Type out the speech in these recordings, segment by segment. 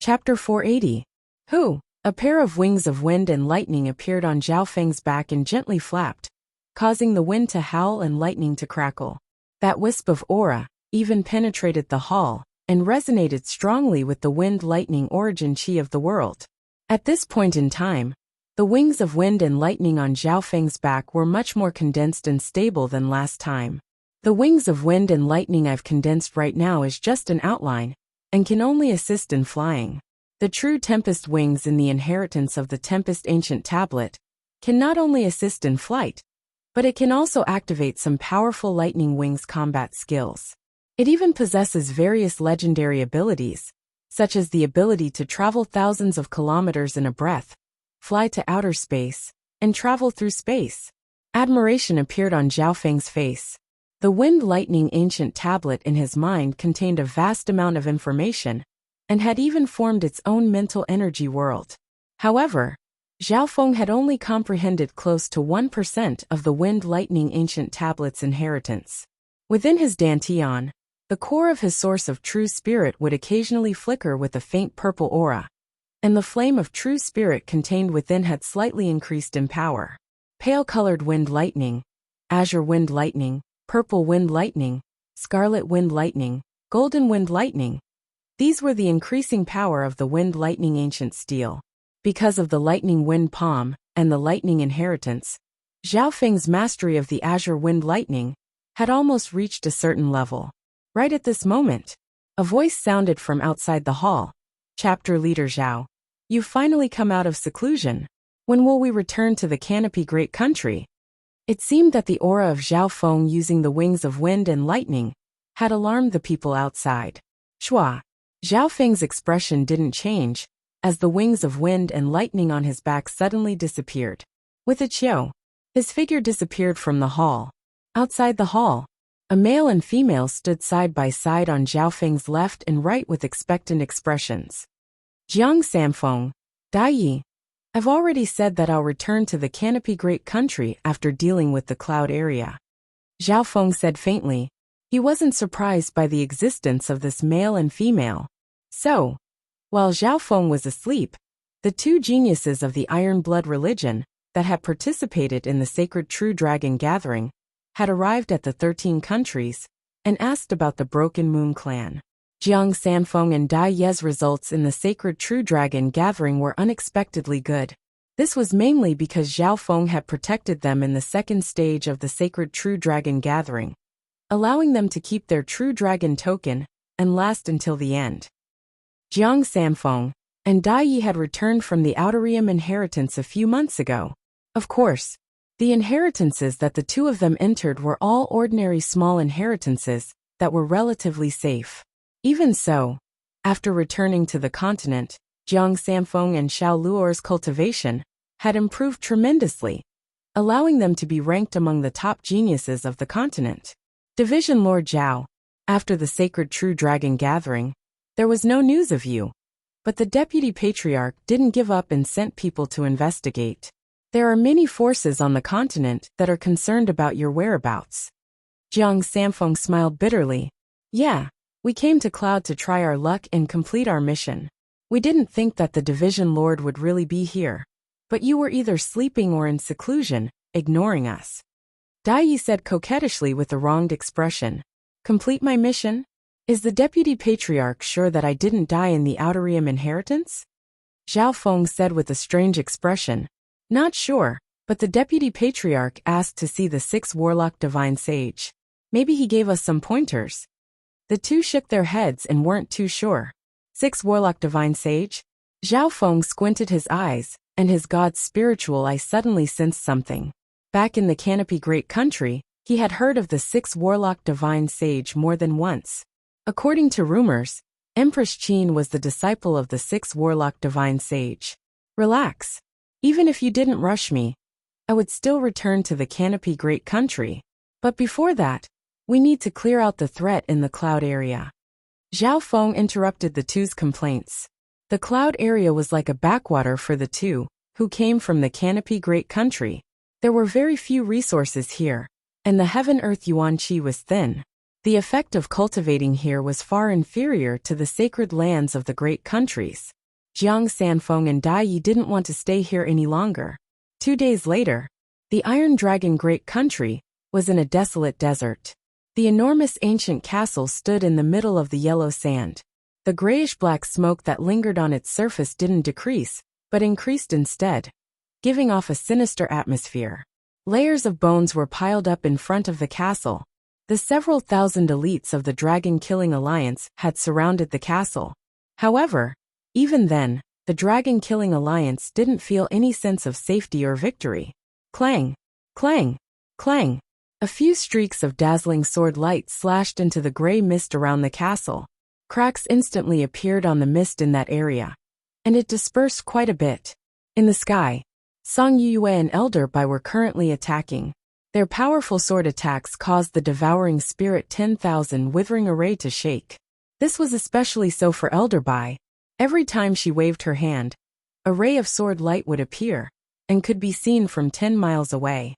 Chapter 480. Who? A pair of wings of wind and lightning appeared on Zhao Feng's back and gently flapped, causing the wind to howl and lightning to crackle. That wisp of aura even penetrated the hall and resonated strongly with the wind-lightning origin chi of the world. At this point in time, the wings of wind and lightning on Zhao Feng's back were much more condensed and stable than last time. The wings of wind and lightning I've condensed right now is just an outline, and can only assist in flying. The true Tempest wings in the inheritance of the Tempest Ancient Tablet can not only assist in flight, but it can also activate some powerful lightning wings combat skills. It even possesses various legendary abilities, such as the ability to travel thousands of kilometers in a breath, fly to outer space, and travel through space. Admiration appeared on Zhao Feng's face. The wind-lightning ancient tablet in his mind contained a vast amount of information, and had even formed its own mental energy world. However, Zhao Feng had only comprehended close to 1% of the wind-lightning ancient tablet's inheritance. Within his dantian, the core of his source of true spirit would occasionally flicker with a faint purple aura, and the flame of true spirit contained within had slightly increased in power. Pale-colored wind lightning, azure wind lightning, purple wind lightning, scarlet wind lightning, golden wind lightning. These were the increasing power of the wind-lightning ancient steel. Because of the lightning wind palm and the lightning inheritance, Zhao Feng's mastery of the azure wind lightning had almost reached a certain level. Right at this moment, a voice sounded from outside the hall. Chapter Leader Zhao, you've finally come out of seclusion. When will we return to the Canopy Great Country? It seemed that the aura of Zhao Feng using the wings of wind and lightning had alarmed the people outside. Shua. Zhao Feng's expression didn't change, as the wings of wind and lightning on his back suddenly disappeared. With a chiu, his figure disappeared from the hall. Outside the hall, a male and female stood side by side on Zhao Feng's left and right with expectant expressions. Jiang Samfeng, Dai Yi. I've already said that I'll return to the Canopy Great Country after dealing with the cloud area. Zhao Feng said faintly. He wasn't surprised by the existence of this male and female. So, while Zhao Feng was asleep, the two geniuses of the Iron Blood religion that had participated in the sacred True Dragon gathering had arrived at the 13 countries and asked about the Broken Moon clan. Jiang Sanfeng and Dai Ye's results in the sacred True Dragon gathering were unexpectedly good. This was mainly because Zhao Feng had protected them in the second stage of the sacred True Dragon gathering, allowing them to keep their True Dragon token and last until the end. Jiang Samfeng and Dai Yi had returned from the Outerium inheritance a few months ago. Of course, the inheritances that the two of them entered were all ordinary small inheritances that were relatively safe. Even so, after returning to the continent, Jiang Samfeng and Xiao Luo's cultivation had improved tremendously, allowing them to be ranked among the top geniuses of the continent. Division Lord Zhao, after the sacred True Dragon gathering, there was no news of you. But the Deputy Patriarch didn't give up and sent people to investigate. There are many forces on the continent that are concerned about your whereabouts. Jiang Samfeng smiled bitterly. Yeah, we came to Cloud to try our luck and complete our mission. We didn't think that the Division Lord would really be here. But you were either sleeping or in seclusion, ignoring us. Dai Yi said coquettishly with a wronged expression. Complete my mission? Is the Deputy Patriarch sure that I didn't die in the Outerium inheritance? Zhao Feng said with a strange expression. Not sure, but the Deputy Patriarch asked to see the 6 Warlock Divine Sage. Maybe he gave us some pointers. The two shook their heads and weren't too sure. 6 Warlock Divine Sage? Zhao Feng squinted his eyes, and his god's spiritual eye suddenly sensed something. Back in the Canopy Great Country, he had heard of the 6 Warlock Divine Sage more than once. According to rumors, Empress Qin was the disciple of the 6 Warlock Divine Sage. Relax. Even if you didn't rush me, I would still return to the Canopy Great Country. But before that, we need to clear out the threat in the cloud area. Zhao Feng interrupted the two's complaints. The cloud area was like a backwater for the two, who came from the Canopy Great Country. There were very few resources here, and the Heaven-Earth Yuan Qi was thin. The effect of cultivating here was far inferior to the sacred lands of the great countries. Jiang Sanfeng and Dai Yi didn't want to stay here any longer. 2 days later, the Iron Dragon Great Country was in a desolate desert. The enormous ancient castle stood in the middle of the yellow sand. The grayish-black smoke that lingered on its surface didn't decrease, but increased instead, giving off a sinister atmosphere. Layers of bones were piled up in front of the castle. The several thousand elites of the Dragon-Killing Alliance had surrounded the castle. However, even then, the Dragon-Killing Alliance didn't feel any sense of safety or victory. Clang! Clang! Clang! A few streaks of dazzling sword light slashed into the gray mist around the castle. Cracks instantly appeared on the mist in that area, and it dispersed quite a bit. In the sky, Song Yue and Elder Bai were currently attacking. Their powerful sword attacks caused the devouring spirit 10,000 withering array to shake. This was especially so for Elder Bai. Every time she waved her hand, a ray of sword light would appear, and could be seen from 10 miles away.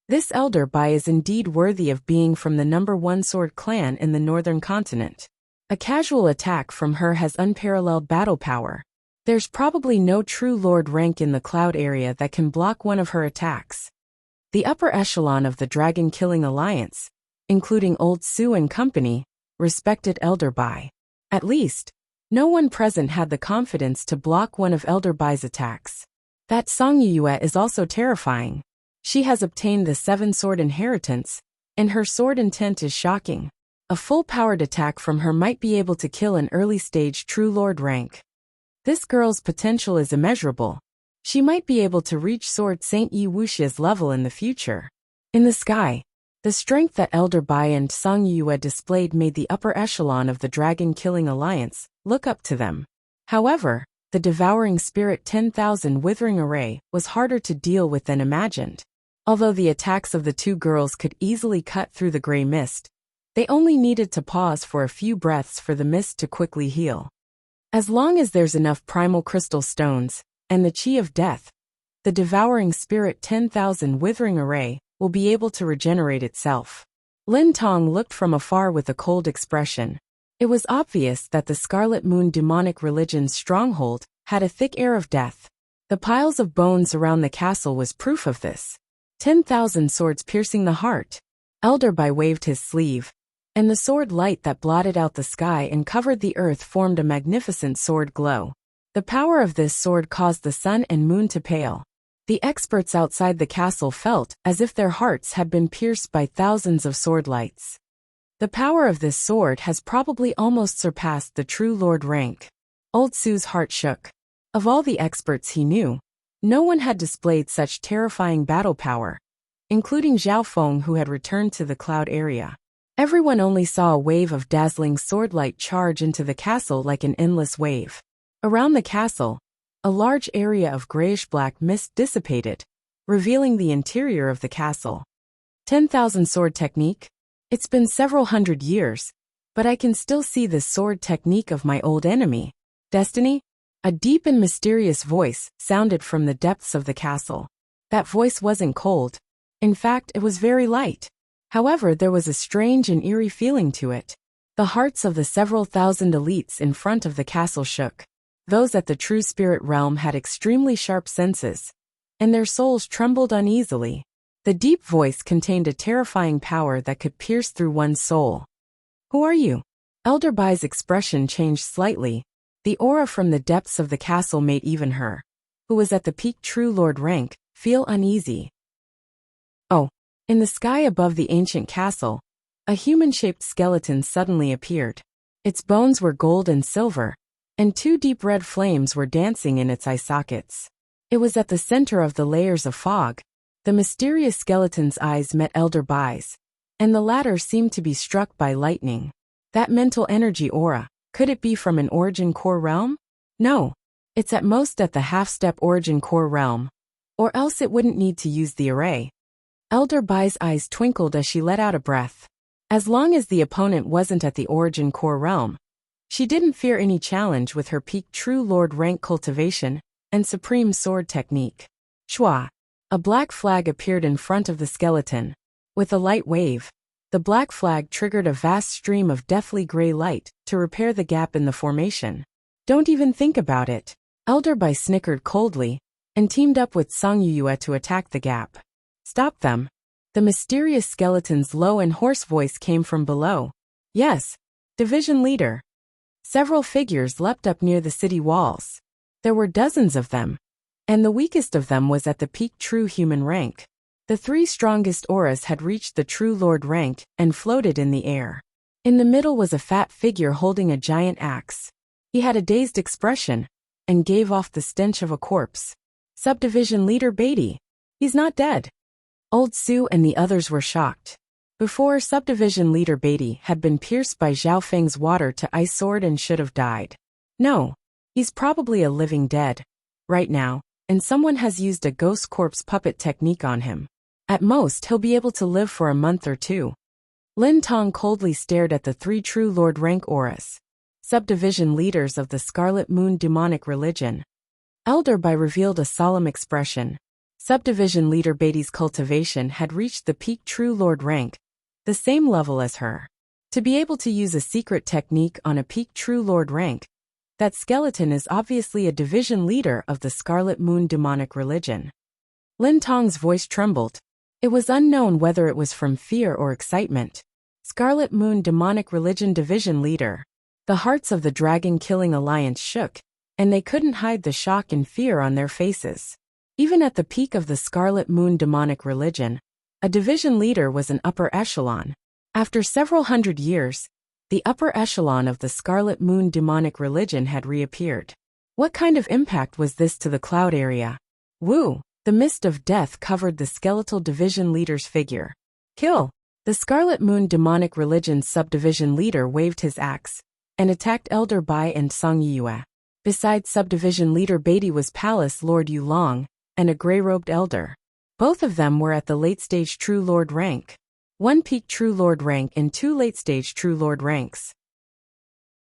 This Elder Bai is indeed worthy of being from the #1 sword clan in the northern continent. A casual attack from her has unparalleled battle power. There's probably no true lord rank in the cloud area that can block one of her attacks. The upper echelon of the Dragon-Killing Alliance, including Old Su and company, respected Elder Bai. At least, no one present had the confidence to block one of Elder Bai's attacks. That Song Yue is also terrifying. She has obtained the 7-sword inheritance, and her sword intent is shocking. A full-powered attack from her might be able to kill an early-stage true lord rank. This girl's potential is immeasurable. She might be able to reach Sword Saint Yi Wuxia's level in the future. In the sky, the strength that Elder Bai and Song Yue displayed made the upper echelon of the Dragon-Killing Alliance look up to them. However, the devouring spirit 10,000 withering array was harder to deal with than imagined. Although the attacks of the two girls could easily cut through the gray mist, they only needed to pause for a few breaths for the mist to quickly heal. As long as there's enough primal crystal stones, and the Chi of Death, the devouring spirit 10,000 withering array will be able to regenerate itself. Lin Tong looked from afar with a cold expression. It was obvious that the Scarlet Moon demonic religion's stronghold had a thick air of death. The piles of bones around the castle was proof of this. 10,000 swords piercing the heart. Elder Bai waved his sleeve, and the sword light that blotted out the sky and covered the earth formed a magnificent sword glow. The power of this sword caused the sun and moon to pale. The experts outside the castle felt as if their hearts had been pierced by thousands of sword lights. The power of this sword has probably almost surpassed the true lord rank. Old Su's heart shook. Of all the experts he knew, no one had displayed such terrifying battle power, including Zhao Feng, who had returned to the cloud area. Everyone only saw a wave of dazzling sword light charge into the castle like an endless wave. Around the castle, a large area of grayish-black mist dissipated, revealing the interior of the castle. 10,000 sword technique? It's been several hundred years, but I can still see the sword technique of my old enemy, Destiny? A deep and mysterious voice sounded from the depths of the castle. That voice wasn't cold. In fact, it was very light. However, there was a strange and eerie feeling to it. The hearts of the several thousand elites in front of the castle shook. Those at the true spirit realm had extremely sharp senses, and their souls trembled uneasily. The deep voice contained a terrifying power that could pierce through one's soul. Who are you? Elder Bai's expression changed slightly. The aura from the depths of the castle made even her, who was at the peak true lord rank, feel uneasy. Oh. In the sky above the ancient castle, a human-shaped skeleton suddenly appeared. Its bones were gold and silver, and 2 deep red flames were dancing in its eye sockets. It was at the center of the layers of fog. The mysterious skeleton's eyes met Elder Bai's, and the latter seemed to be struck by lightning. That mental energy aura, could it be from an origin core realm? No, it's at most at the half-step origin core realm, or else it wouldn't need to use the array. Elder Bai's eyes twinkled as she let out a breath. As long as the opponent wasn't at the origin core realm, she didn't fear any challenge with her peak true lord rank cultivation and supreme sword technique. Shua! A black flag appeared in front of the skeleton. With a light wave, The black flag triggered a vast stream of deathly gray light to repair the gap in the formation. Don't even think about it. Elder Bai snickered coldly and teamed up with Song Yuyue to attack the gap. Stop them. The mysterious skeleton's low and hoarse voice came from below. Yes, division leader. Several figures leapt up near the city walls. There were dozens of them, and the weakest of them was at the peak true human rank. The three strongest auras had reached the true lord rank and floated in the air. In the middle was a fat figure holding a giant axe. He had a dazed expression and gave off the stench of a corpse. Subdivision leader Beatty. He's not dead. Old Su and the others were shocked. Before, subdivision leader Beatty had been pierced by Zhao Feng's water to ice sword and should have died. No, he's probably a living dead right now, and someone has used a ghost corpse puppet technique on him. At most, he'll be able to live for a month or two. Lin Tong coldly stared at the three true lord rank auras, subdivision leaders of the Scarlet Moon demonic religion. Elder Bai revealed a solemn expression. Subdivision leader Beatty's cultivation had reached the peak true lord rank, the same level as her. To be able to use a secret technique on a peak true lord rank, that skeleton is obviously a division leader of the Scarlet Moon demonic religion. Lin Tong's voice trembled. It was unknown whether it was from fear or excitement. Scarlet Moon demonic religion division leader. The hearts of the dragon-killing alliance shook, and they couldn't hide the shock and fear on their faces. Even at the peak of the Scarlet Moon demonic religion, a division leader was an upper echelon. After several hundred years, the upper echelon of the Scarlet Moon demonic religion had reappeared. What kind of impact was this to the cloud area? Woo! The mist of death covered the skeletal division leader's figure. Kill! The Scarlet Moon demonic religion's subdivision leader waved his axe and attacked Elder Bai and Song Yuyue. Beside subdivision leader Beatty was Palace Lord Yulong and a gray-robed elder. Both of them were at the late-stage True Lord rank. 1 peak True Lord rank and 2 late-stage True Lord ranks.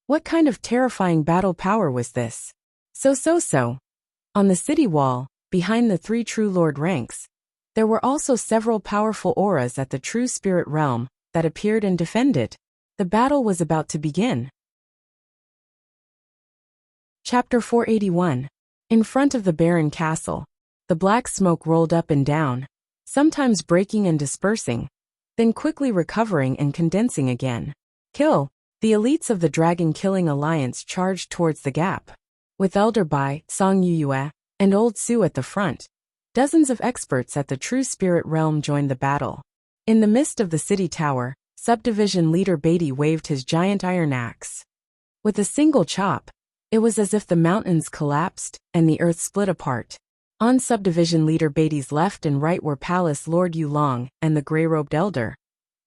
What kind of terrifying battle power was this? So. On the city wall, behind the 3 True Lord ranks, there were also several powerful auras at the True Spirit realm that appeared and defended. The battle was about to begin. Chapter 481. In front of the barren castle, the black smoke rolled up and down, sometimes breaking and dispersing, then quickly recovering and condensing again. Kill! The elites of the dragon-killing alliance charged towards the gap. With Elder Bai, Song Yuyue, and Old Su at the front, dozens of experts at the True Spirit realm joined the battle. In the midst of the city tower, subdivision leader Beatty waved his giant iron axe. With a single chop, it was as if the mountains collapsed and the earth split apart. On subdivision leader Beatty's left and right were Palace Lord Yulong and the gray-robed elder,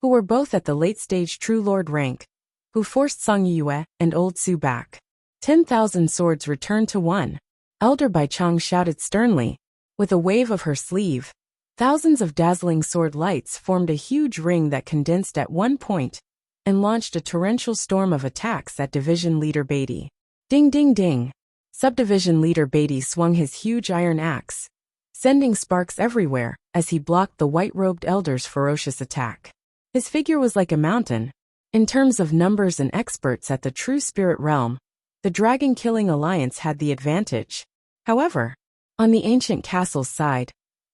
who were both at the late-stage True Lord rank, who forced Song Yuyue and Old Su back. 10,000 swords returned to 1. Elder Bai Chang shouted sternly. With a wave of her sleeve, thousands of dazzling sword lights formed a huge ring that condensed at one point and launched a torrential storm of attacks at division leader Beatty. Ding ding ding. Subdivision leader Beatty swung his huge iron axe, sending sparks everywhere as he blocked the white-robed elder's ferocious attack. His figure was like a mountain. In terms of numbers and experts at the True Spirit realm, the dragon-killing alliance had the advantage. However, on the ancient castle's side,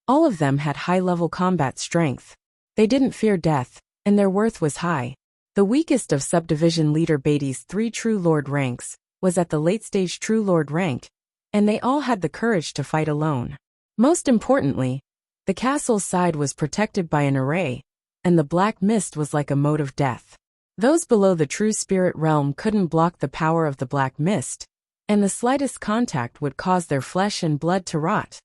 all of them had high-level combat strength. They didn't fear death, and their worth was high. The weakest of subdivision leader Beatty's 3 True Lord ranks was at the late-stage True Lord rank, and they all had the courage to fight alone. Most importantly, the castle's side was protected by an array, and the black mist was like a mote of death. Those below the True Spirit realm couldn't block the power of the black mist, and the slightest contact would cause their flesh and blood to rot,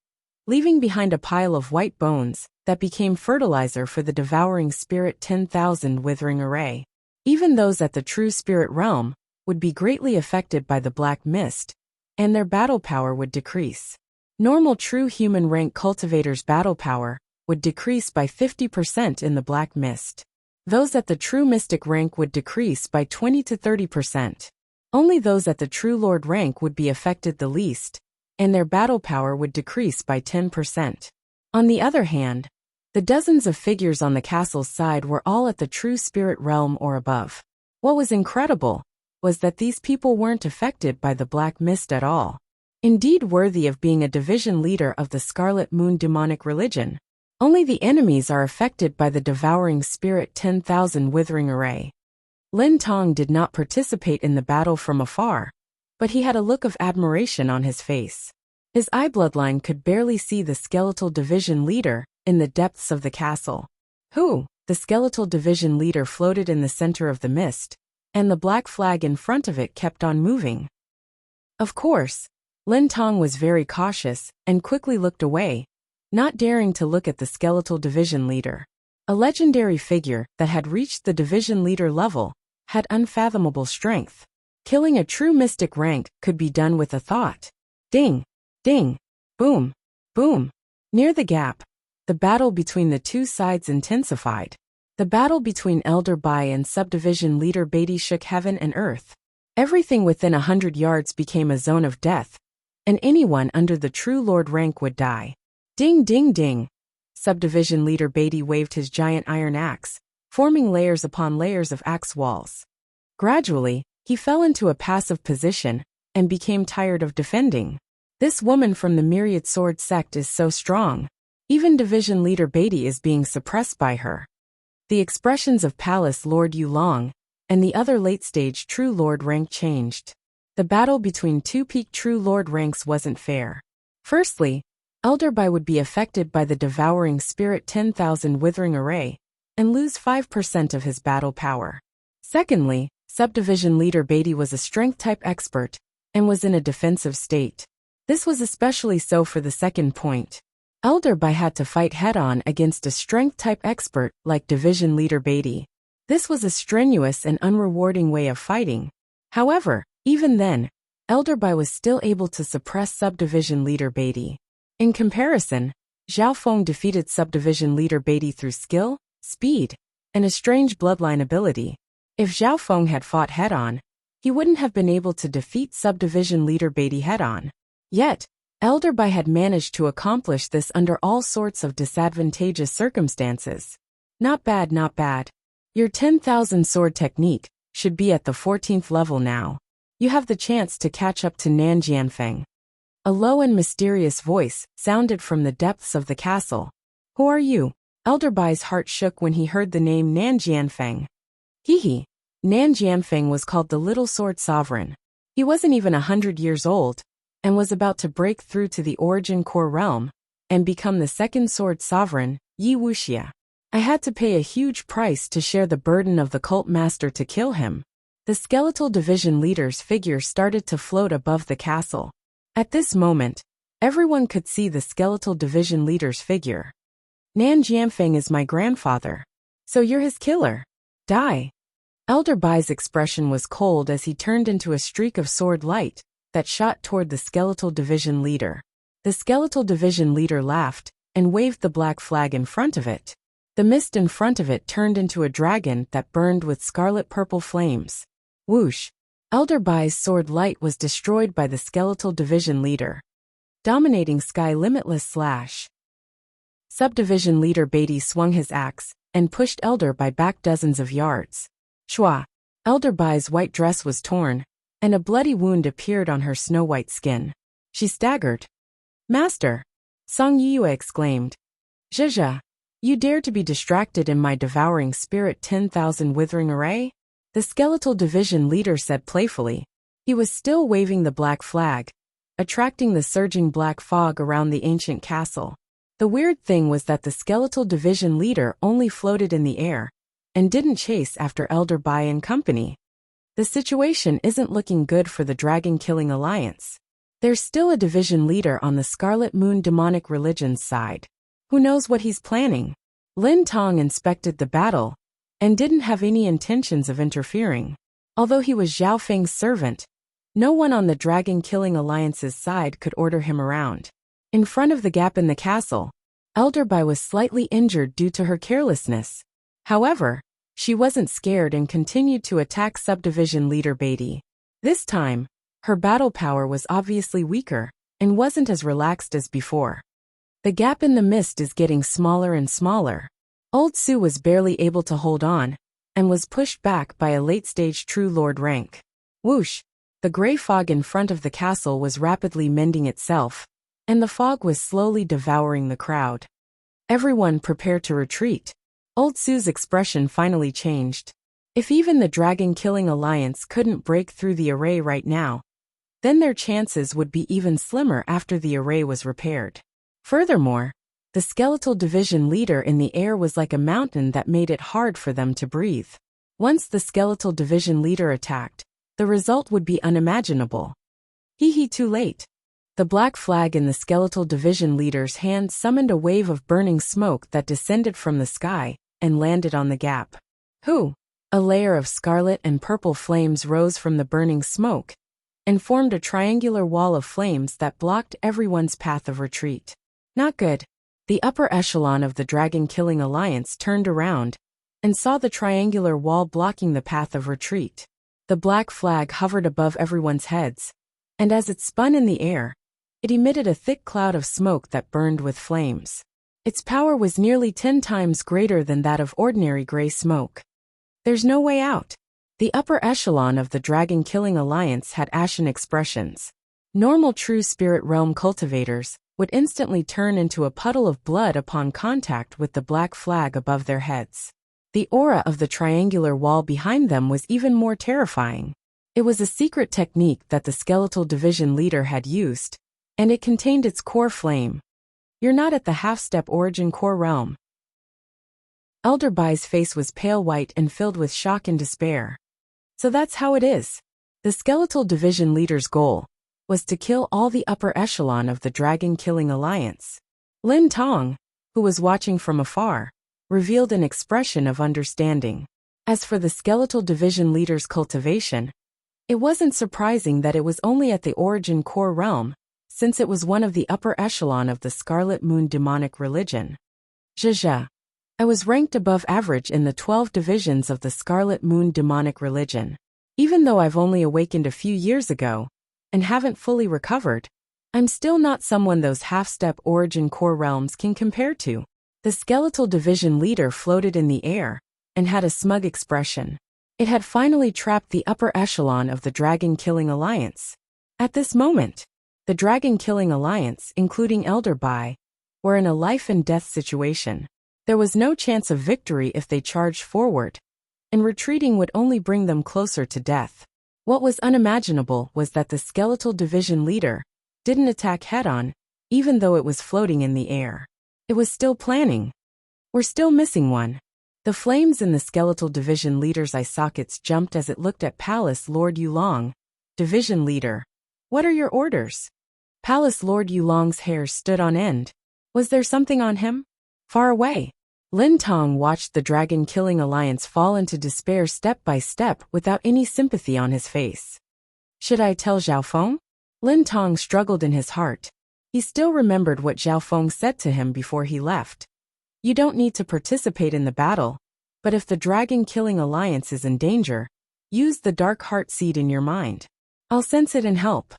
leaving behind a pile of white bones that became fertilizer for the devouring spirit 10,000 withering array. Even those at the True Spirit realm would be greatly affected by the black mist, and their battle power would decrease. Normal true human rank cultivators' battle power would decrease by 50% in the black mist. Those at the true mystic rank would decrease by 20 to 30%. Only those at the True Lord rank would be affected the least, and their battle power would decrease by 10%. On the other hand, The dozens of figures on the castle's side were all at the true spirit realm or above. What was incredible was that these people weren't affected by the black mist at all. Indeed worthy of being a division leader of the Scarlet Moon demonic religion. Only the enemies are affected by the devouring spirit 10,000 withering array. Lin Tong did not participate in the battle from afar, but he had a look of admiration on his face. His eye bloodline could barely see the skeletal division leader in the depths of the castle. Who? The skeletal division leader floated in the center of the mist, and the black flag in front of it kept on moving. Of course, Lin Tong was very cautious and quickly looked away, not daring to look at the skeletal division leader. A legendary figure that had reached the division leader level had unfathomable strength. Killing a true mystic rank could be done with a thought. Ding! Ding! Boom! Boom! Near the gap, the battle between the two sides intensified. The battle between Elder Bai and subdivision leader Beatty shook heaven and earth. Everything within 100 yards became a zone of death, and anyone under the true lord rank would die. Ding ding ding! Subdivision leader Beatty waved his giant iron axe, forming layers upon layers of axe walls. Gradually, he fell into a passive position and became tired of defending. This woman from the Myriad Sword sect is so strong. Even division leader Beatty is being suppressed by her. The expressions of Palace Lord Yulong and the other late-stage True Lord rank changed. The battle between two peak True Lord ranks wasn't fair. Firstly, Elder Bai would be affected by the devouring spirit 10,000 withering array and lose 5% of his battle power. Secondly, subdivision leader Beatty was a strength-type expert and was in a defensive state. This was especially so for the second point. Elder Bai had to fight head-on against a strength-type expert like division leader Beatty. This was a strenuous and unrewarding way of fighting. However, even then, Elder Bai was still able to suppress subdivision leader Beatty. In comparison, Zhao Feng defeated subdivision leader Beatty through skill, speed, and a strange bloodline ability. If Zhao Feng had fought head-on, he wouldn't have been able to defeat subdivision leader Beatty head-on. Yet, Elder Bai had managed to accomplish this under all sorts of disadvantageous circumstances. Not bad, not bad. Your 10,000 sword technique should be at the 14th level now. You have the chance to catch up to Nan Jianfeng. A low and mysterious voice sounded from the depths of the castle. Who are you? Elder Bai's heart shook when he heard the name Nan Jianfeng. Hee. Nan Jianfeng was called the Little Sword Sovereign. He wasn't even 100 years old, and was about to break through to the origin core realm and become the second sword sovereign, Yi Wuxia. I had to pay a huge price to share the burden of the cult master to kill him. The skeletal division leader's figure started to float above the castle. At this moment, everyone could see the skeletal division leader's figure. Nan Jianfeng is my grandfather. So you're his killer. Die. Elder Bai's expression was cold as he turned into a streak of sword light that shot toward the skeletal division leader. The skeletal division leader laughed and waved the black flag in front of it. The mist in front of it turned into a dragon that burned with scarlet-purple flames. Whoosh! Elder Bai's sword light was destroyed by the skeletal division leader. Dominating sky limitless slash. Subdivision leader Beatty swung his axe and pushed Elder Bai back dozens of yards. Shwa! Elder Bai's white dress was torn, and a bloody wound appeared on her snow-white skin. She staggered. Master! Song Yue exclaimed. Zhezha! You dare to be distracted in my devouring spirit 10,000 withering array? The skeletal division leader said playfully. He was still waving the black flag, attracting the surging black fog around the ancient castle. The weird thing was that the skeletal division leader only floated in the air and didn't chase after Elder Bai and company. The situation isn't looking good for the dragon-killing alliance. There's still a division leader on the Scarlet Moon demonic religion's side. Who knows what he's planning? Lin Tong inspected the battle and didn't have any intentions of interfering. Although he was Zhao Feng's servant, no one on the dragon-killing alliance's side could order him around. In front of the gap in the castle, Elder Bai was slightly injured due to her carelessness. However, she wasn't scared and continued to attack subdivision leader Beatty. This time, her battle power was obviously weaker and wasn't as relaxed as before. The gap in the mist is getting smaller and smaller. Old Su was barely able to hold on, and was pushed back by a late-stage True Lord rank. Whoosh! The gray fog in front of the castle was rapidly mending itself, and the fog was slowly devouring the crowd. Everyone prepared to retreat. Old Su's expression finally changed. If even the dragon-killing alliance couldn't break through the array right now, then their chances would be even slimmer after the array was repaired. Furthermore, the skeletal division leader in the air was like a mountain that made it hard for them to breathe. Once the skeletal division leader attacked, the result would be unimaginable. Too late. The black flag in the skeletal division leader's hand summoned a wave of burning smoke that descended from the sky and landed on the gap. A layer of scarlet and purple flames rose from the burning smoke and formed a triangular wall of flames that blocked everyone's path of retreat. Not good. The upper echelon of the dragon-killing alliance turned around and saw the triangular wall blocking the path of retreat. The black flag hovered above everyone's heads, and as it spun in the air, it emitted a thick cloud of smoke that burned with flames. Its power was nearly 10 times greater than that of ordinary gray smoke. There's no way out. The upper echelon of the dragon-killing alliance had ashen expressions. Normal true spirit realm cultivators would instantly turn into a puddle of blood upon contact with the black flag above their heads. The aura of the triangular wall behind them was even more terrifying. It was a secret technique that the skeletal division leader had used, and it contained its core flame. You're not at the half-step origin core realm. Elder Bai's face was pale white and filled with shock and despair. So that's how it is. The skeletal division leader's goal was to kill all the upper echelon of the dragon-killing alliance. Lin Tong, who was watching from afar, revealed an expression of understanding. As for the skeletal division leader's cultivation, it wasn't surprising that it was only at the origin core realm, since it was one of the upper echelon of the Scarlet Moon demonic religion. Zhezhe. I was ranked above average in the 12 divisions of the Scarlet Moon demonic religion. Even though I've only awakened a few years ago, and haven't fully recovered, I'm still not someone those half-step origin core realms can compare to. The skeletal division leader floated in the air, and had a smug expression. It had finally trapped the upper echelon of the dragon-killing alliance. At this moment, the dragon-killing alliance, including Elder Bai, were in a life-and-death situation. There was no chance of victory if they charged forward, and retreating would only bring them closer to death. What was unimaginable was that the skeletal division leader didn't attack head-on, even though it was floating in the air. It was still planning. We're still missing one. The flames in the skeletal division leader's eye sockets jumped as it looked at Palace Lord Yulong. Division leader. What are your orders? Palace Lord Yulong's hair stood on end. Was there something on him? Far away. Lin Tong watched the dragon-killing alliance fall into despair step by step without any sympathy on his face. Should I tell Zhao Feng? Lin Tong struggled in his heart. He still remembered what Zhao Feng said to him before he left. You don't need to participate in the battle, but if the dragon-killing alliance is in danger, use the Dark Heart Seed in your mind. I'll sense it and help.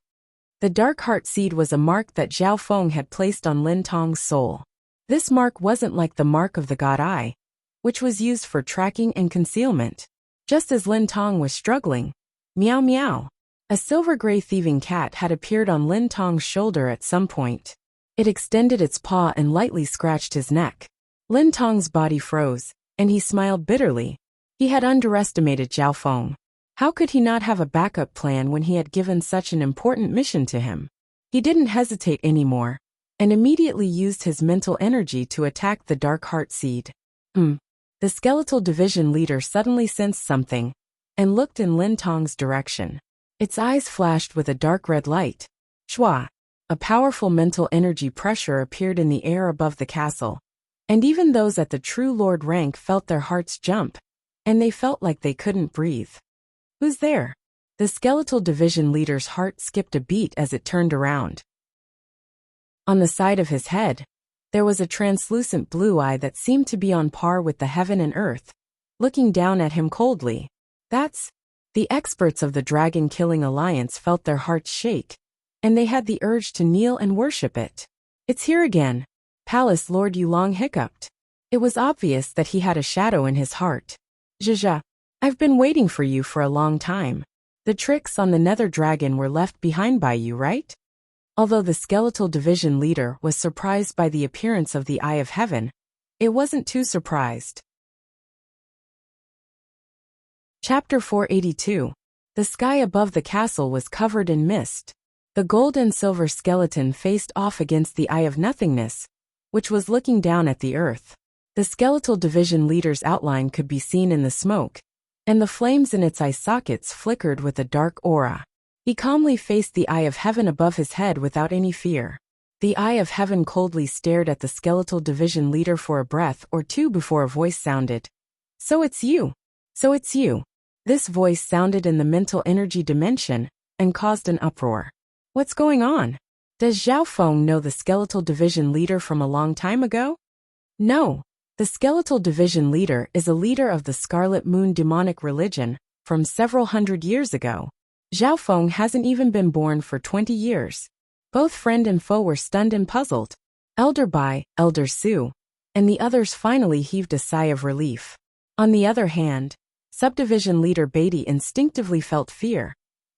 The Dark Heart Seed was a mark that Zhao Feng had placed on Lin Tong's soul. This mark wasn't like the mark of the God Eye, which was used for tracking and concealment. Just as Lin Tong was struggling, meow meow, a silver-gray thieving cat had appeared on Lin Tong's shoulder at some point. It extended its paw and lightly scratched his neck. Lin Tong's body froze, and he smiled bitterly. He had underestimated Zhao Feng. How could he not have a backup plan when he had given such an important mission to him? He didn't hesitate anymore, and immediately used his mental energy to attack the Dark Heart Seed. The skeletal division leader suddenly sensed something, and looked in Lin Tong's direction. Its eyes flashed with a dark red light. Shwa! A powerful mental energy pressure appeared in the air above the castle, and even those at the True Lord rank felt their hearts jump, and they felt like they couldn't breathe. Who's there? The skeletal division leader's heart skipped a beat as it turned around. On the side of his head, there was a translucent blue eye that seemed to be on par with the heaven and earth, looking down at him coldly. The experts of the dragon-killing alliance felt their hearts shake, and they had the urge to kneel and worship it. It's here again. Palace Lord Yulong hiccuped. It was obvious that he had a shadow in his heart. Zhezha, I've been waiting for you for a long time. The tricks on the Nether Dragon were left behind by you, right? Although the skeletal division leader was surprised by the appearance of the Eye of Heaven, it wasn't too surprised. Chapter 482. The sky above the castle was covered in mist. The gold and silver skeleton faced off against the Eye of Nothingness, which was looking down at the earth. The skeletal division leader's outline could be seen in the smoke, and the flames in its eye sockets flickered with a dark aura. He calmly faced the Eye of Heaven above his head without any fear. The Eye of Heaven coldly stared at the skeletal division leader for a breath or two before a voice sounded. So it's you. So it's you. This voice sounded in the mental energy dimension and caused an uproar. What's going on? Does Zhao Feng know the skeletal division leader from a long time ago? No. The skeletal division leader is a leader of the Scarlet Moon demonic religion from several hundred years ago. Zhao Feng hasn't even been born for 20 years. Both friend and foe were stunned and puzzled. Elder Bai, Elder Su, and the others finally heaved a sigh of relief. On the other hand, subdivision leader Beatty instinctively felt fear,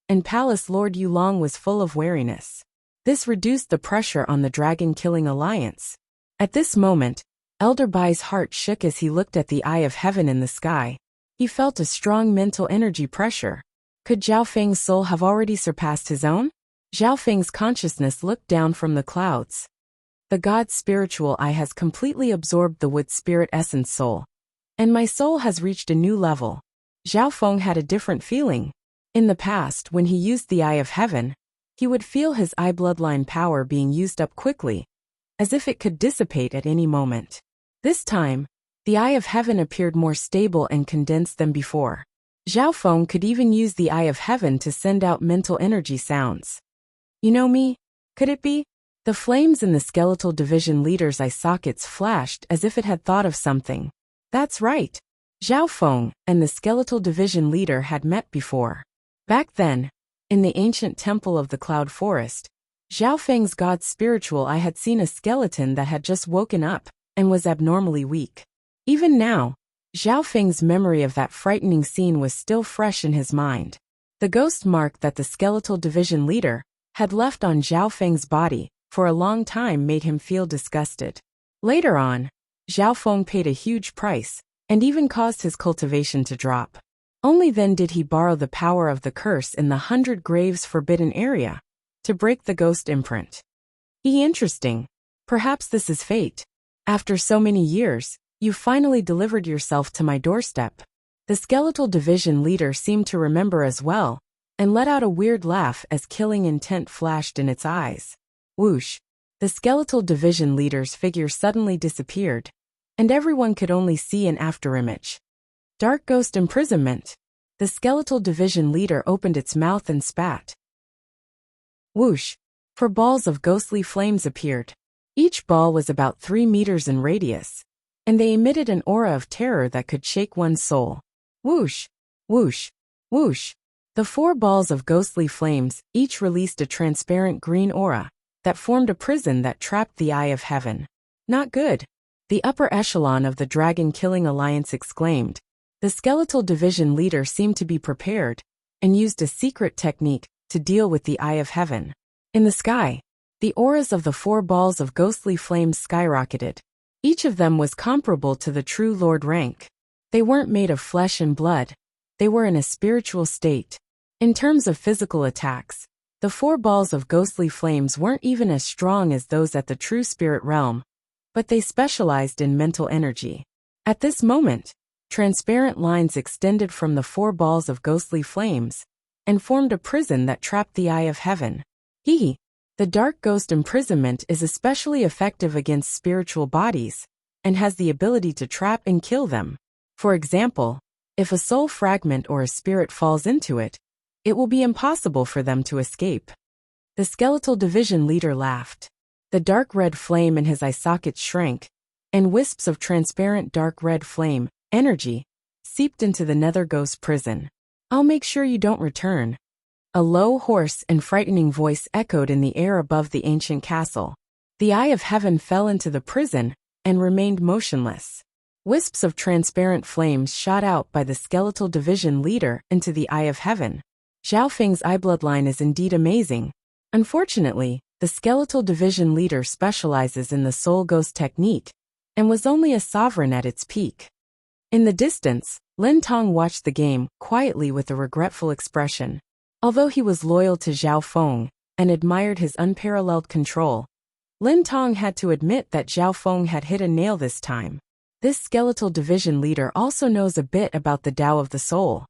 and Palace Lord Yulong was full of wariness. This reduced the pressure on the dragon-killing alliance. At this moment, Elder Bai's heart shook as he looked at the Eye of Heaven in the sky. He felt a strong mental energy pressure. Could Zhao Feng's soul have already surpassed his own? Zhao Feng's consciousness looked down from the clouds. The God's spiritual eye has completely absorbed the wood spirit essence soul, and my soul has reached a new level. Zhao Feng had a different feeling. In the past, when he used the Eye of Heaven, he would feel his eye bloodline power being used up quickly, as if it could dissipate at any moment. This time, the Eye of Heaven appeared more stable and condensed than before. Zhao Feng could even use the Eye of Heaven to send out mental energy sounds. You know me? Could it be? The flames in the skeletal division leader's eye sockets flashed as if it had thought of something. That's right. Zhao Feng and the skeletal division leader had met before. Back then, in the ancient temple of the Cloud Forest, Zhao Feng's God's spiritual eye had seen a skeleton that had just woken up and was abnormally weak. Even now, Zhao Feng's memory of that frightening scene was still fresh in his mind. The ghost mark that the skeletal division leader had left on Zhao Feng's body for a long time made him feel disgusted. Later on, Zhao Feng paid a huge price and even caused his cultivation to drop. Only then did he borrow the power of the curse in the 100 Graves forbidden area to break the ghost imprint. Interesting. Perhaps this is fate. After so many years, you finally delivered yourself to my doorstep. The skeletal division leader seemed to remember as well, and let out a weird laugh as killing intent flashed in its eyes. Whoosh! The skeletal division leader's figure suddenly disappeared, and everyone could only see an afterimage. Dark ghost imprisonment. The skeletal division leader opened its mouth and spat. Whoosh! 4 balls of ghostly flames appeared. Each ball was about 3 meters in radius, and they emitted an aura of terror that could shake one's soul. Whoosh! Whoosh! Whoosh! The 4 balls of ghostly flames each released a transparent green aura that formed a prison that trapped the Eye of Heaven. Not good. The upper echelon of the dragon-killing alliance exclaimed. The skeletal division leader seemed to be prepared and used a secret technique to deal with the Eye of Heaven. In the sky, the auras of the 4 balls of ghostly flames skyrocketed. Each of them was comparable to the true Lord rank. They weren't made of flesh and blood. They were in a spiritual state. In terms of physical attacks, the 4 balls of ghostly flames weren't even as strong as those at the true spirit realm, but they specialized in mental energy. At this moment, transparent lines extended from the 4 balls of ghostly flames and formed a prison that trapped the Eye of Heaven. The dark ghost imprisonment is especially effective against spiritual bodies and has the ability to trap and kill them. For example, if a soul fragment or a spirit falls into it, it will be impossible for them to escape. The skeletal division leader laughed. The dark red flame in his eye sockets shrank, and wisps of transparent dark red flame energy seeped into the nether ghost prison. I'll make sure you don't return. A low, hoarse, and frightening voice echoed in the air above the ancient castle. The Eye of Heaven fell into the prison and remained motionless. Wisps of transparent flames shot out by the skeletal division leader into the Eye of Heaven. Zhao Feng's eye bloodline is indeed amazing. Unfortunately, the skeletal division leader specializes in the soul ghost technique and was only a sovereign at its peak. In the distance, Lin Tong watched the game quietly with a regretful expression. Although he was loyal to Zhao Feng and admired his unparalleled control, Lin Tong had to admit that Zhao Feng had hit a nail this time. This skeletal division leader also knows a bit about the Tao of the soul.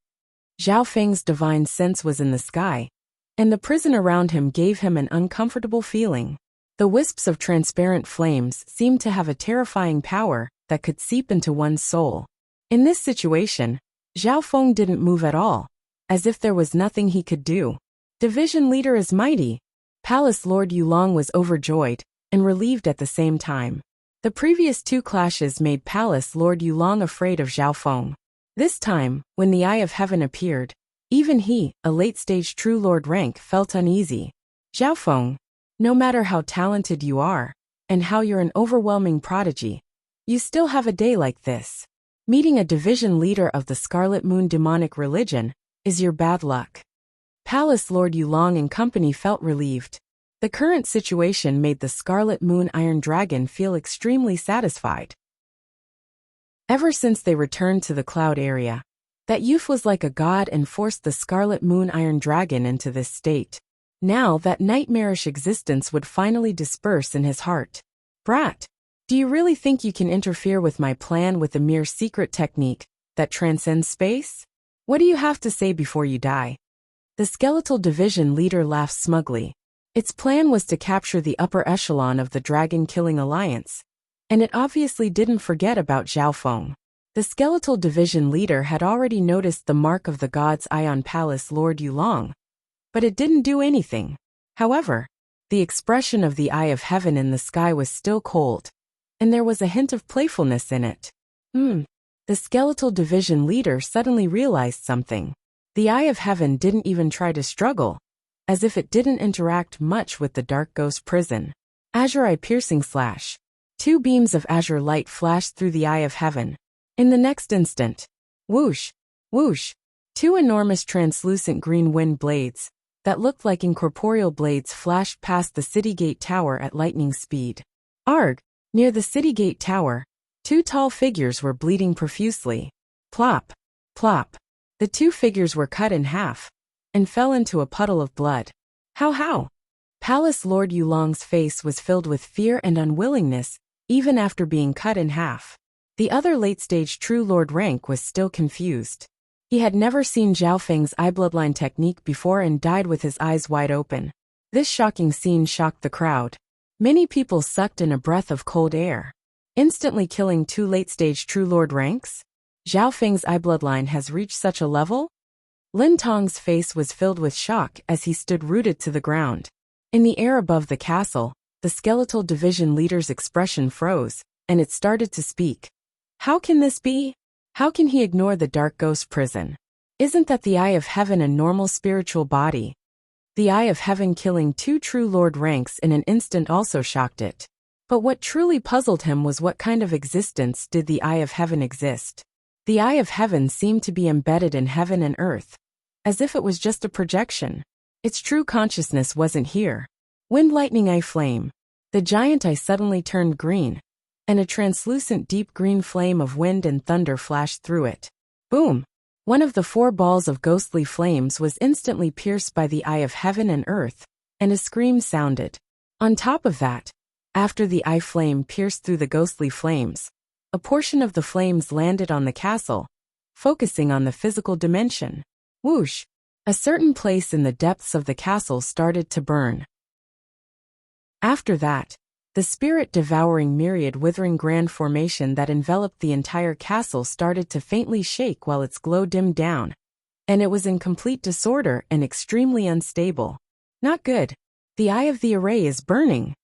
Zhao Feng's divine sense was in the sky, and the prison around him gave him an uncomfortable feeling. The wisps of transparent flames seemed to have a terrifying power that could seep into one's soul. In this situation, Zhao Feng didn't move at all, as if there was nothing he could do. Division leader is mighty. Palace Lord Yulong was overjoyed and relieved at the same time. The previous two clashes made Palace Lord Yulong afraid of Zhao Feng. This time, when the Eye of Heaven appeared, even he, a late-stage True Lord rank, felt uneasy. Zhao Feng, no matter how talented you are, and how you're an overwhelming prodigy, you still have a day like this. Meeting a division leader of the Scarlet Moon demonic religion is your bad luck. Palace Lord Yulong and company felt relieved. The current situation made the Scarlet Moon Iron Dragon feel extremely satisfied. Ever since they returned to the cloud area, that youth was like a god and forced the Scarlet Moon Iron Dragon into this state. Now that nightmarish existence would finally disperse in his heart. Brat, do you really think you can interfere with my plan with a mere secret technique that transcends space? What do you have to say before you die? The skeletal division leader laughed smugly. Its plan was to capture the upper echelon of the dragon-killing alliance, and it obviously didn't forget about Zhao Feng. The skeletal division leader had already noticed the mark of the god's eye on Palace Lord Yulong, but it didn't do anything. However, the expression of the Eye of Heaven in the sky was still cold, and there was a hint of playfulness in it. The skeletal division leader suddenly realized something. The Eye of Heaven didn't even try to struggle, as if it didn't interact much with the Dark Ghost prison. Azure Eye piercing slash. Two beams of azure light flashed through the Eye of Heaven. In the next instant, whoosh, whoosh, two enormous translucent green wind blades that looked like incorporeal blades flashed past the city gate tower at lightning speed. Arg! Near the city gate tower, two tall figures were bleeding profusely. Plop, plop. The two figures were cut in half and fell into a puddle of blood. How? Palace Lord Yulong's face was filled with fear and unwillingness, even after being cut in half. The other late-stage True Lord rank was still confused. He had never seen Zhao Feng's eye bloodline technique before and died with his eyes wide open. This shocking scene shocked the crowd. Many people sucked in a breath of cold air. Instantly killing two late-stage True Lord ranks? Zhao Feng's eye bloodline has reached such a level? Lin Tong's face was filled with shock as he stood rooted to the ground. In the air above the castle, the skeletal division leader's expression froze, and it started to speak. How can this be? How can he ignore the Dark Ghost prison? Isn't that the Eye of Heaven a normal spiritual body? The Eye of Heaven killing two True Lord ranks in an instant also shocked it. But what truly puzzled him was what kind of existence did the Eye of Heaven exist? The Eye of Heaven seemed to be embedded in heaven and earth, as if it was just a projection. Its true consciousness wasn't here. Wind lightning eye flame. The giant eye suddenly turned green, and a translucent deep green flame of wind and thunder flashed through it. Boom! One of the four balls of ghostly flames was instantly pierced by the Eye of Heaven and earth, and a scream sounded. On top of that, after the eye flame pierced through the ghostly flames, a portion of the flames landed on the castle, focusing on the physical dimension. Whoosh! A certain place in the depths of the castle started to burn. After that, the spirit-devouring myriad withering grand formation that enveloped the entire castle started to faintly shake while its glow dimmed down, and it was in complete disorder and extremely unstable. Not good. The eye of the array is burning.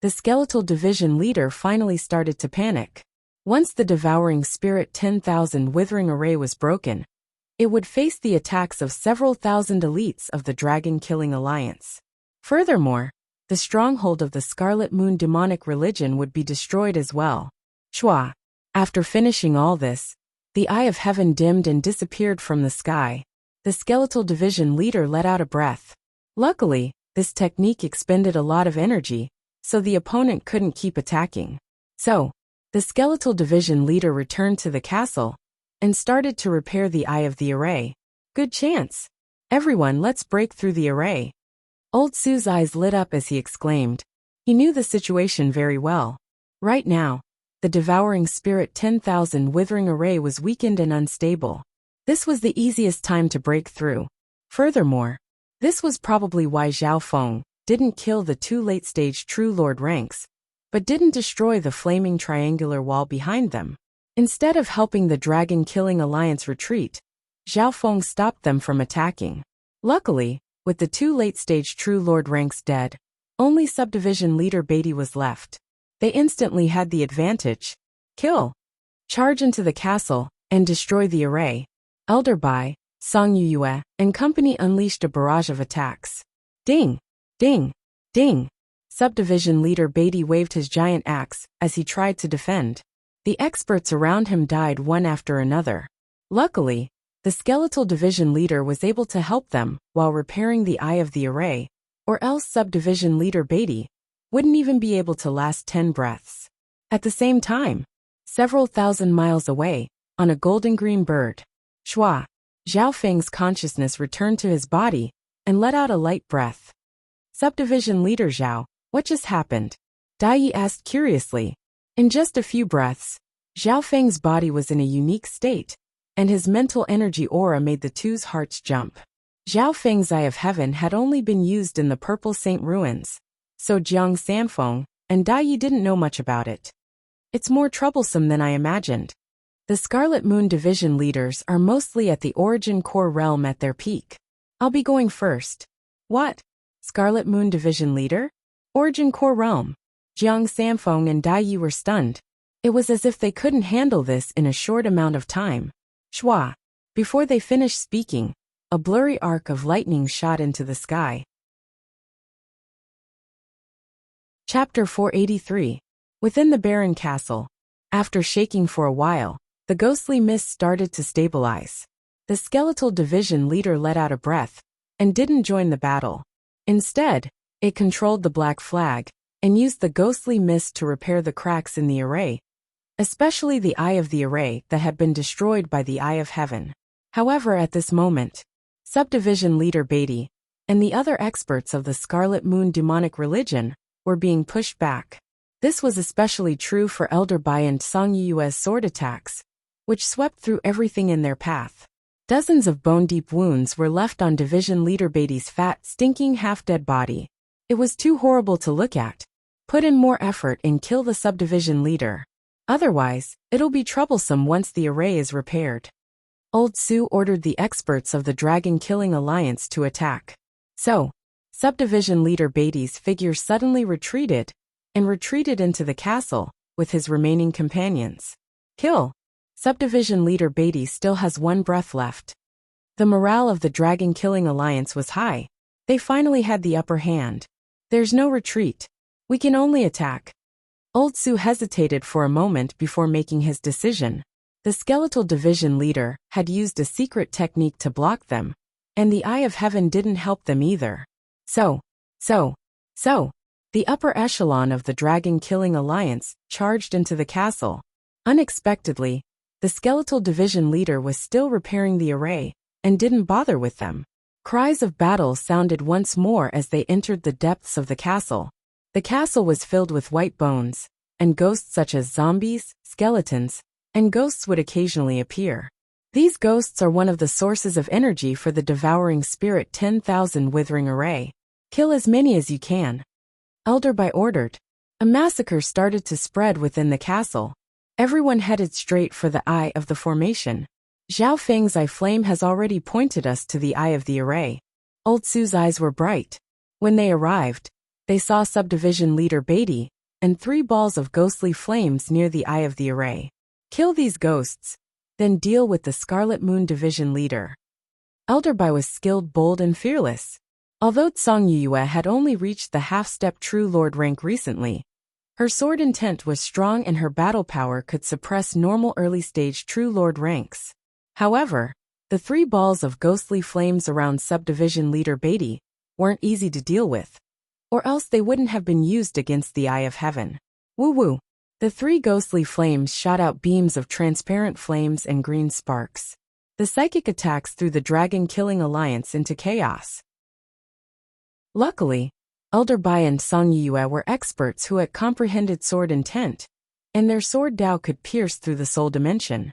The skeletal division leader finally started to panic. Once the devouring spirit 10,000 withering array was broken, it would face the attacks of several thousand elites of the dragon-killing alliance. Furthermore, the stronghold of the Scarlet Moon demonic religion would be destroyed as well. Shua. After finishing all this, the eye of heaven dimmed and disappeared from the sky. The skeletal division leader let out a breath. Luckily, this technique expended a lot of energy, so the opponent couldn't keep attacking. So, the skeletal division leader returned to the castle and started to repair the eye of the array. Good chance. Everyone, let's break through the array. Old Su's eyes lit up as he exclaimed. He knew the situation very well. Right now, the devouring spirit 10,000 withering array was weakened and unstable. This was the easiest time to break through. Furthermore, this was probably why Zhao Feng didn't kill the two late-stage True Lord ranks, but didn't destroy the flaming triangular wall behind them. Instead of helping the dragon-killing alliance retreat, Zhao Feng stopped them from attacking. Luckily, with the two late-stage True Lord ranks dead, only subdivision leader Beatty was left. They instantly had the advantage. Kill. Charge into the castle and destroy the array. Elder Bai, Song Yuyue, and company unleashed a barrage of attacks. Ding! Ding! Ding! Subdivision leader Beatty waved his giant axe as he tried to defend. The experts around him died one after another. Luckily, the skeletal division leader was able to help them while repairing the eye of the array, or else subdivision leader Beatty wouldn't even be able to last 10 breaths. At the same time, several thousand miles away, on a golden green bird, Shua, Zhao Feng's consciousness returned to his body and let out a light breath. Subdivision leader Zhao, what just happened? Dai Yi asked curiously. In just a few breaths, Zhao Feng's body was in a unique state, and his mental energy aura made the two's hearts jump. Zhao Feng's Eye of Heaven had only been used in the Purple Saint ruins, so Jiang Sanfeng and Dai Yi didn't know much about it. It's more troublesome than I imagined. The Scarlet Moon Division leaders are mostly at the Origin Core realm at their peak. I'll be going first. What? Scarlet Moon Division leader? Origin Core realm. Jiang Sanfeng and Dai Yi were stunned. It was as if they couldn't handle this in a short amount of time. Shua. Before they finished speaking, a blurry arc of lightning shot into the sky. Chapter 483. Within the barren castle. After shaking for a while, the ghostly mist started to stabilize. The skeletal division leader let out a breath and didn't join the battle. Instead, it controlled the black flag and used the ghostly mist to repair the cracks in the array, especially the eye of the array that had been destroyed by the Eye of Heaven. However, at this moment, subdivision leader Beatty and the other experts of the Scarlet Moon demonic religion were being pushed back. This was especially true for Elder Bai and Song Yue's sword attacks, which swept through everything in their path. Dozens of bone-deep wounds were left on division leader Beatty's fat, stinking, half-dead body. It was too horrible to look at. Put in more effort and kill the subdivision leader. Otherwise, it'll be troublesome once the array is repaired. Old Su ordered the experts of the Dragon-Killing Alliance to attack. So, subdivision leader Beatty's figure suddenly retreated into the castle with his remaining companions. Kill! Subdivision leader Beatty still has one breath left. The morale of the Dragon-Killing Alliance was high. They finally had the upper hand. There's no retreat. We can only attack. Old Su hesitated for a moment before making his decision. The skeletal division leader had used a secret technique to block them, and the Eye of Heaven didn't help them either. So, the upper echelon of the Dragon-Killing Alliance charged into the castle. Unexpectedly, the skeletal division leader was still repairing the array and didn't bother with them. Cries of battle sounded once more as they entered the depths of the castle. The castle was filled with white bones, and ghosts such as zombies, skeletons, and ghosts would occasionally appear. These ghosts are one of the sources of energy for the devouring spirit 10,000 withering array. Kill as many as you can. Elder Bai ordered. A massacre started to spread within the castle. Everyone headed straight for the eye of the formation. Zhao Feng's eye flame has already pointed us to the eye of the array. Old Su's eyes were bright. When they arrived, they saw subdivision leader Beatty and 3 balls of ghostly flames near the eye of the array. Kill these ghosts, then deal with the Scarlet Moon division leader. Elder Bai was skilled, bold, and fearless. Although Tsang Yue had only reached the half-step True Lord rank recently, her sword intent was strong and her battle power could suppress normal early-stage True Lord ranks. However, the 3 balls of ghostly flames around subdivision leader Beatty weren't easy to deal with, or else they wouldn't have been used against the Eye of Heaven. Woo woo! The 3 ghostly flames shot out beams of transparent flames and green sparks. The psychic attacks threw the dragon-killing alliance into chaos. Luckily, Elder Bai and Song Yue were experts who had comprehended sword intent, and their sword Dao could pierce through the soul dimension.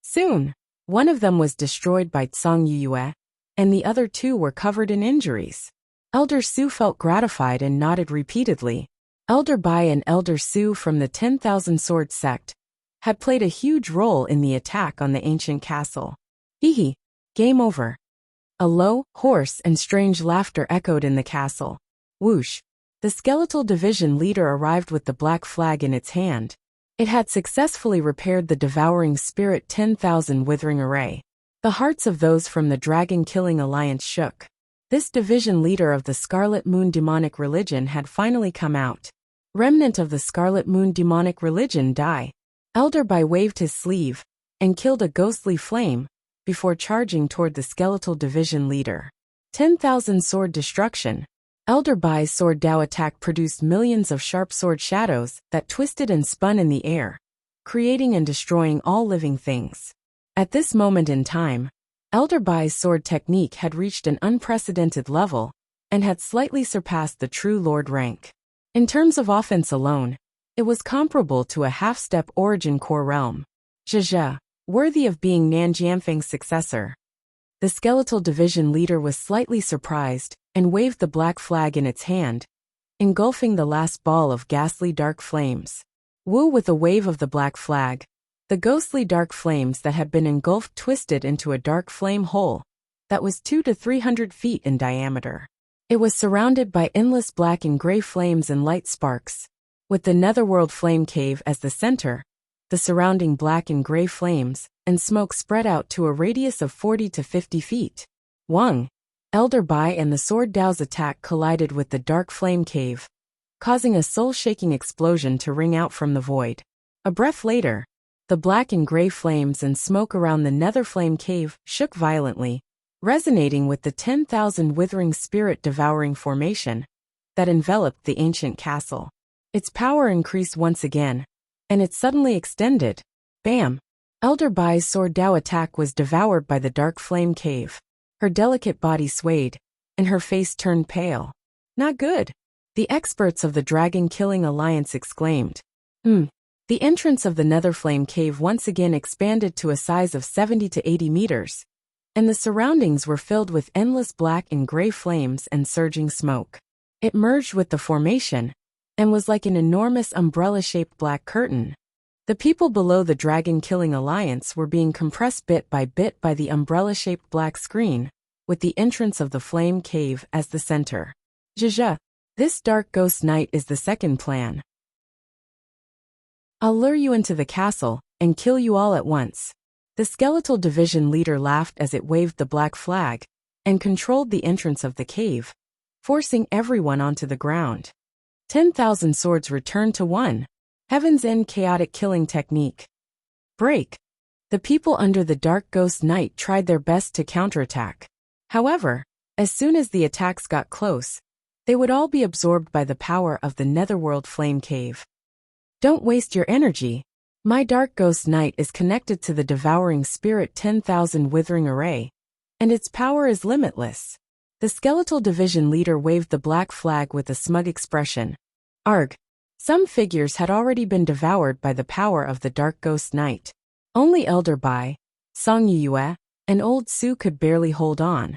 Soon, one of them was destroyed by Song Yue, and the other 2 were covered in injuries. Elder Su felt gratified and nodded repeatedly. Elder Bai and Elder Su from the 10,000 Sword sect had played a huge role in the attack on the ancient castle. Hee, game over. A low, hoarse, and strange laughter echoed in the castle. Whoosh! The skeletal division leader arrived with the black flag in its hand. It had successfully repaired the devouring spirit 10,000 withering array. The hearts of those from the dragon-killing alliance shook. This division leader of the Scarlet Moon demonic religion had finally come out. Remnant of the Scarlet Moon demonic religion die. Elder Bai waved his sleeve and killed a ghostly flame before charging toward the skeletal division leader. 10,000 sword destruction. Elder Bai's sword Dao attack produced millions of sharp sword shadows that twisted and spun in the air, creating and destroying all living things. At this moment in time, Elder Bai's sword technique had reached an unprecedented level and had slightly surpassed the True Lord rank. In terms of offense alone, it was comparable to a half-step origin core realm. Zhe, worthy of being Nan Jianfeng's successor. The skeletal division leader was slightly surprised and waved the black flag in its hand, engulfing the last ball of ghastly dark flames. Wu with a wave of the black flag, the ghostly dark flames that had been engulfed twisted into a dark flame hole that was 200 to 300 feet in diameter. It was surrounded by endless black and gray flames and light sparks, with the netherworld flame cave as the center. The surrounding black and gray flames and smoke spread out to a radius of 40 to 50 feet. Wang, Elder Bai and the Sword Dao's attack collided with the dark flame cave, causing a soul-shaking explosion to ring out from the void. A breath later, the black and gray flames and smoke around the nether flame cave shook violently, resonating with the 10,000 withering spirit devouring formation that enveloped the ancient castle. Its power increased once again, and it suddenly extended. Bam! Elder Bai's sword Dao attack was devoured by the dark flame cave. Her delicate body swayed, and her face turned pale. Not good, the experts of the dragon-killing alliance exclaimed. The entrance of the nether flame cave once again expanded to a size of 70 to 80 meters, and the surroundings were filled with endless black and gray flames and surging smoke. It merged with the formation, and was like an enormous umbrella-shaped black curtain. The people below the dragon-killing alliance were being compressed bit by the umbrella-shaped black screen, with the entrance of the flame cave as the center. Zhe, this dark ghost knight is the second plan. I'll lure you into the castle and kill you all at once. The skeletal division leader laughed as it waved the black flag and controlled the entrance of the cave, forcing everyone onto the ground. 10,000 swords returned to 1. Heaven's End chaotic killing technique. Break. The people under the dark ghost knight tried their best to counterattack. However, as soon as the attacks got close, they would all be absorbed by the power of the netherworld flame cave. Don't waste your energy. My dark ghost knight is connected to the devouring spirit 10,000 withering array, and its power is limitless. The skeletal division leader waved the black flag with a smug expression. Arg. Some figures had already been devoured by the power of the dark ghost knight. Only Elder Bai, Song Yue, and Old Su could barely hold on.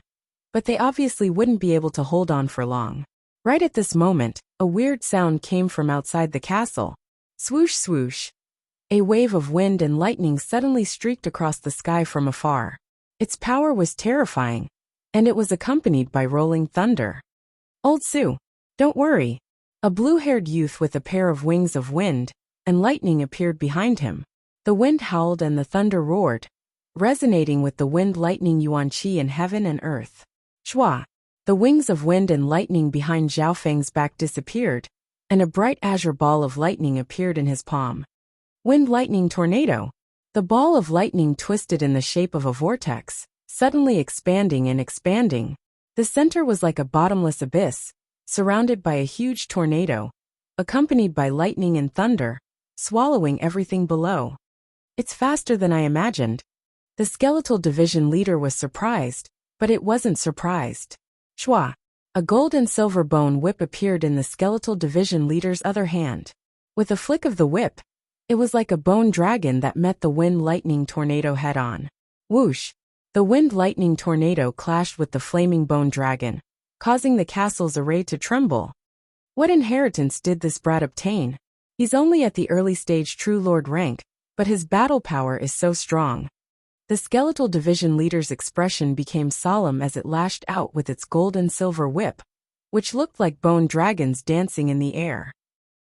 But they obviously wouldn't be able to hold on for long. Right at this moment, a weird sound came from outside the castle. Swoosh swoosh. A wave of wind and lightning suddenly streaked across the sky from afar. Its power was terrifying, and it was accompanied by rolling thunder. Old Su, don't worry. A blue-haired youth with a pair of wings of wind and lightning appeared behind him. The wind howled and the thunder roared, resonating with the wind lightning yuan qi in heaven and earth. Shua. The wings of wind and lightning behind Zhao Feng's back disappeared, and a bright azure ball of lightning appeared in his palm. Wind lightning tornado. The ball of lightning twisted in the shape of a vortex, suddenly expanding and expanding. The center was like a bottomless abyss, surrounded by a huge tornado, accompanied by lightning and thunder, swallowing everything below. It's faster than I imagined. The skeletal division leader was surprised, but it wasn't surprised. Shwa! A gold and silver bone whip appeared in the skeletal division leader's other hand. With a flick of the whip, it was like a bone dragon that met the wind lightning tornado head-on. Whoosh! The wind lightning tornado clashed with the flaming bone dragon, causing the castle's array to tremble. What inheritance did this brat obtain? He's only at the early stage True Lord rank, but his battle power is so strong. The skeletal division leader's expression became solemn as it lashed out with its gold and silver whip, which looked like bone dragons dancing in the air.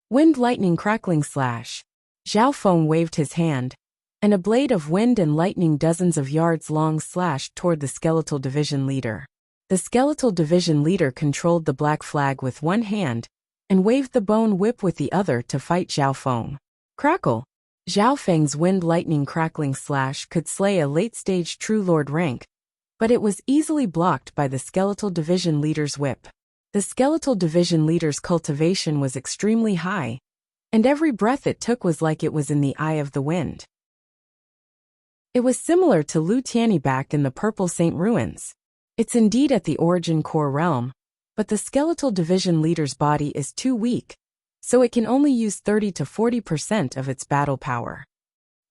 Wind lightning crackling slash. Zhao Feng waved his hand, and a blade of wind and lightning dozens of yards long slashed toward the skeletal division leader. The skeletal division leader controlled the black flag with one hand, and waved the bone whip with the other to fight Zhao Feng. Crackle! Zhao Feng's wind lightning crackling slash could slay a late-stage True Lord rank, but it was easily blocked by the skeletal division leader's whip. The skeletal division leader's cultivation was extremely high, and every breath it took was like it was in the eye of the wind. It was similar to Lu Tianibak in the Purple Saint Ruins. It's indeed at the origin core realm, but the skeletal division leader's body is too weak, so it can only use 30 to 40% of its battle power.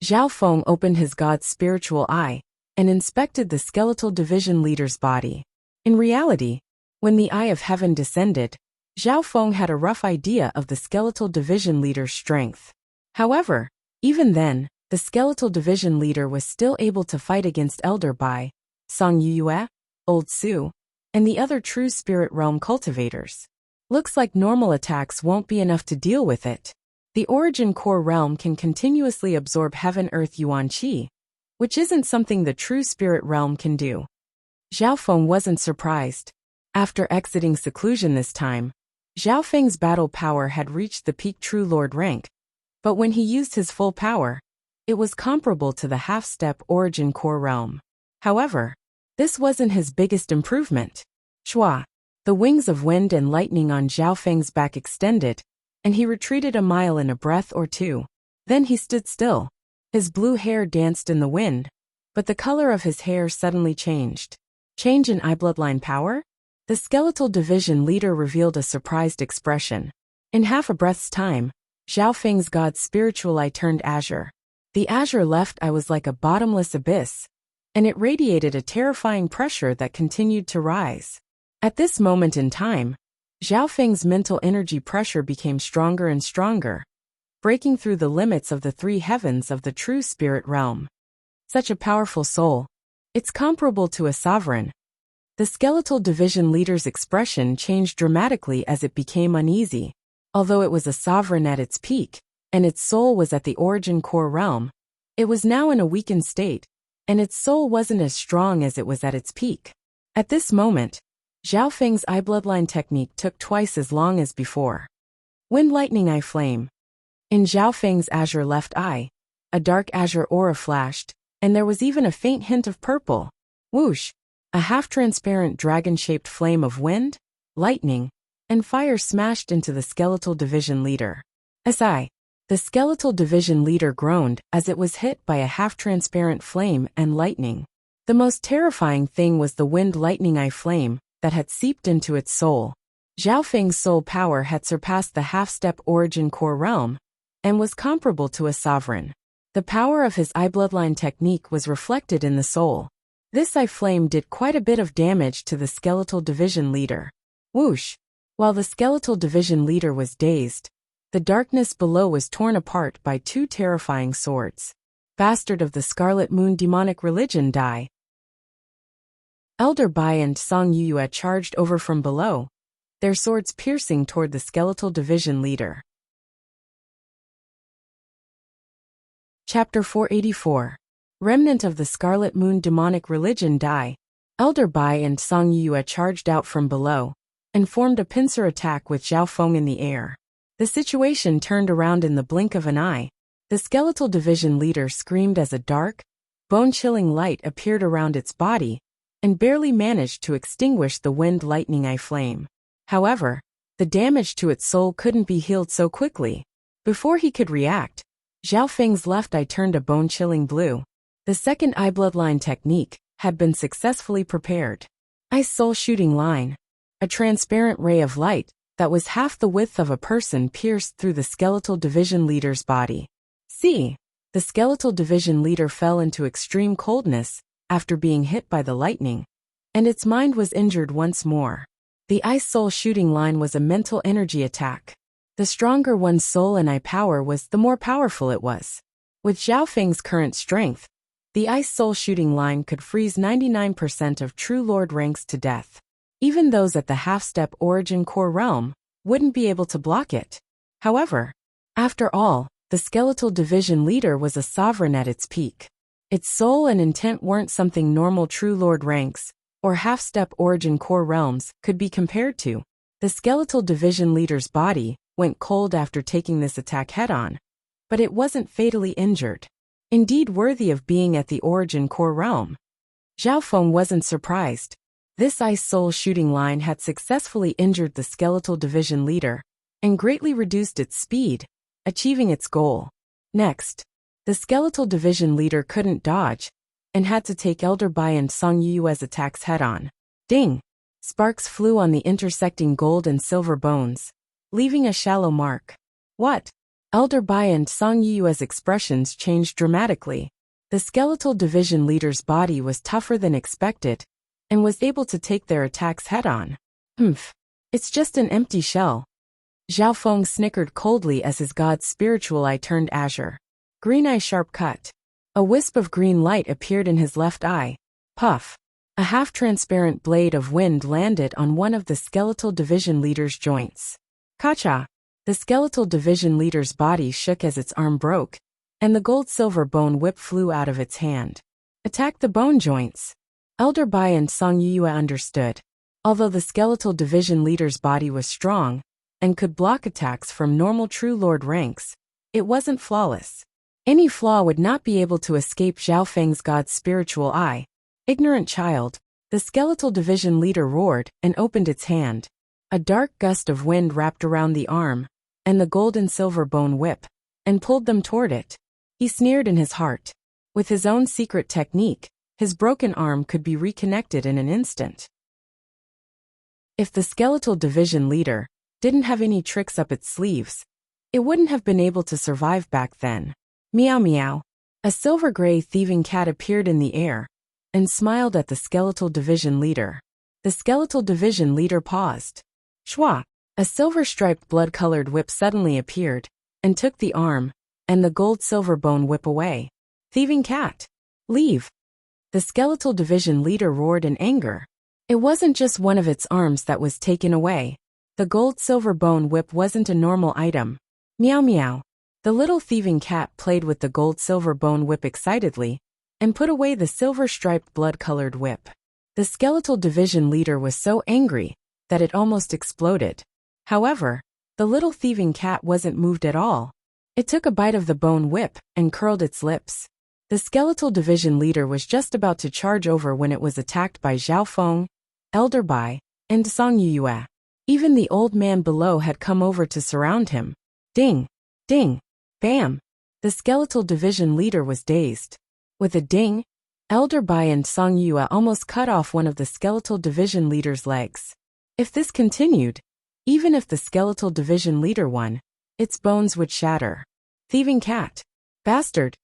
Zhao Feng opened his god's spiritual eye and inspected the skeletal division leader's body. In reality, when the eye of heaven descended, Zhao Feng had a rough idea of the skeletal division leader's strength. However, even then, the skeletal division leader was still able to fight against Elder Bai, Song Yue, Old Su, and the other true spirit realm cultivators. Looks like normal attacks won't be enough to deal with it. The origin core realm can continuously absorb heaven-earth yuan qi, which isn't something the true spirit realm can do. Zhao Feng wasn't surprised. After exiting seclusion this time, Zhao Feng's battle power had reached the peak True Lord rank, but when he used his full power, it was comparable to the half-step origin core realm. However, this wasn't his biggest improvement. Shwa! The wings of wind and lightning on Zhao Feng's back extended, and he retreated a mile in a breath or two. Then he stood still. His blue hair danced in the wind, but the color of his hair suddenly changed. Change in eye bloodline power? The skeletal division leader revealed a surprised expression. In half a breath's time, Zhao Feng's god's spiritual eye turned azure. The azure left eye was like a bottomless abyss, and it radiated a terrifying pressure that continued to rise. At this moment in time, Zhao Feng's mental energy pressure became stronger and stronger, breaking through the limits of the three heavens of the true spirit realm. Such a powerful soul. It's comparable to a sovereign. The skeletal division leader's expression changed dramatically as it became uneasy. Although it was a sovereign at its peak, and its soul was at the origin core realm, it was now in a weakened state, and its soul wasn't as strong as it was at its peak. At this moment, Zhao Feng's eye bloodline technique took twice as long as before. Wind lightning eye flame. In Zhao Feng's azure left eye, a dark azure aura flashed, and there was even a faint hint of purple. Whoosh! A half-transparent dragon-shaped flame of wind, lightning, and fire smashed into the skeletal division leader. SI. The skeletal division leader groaned as it was hit by a half-transparent flame and lightning. The most terrifying thing was the wind lightning eye flame that had seeped into its soul. Zhao Feng's soul power had surpassed the half-step origin core realm and was comparable to a sovereign. The power of his eye bloodline technique was reflected in the soul. This eye flame did quite a bit of damage to the skeletal division leader. Whoosh! While the skeletal division leader was dazed, the darkness below was torn apart by two terrifying swords. Bastard of the Scarlet Moon demonic religion die. Elder Bai and Song Yue charged over from below, their swords piercing toward the skeletal division leader. Chapter 484. Remnant of the Scarlet Moon demonic religion die. Elder Bai and Song Yue charged out from below and formed a pincer attack with Zhao Feng in the air. The situation turned around in the blink of an eye. The skeletal division leader screamed as a dark, bone-chilling light appeared around its body and barely managed to extinguish the wind lightning eye flame. However, the damage to its soul couldn't be healed so quickly. Before he could react, Zhao Feng's left eye turned a bone-chilling blue. The second eye bloodline technique had been successfully prepared. Ice Soul Shooting Line. A transparent ray of light that was half the width of a person pierced through the skeletal division leader's body. The skeletal division leader fell into extreme coldness after being hit by the lightning, and its mind was injured once more. The Ice Soul Shooting Line was a mental energy attack. The stronger one's soul and eye power was, the more powerful it was. With Zhao Feng's current strength, the Ice Soul Shooting Line could freeze 99% of true Lord ranks to death. Even those at the half-step origin core realm wouldn't be able to block it. However, after all, the skeletal division leader was a sovereign at its peak. Its soul and intent weren't something normal true Lord ranks or half-step origin core realms could be compared to. The skeletal division leader's body went cold after taking this attack head-on, but it wasn't fatally injured. Indeed worthy of being at the origin core realm. Zhao Feng wasn't surprised. This Ice Soul Shooting Line had successfully injured the skeletal division leader and greatly reduced its speed, achieving its goal. Next, the skeletal division leader couldn't dodge and had to take Elder Bai and Song Yue's attacks head-on. Ding! Sparks flew on the intersecting gold and silver bones, leaving a shallow mark. What? Elder Bai and Song Yue's expressions changed dramatically. The skeletal division leader's body was tougher than expected and was able to take their attacks head-on. It's just an empty shell. Zhao Feng snickered coldly as his god's spiritual eye turned azure. Green eye sharp cut. A wisp of green light appeared in his left eye. Puff. A half-transparent blade of wind landed on one of the skeletal division leader's joints. Kacha. The skeletal division leader's body shook as its arm broke, and the gold-silver bone whip flew out of its hand. Attack the bone joints. Elder Bai and Song Yue understood. Although the skeletal division leader's body was strong and could block attacks from normal true Lord ranks, it wasn't flawless. Any flaw would not be able to escape Zhao Feng's god's spiritual eye. Ignorant child. The skeletal division leader roared and opened its hand. A dark gust of wind wrapped around the arm and the gold and silver bone whip and pulled them toward it. He sneered in his heart. With his own secret technique, his broken arm could be reconnected in an instant. If the skeletal division leader didn't have any tricks up its sleeves, it wouldn't have been able to survive back then. Meow meow. A silver-gray thieving cat appeared in the air and smiled at the skeletal division leader. The skeletal division leader paused. Shwa! A silver-striped blood-colored whip suddenly appeared and took the arm and the gold-silver bone whip away. Thieving cat! Leave! The skeletal division leader roared in anger. It wasn't just one of its arms that was taken away. The gold-silver bone whip wasn't a normal item. Meow meow. The little thieving cat played with the gold-silver bone whip excitedly and put away the silver-striped blood-colored whip. The skeletal division leader was so angry that it almost exploded. However, the little thieving cat wasn't moved at all. It took a bite of the bone whip and curled its lips. The skeletal division leader was just about to charge over when it was attacked by Zhao Feng, Elder Bai, and Song Yue. Even the old man below had come over to surround him. Ding! Ding! Bam! The skeletal division leader was dazed. With a ding, Elder Bai and Song Yue almost cut off one of the skeletal division leader's legs. If this continued, even if the skeletal division leader won, its bones would shatter. Thieving cat! Bastard!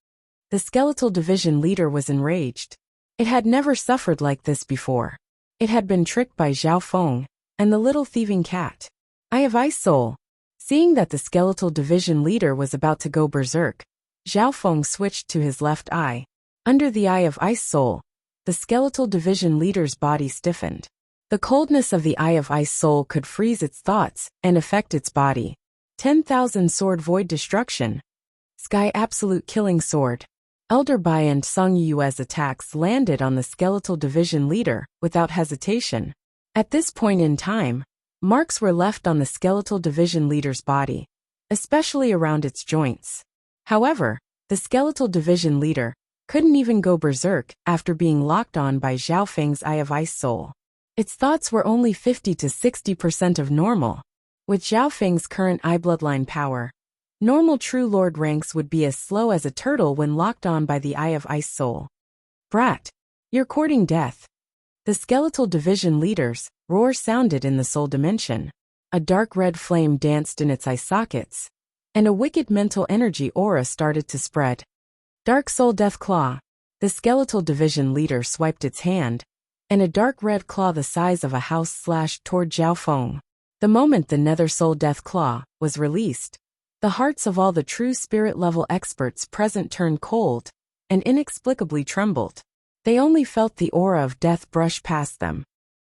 The skeletal division leader was enraged. It had never suffered like this before. It had been tricked by Zhao Feng and the little thieving cat. Eye of Ice Soul. Seeing that the skeletal division leader was about to go berserk, Zhao Feng switched to his left eye. Under the Eye of Ice Soul, the skeletal division leader's body stiffened. The coldness of the Eye of Ice Soul could freeze its thoughts and affect its body. 10,000 Sword Void Destruction. Sky Absolute Killing Sword. Elder Bai and Song Yue's attacks landed on the skeletal division leader without hesitation. At this point in time, marks were left on the skeletal division leader's body, especially around its joints. However, the skeletal division leader couldn't even go berserk after being locked on by Zhao Feng's Eye of Ice Soul. Its thoughts were only 50 to 60% of normal. With Zhao Feng's current eye bloodline power, normal True Lord ranks would be as slow as a turtle when locked on by the Eye of Ice Soul. Brat, you're courting death. The skeletal division leader's roar sounded in the soul dimension. A dark red flame danced in its eye sockets, and a wicked mental energy aura started to spread. Dark Soul Death Claw. The skeletal division leader swiped its hand, and a dark red claw the size of a house slashed toward Zhao Feng. The moment the Nether Soul Death Claw was released, the hearts of all the true spirit-level experts present turned cold and inexplicably trembled. They only felt the aura of death brush past them.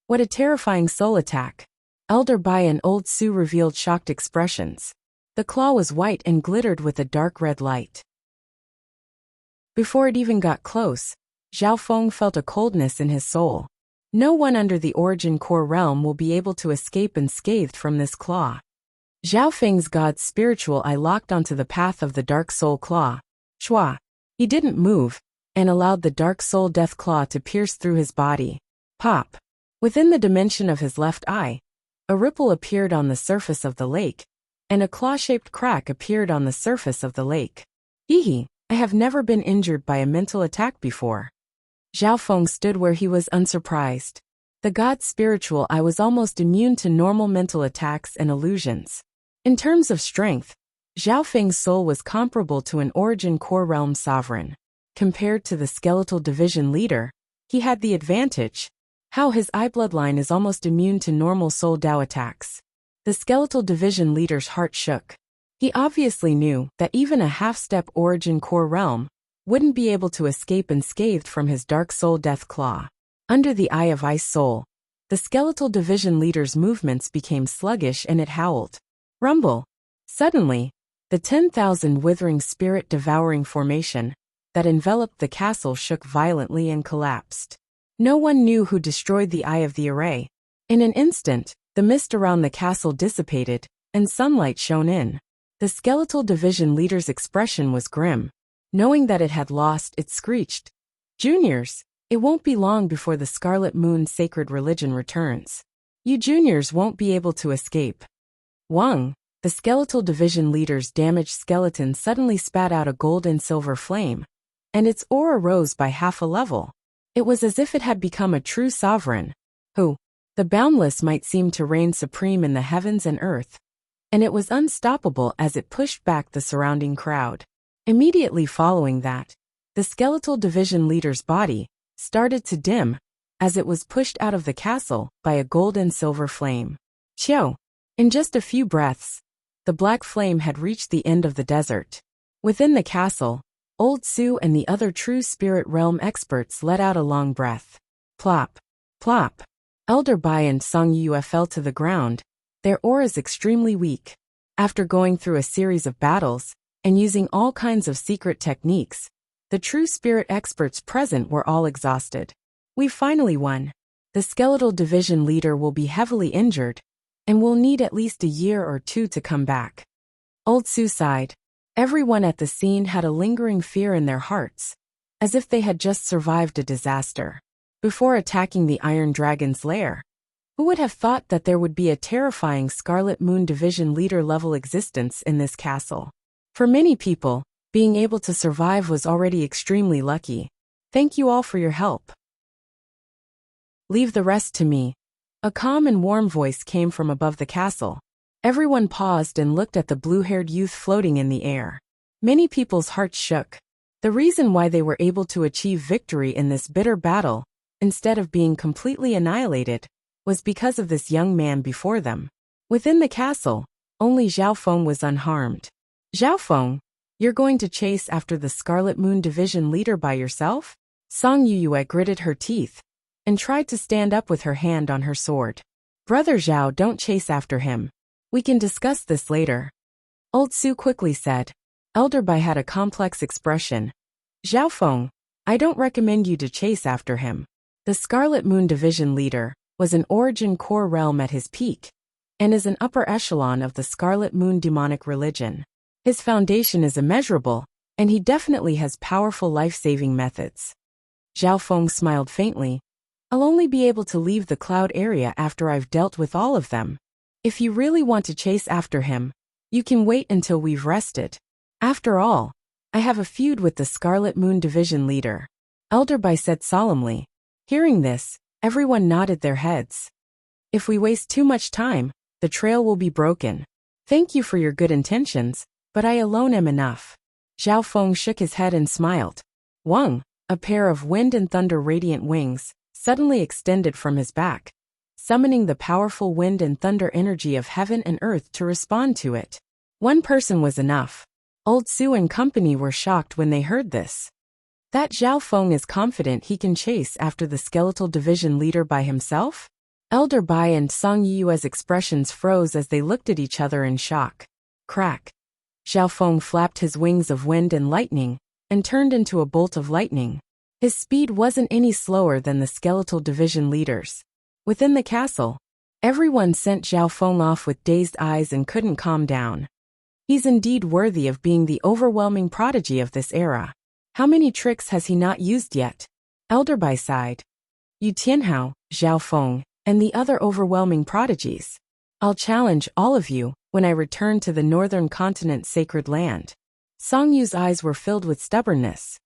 What a terrifying soul attack! Elder Bai and Old Su revealed shocked expressions. The claw was white and glittered with a dark red light. Before it even got close, Zhao Feng felt a coldness in his soul. No one under the Origin Core realm will be able to escape unscathed from this claw. Zhao Feng's god's spiritual eye locked onto the path of the Dark Soul Claw. Shua. He didn't move, and allowed the Dark Soul Death Claw to pierce through his body. Pop. Within the dimension of his left eye, a ripple appeared on the surface of the lake, and a claw-shaped crack appeared on the surface of the lake. Hee, I have never been injured by a mental attack before. Zhao Feng stood where he was unsurprised. The god's spiritual eye was almost immune to normal mental attacks and illusions. In terms of strength, Zhao Feng's soul was comparable to an Origin Core realm sovereign. Compared to the skeletal division leader, he had the advantage. How his eye bloodline is almost immune to normal soul Dao attacks. The skeletal division leader's heart shook. He obviously knew that even a half-step Origin Core realm wouldn't be able to escape unscathed from his Dark Soul Death Claw. Under the Eye of Ice Soul, the skeletal division leader's movements became sluggish and it howled. Rumble. Suddenly, the 10,000 withering spirit devouring formation that enveloped the castle shook violently and collapsed. No one knew who destroyed the eye of the array. In an instant, the mist around the castle dissipated, and sunlight shone in. The skeletal division leader's expression was grim. Knowing that it had lost, it screeched, "Juniors, it won't be long before the Scarlet Moon sacred religion returns. You juniors won't be able to escape." Wang, the skeletal division leader's damaged skeleton suddenly spat out a gold and silver flame, and its aura rose by half a level. It was as if it had become a true sovereign, who, the boundless might seem to reign supreme in the heavens and earth, and it was unstoppable as it pushed back the surrounding crowd. Immediately following that, the skeletal division leader's body started to dim as it was pushed out of the castle by a gold and silver flame. Chiao! In just a few breaths, the black flame had reached the end of the desert. Within the castle, Old Su and the other true spirit realm experts let out a long breath. Plop! Plop! Elder Bai and Song Yue fell to the ground, their auras extremely weak. After going through a series of battles, and using all kinds of secret techniques, the true spirit experts present were all exhausted. We finally won. The skeletal division leader will be heavily injured, and will need at least a year or two to come back. Old Su sighed. Everyone at the scene had a lingering fear in their hearts, as if they had just survived a disaster. Before attacking the Iron Dragon's lair, who would have thought that there would be a terrifying Scarlet Moon Division leader-level existence in this castle? For many people, being able to survive was already extremely lucky. Thank you all for your help. Leave the rest to me. A calm and warm voice came from above the castle. Everyone paused and looked at the blue-haired youth floating in the air. Many people's hearts shook. The reason why they were able to achieve victory in this bitter battle, instead of being completely annihilated, was because of this young man before them. Within the castle, only Zhao Feng was unharmed. Zhao Feng, you're going to chase after the Scarlet Moon Division leader by yourself? Song Yue gritted her teeth and tried to stand up with her hand on her sword. Brother Zhao, don't chase after him. We can discuss this later. Old Su quickly said. Elder Bai had a complex expression. Zhao Feng, I don't recommend you to chase after him. The Scarlet Moon Division leader was an origin core realm at his peak, and is an upper echelon of the Scarlet Moon demonic religion. His foundation is immeasurable, and he definitely has powerful life-saving methods. Zhao Feng smiled faintly. I'll only be able to leave the cloud area after I've dealt with all of them. If you really want to chase after him, you can wait until we've rested. After all, I have a feud with the Scarlet Moon Division leader. Elder Bai said solemnly. Hearing this, everyone nodded their heads. If we waste too much time, the trail will be broken. Thank you for your good intentions, but I alone am enough. Zhao Feng shook his head and smiled. Wang, a pair of wind and thunder radiant wings, suddenly extended from his back, summoning the powerful wind and thunder energy of heaven and earth to respond to it. One person was enough. Old Su and company were shocked when they heard this. That Zhao Feng is confident he can chase after the skeletal division leader by himself? Elder Bai and Song Yue's expressions froze as they looked at each other in shock. Crack. Zhao Feng flapped his wings of wind and lightning, and turned into a bolt of lightning. His speed wasn't any slower than the skeletal division leaders. Within the castle, everyone sent Zhao Feng off with dazed eyes and couldn't calm down. He's indeed worthy of being the overwhelming prodigy of this era. How many tricks has he not used yet? Elder Bai sighed. Yu Tianhao, Zhao Feng, and the other overwhelming prodigies. I'll challenge all of you when I return to the northern continent's sacred land. Song Yu's eyes were filled with stubbornness.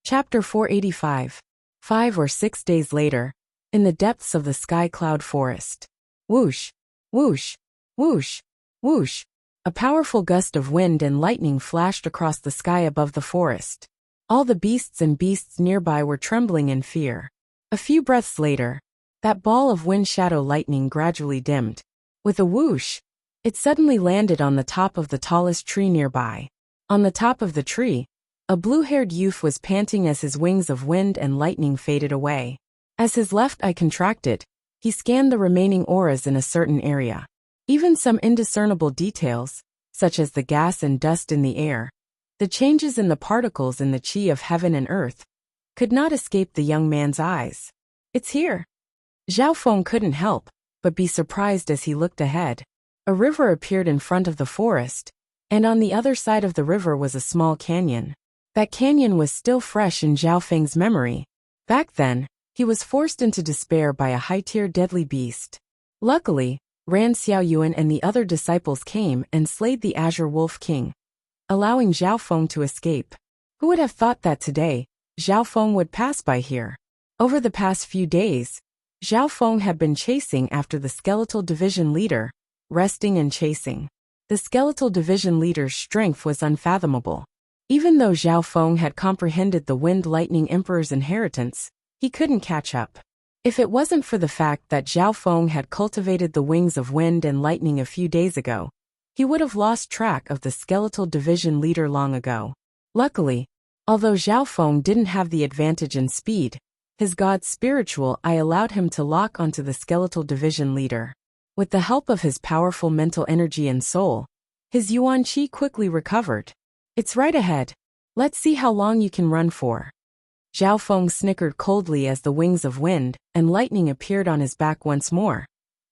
Chapter 485. 5 or 6 days later, in the depths of the sky cloud forest. Whoosh, whoosh, whoosh, whoosh. A powerful gust of wind and lightning flashed across the sky above the forest. All the beasts nearby were trembling in fear. A few breaths later, that ball of wind shadow lightning gradually dimmed. With a whoosh, it suddenly landed on the top of the tallest tree nearby. On the top of the tree, a blue-haired youth was panting as his wings of wind and lightning faded away. As his left eye contracted, he scanned the remaining auras in a certain area. Even some indiscernible details, such as the gas and dust in the air, the changes in the particles in the chi of heaven and earth, could not escape the young man's eyes. It's here. Zhao Feng couldn't help but be surprised as he looked ahead. A river appeared in front of the forest, and on the other side of the river was a small canyon. That canyon was still fresh in Zhao Feng's memory. Back then, he was forced into despair by a high-tier deadly beast. Luckily, Ran Xiaoyuan and the other disciples came and slayed the Azure Wolf King, allowing Zhao Feng to escape. Who would have thought that today, Zhao Feng would pass by here? Over the past few days, Zhao Feng had been chasing after the skeletal division leader, resting and chasing. The skeletal division leader's strength was unfathomable. Even though Zhao Feng had comprehended the Wind Lightning Emperor's inheritance, he couldn't catch up. If it wasn't for the fact that Zhao Feng had cultivated the wings of wind and lightning a few days ago, he would have lost track of the skeletal division leader long ago. Luckily, although Zhao Feng didn't have the advantage in speed, his god's spiritual eye allowed him to lock onto the skeletal division leader. With the help of his powerful mental energy and soul, his Yuan Qi quickly recovered. It's right ahead. Let's see how long you can run for. Zhao Feng snickered coldly as the wings of wind and lightning appeared on his back once more,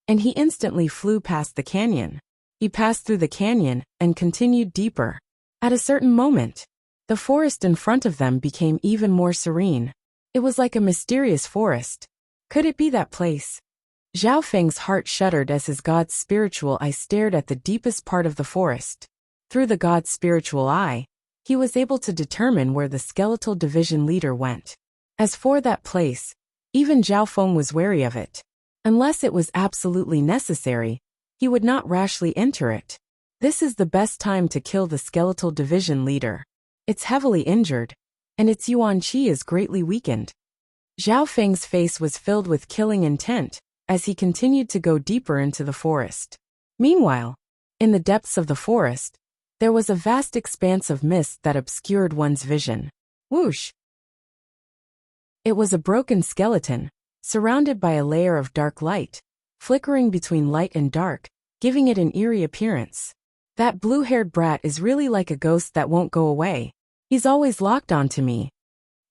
and he instantly flew past the canyon. He passed through the canyon and continued deeper. At a certain moment, the forest in front of them became even more serene. It was like a mysterious forest. Could it be that place? Zhao Feng's heart shuddered as his god's spiritual eye stared at the deepest part of the forest. Through the god's spiritual eye, he was able to determine where the skeletal division leader went. As for that place, even Zhao Feng was wary of it. Unless it was absolutely necessary, he would not rashly enter it. This is the best time to kill the skeletal division leader. It's heavily injured, and its Yuan Qi is greatly weakened. Zhao Feng's face was filled with killing intent as he continued to go deeper into the forest. Meanwhile, in the depths of the forest, there was a vast expanse of mist that obscured one's vision. Whoosh! It was a broken skeleton, surrounded by a layer of dark light, flickering between light and dark, giving it an eerie appearance. That blue-haired brat is really like a ghost that won't go away. He's always locked onto me.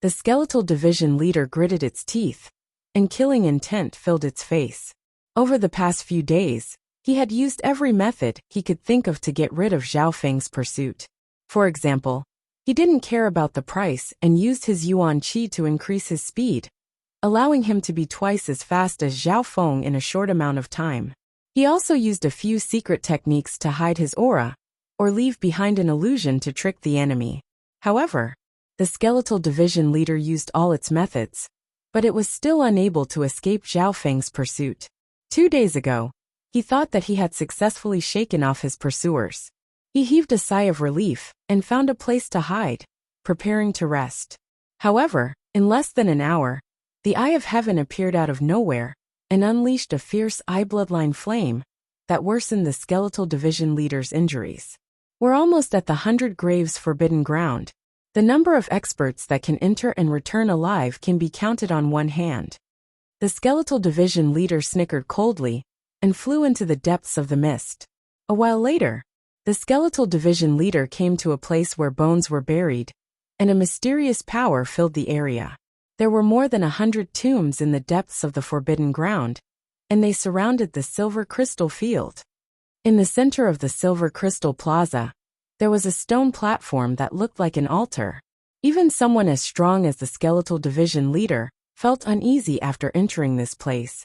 The skeletal division leader gritted its teeth, and killing intent filled its face. Over the past few days, he had used every method he could think of to get rid of Zhao Feng's pursuit. For example, he didn't care about the price and used his yuan qi to increase his speed, allowing him to be twice as fast as Zhao Feng in a short amount of time. He also used a few secret techniques to hide his aura, or leave behind an illusion to trick the enemy. However, the skeletal division leader used all its methods, but it was still unable to escape Zhao Feng's pursuit. 2 days ago, he thought that he had successfully shaken off his pursuers. He heaved a sigh of relief and found a place to hide, preparing to rest. However, in less than an hour, the Eye of Heaven appeared out of nowhere and unleashed a fierce eye bloodline flame that worsened the skeletal division leader's injuries. We're almost at the 100 Graves Forbidden Ground. The number of experts that can enter and return alive can be counted on one hand. The skeletal division leader snickered coldly and flew into the depths of the mist. A while later, the skeletal division leader came to a place where bones were buried, and a mysterious power filled the area. There were more than 100 tombs in the depths of the Forbidden Ground, and they surrounded the Silver Crystal Field. In the center of the Silver Crystal Plaza, there was a stone platform that looked like an altar. Even someone as strong as the skeletal division leader felt uneasy after entering this place,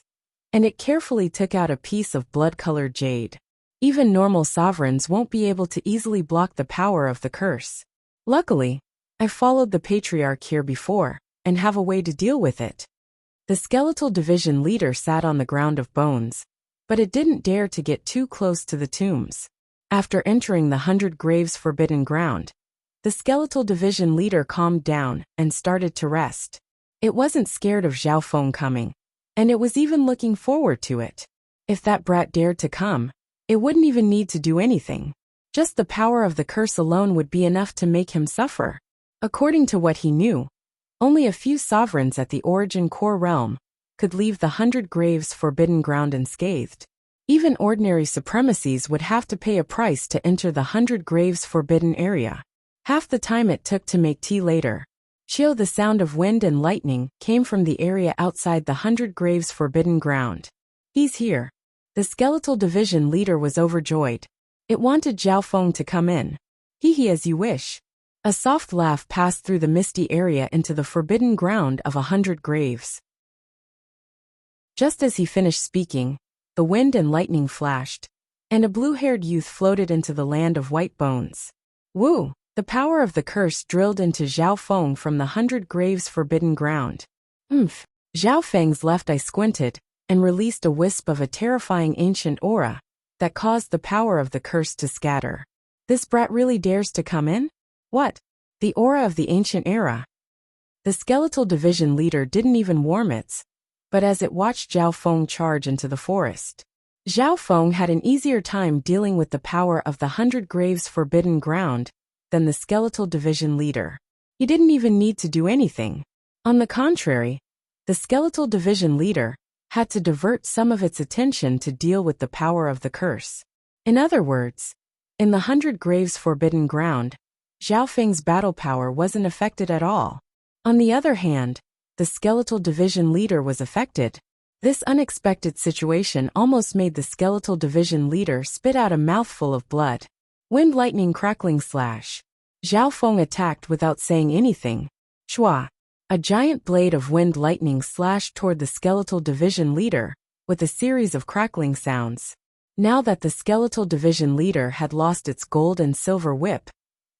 and it carefully took out a piece of blood-colored jade. Even normal sovereigns won't be able to easily block the power of the curse. Luckily, I followed the patriarch here before, and have a way to deal with it. The skeletal division leader sat on the ground of bones, but it didn't dare to get too close to the tombs. After entering the 100 Graves Forbidden Ground, the skeletal division leader calmed down and started to rest. It wasn't scared of Zhao Feng coming, and it was even looking forward to it. If that brat dared to come, it wouldn't even need to do anything. Just the power of the curse alone would be enough to make him suffer. According to what he knew, only a few sovereigns at the Origin Core realm could leave the 100 Graves Forbidden Ground unscathed. Even ordinary supremacies would have to pay a price to enter the 100 Graves Forbidden area. Half the time it took to make tea later. The sound of wind and lightning came from the area outside the 100 Graves Forbidden Ground. He's here. The skeletal division leader was overjoyed. It wanted Zhao Feng to come in. Hee as you wish. A soft laugh passed through the misty area into the forbidden ground of 100 graves. Just as he finished speaking, the wind and lightning flashed, and a blue-haired youth floated into the land of white bones. Woo! The power of the curse drilled into Zhao Feng from the 100 Graves Forbidden Ground. Zhao Feng's left eye squinted, and released a wisp of a terrifying ancient aura that caused the power of the curse to scatter. This brat really dares to come in? What? The aura of the ancient era. The skeletal division leader didn't even warm its, but as it watched Zhao Feng charge into the forest. Zhao Feng had an easier time dealing with the power of the 100 Graves Forbidden Ground than the skeletal division leader. He didn't even need to do anything. On the contrary, the skeletal division leader had to divert some of its attention to deal with the power of the curse. In other words, in the 100 Graves Forbidden Ground, Zhao Feng's battle power wasn't affected at all. On the other hand, the skeletal division leader was affected. This unexpected situation almost made the skeletal division leader spit out a mouthful of blood. Wind lightning crackling slash. Zhao Feng attacked without saying anything. Chua. A giant blade of wind lightning slashed toward the skeletal division leader, with a series of crackling sounds. Now that the skeletal division leader had lost its gold and silver whip,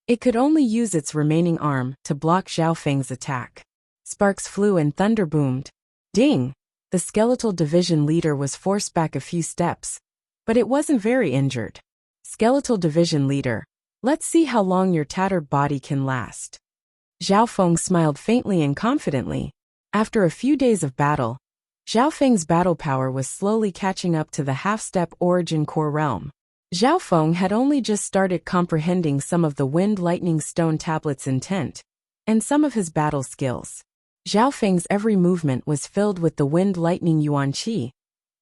it could only use its remaining arm to block Zhao Feng's attack. Sparks flew and thunder boomed. Ding! The skeletal division leader was forced back a few steps, but it wasn't very injured. Skeletal division leader, let's see how long your tattered body can last. Zhao Feng smiled faintly and confidently. After a few days of battle, Zhao Feng's battle power was slowly catching up to the half-step Origin Core realm. Zhao Feng had only just started comprehending some of the Wind Lightning Stone Tablet's intent, and some of his battle skills. Zhao Feng's every movement was filled with the Wind Lightning Yuan Qi,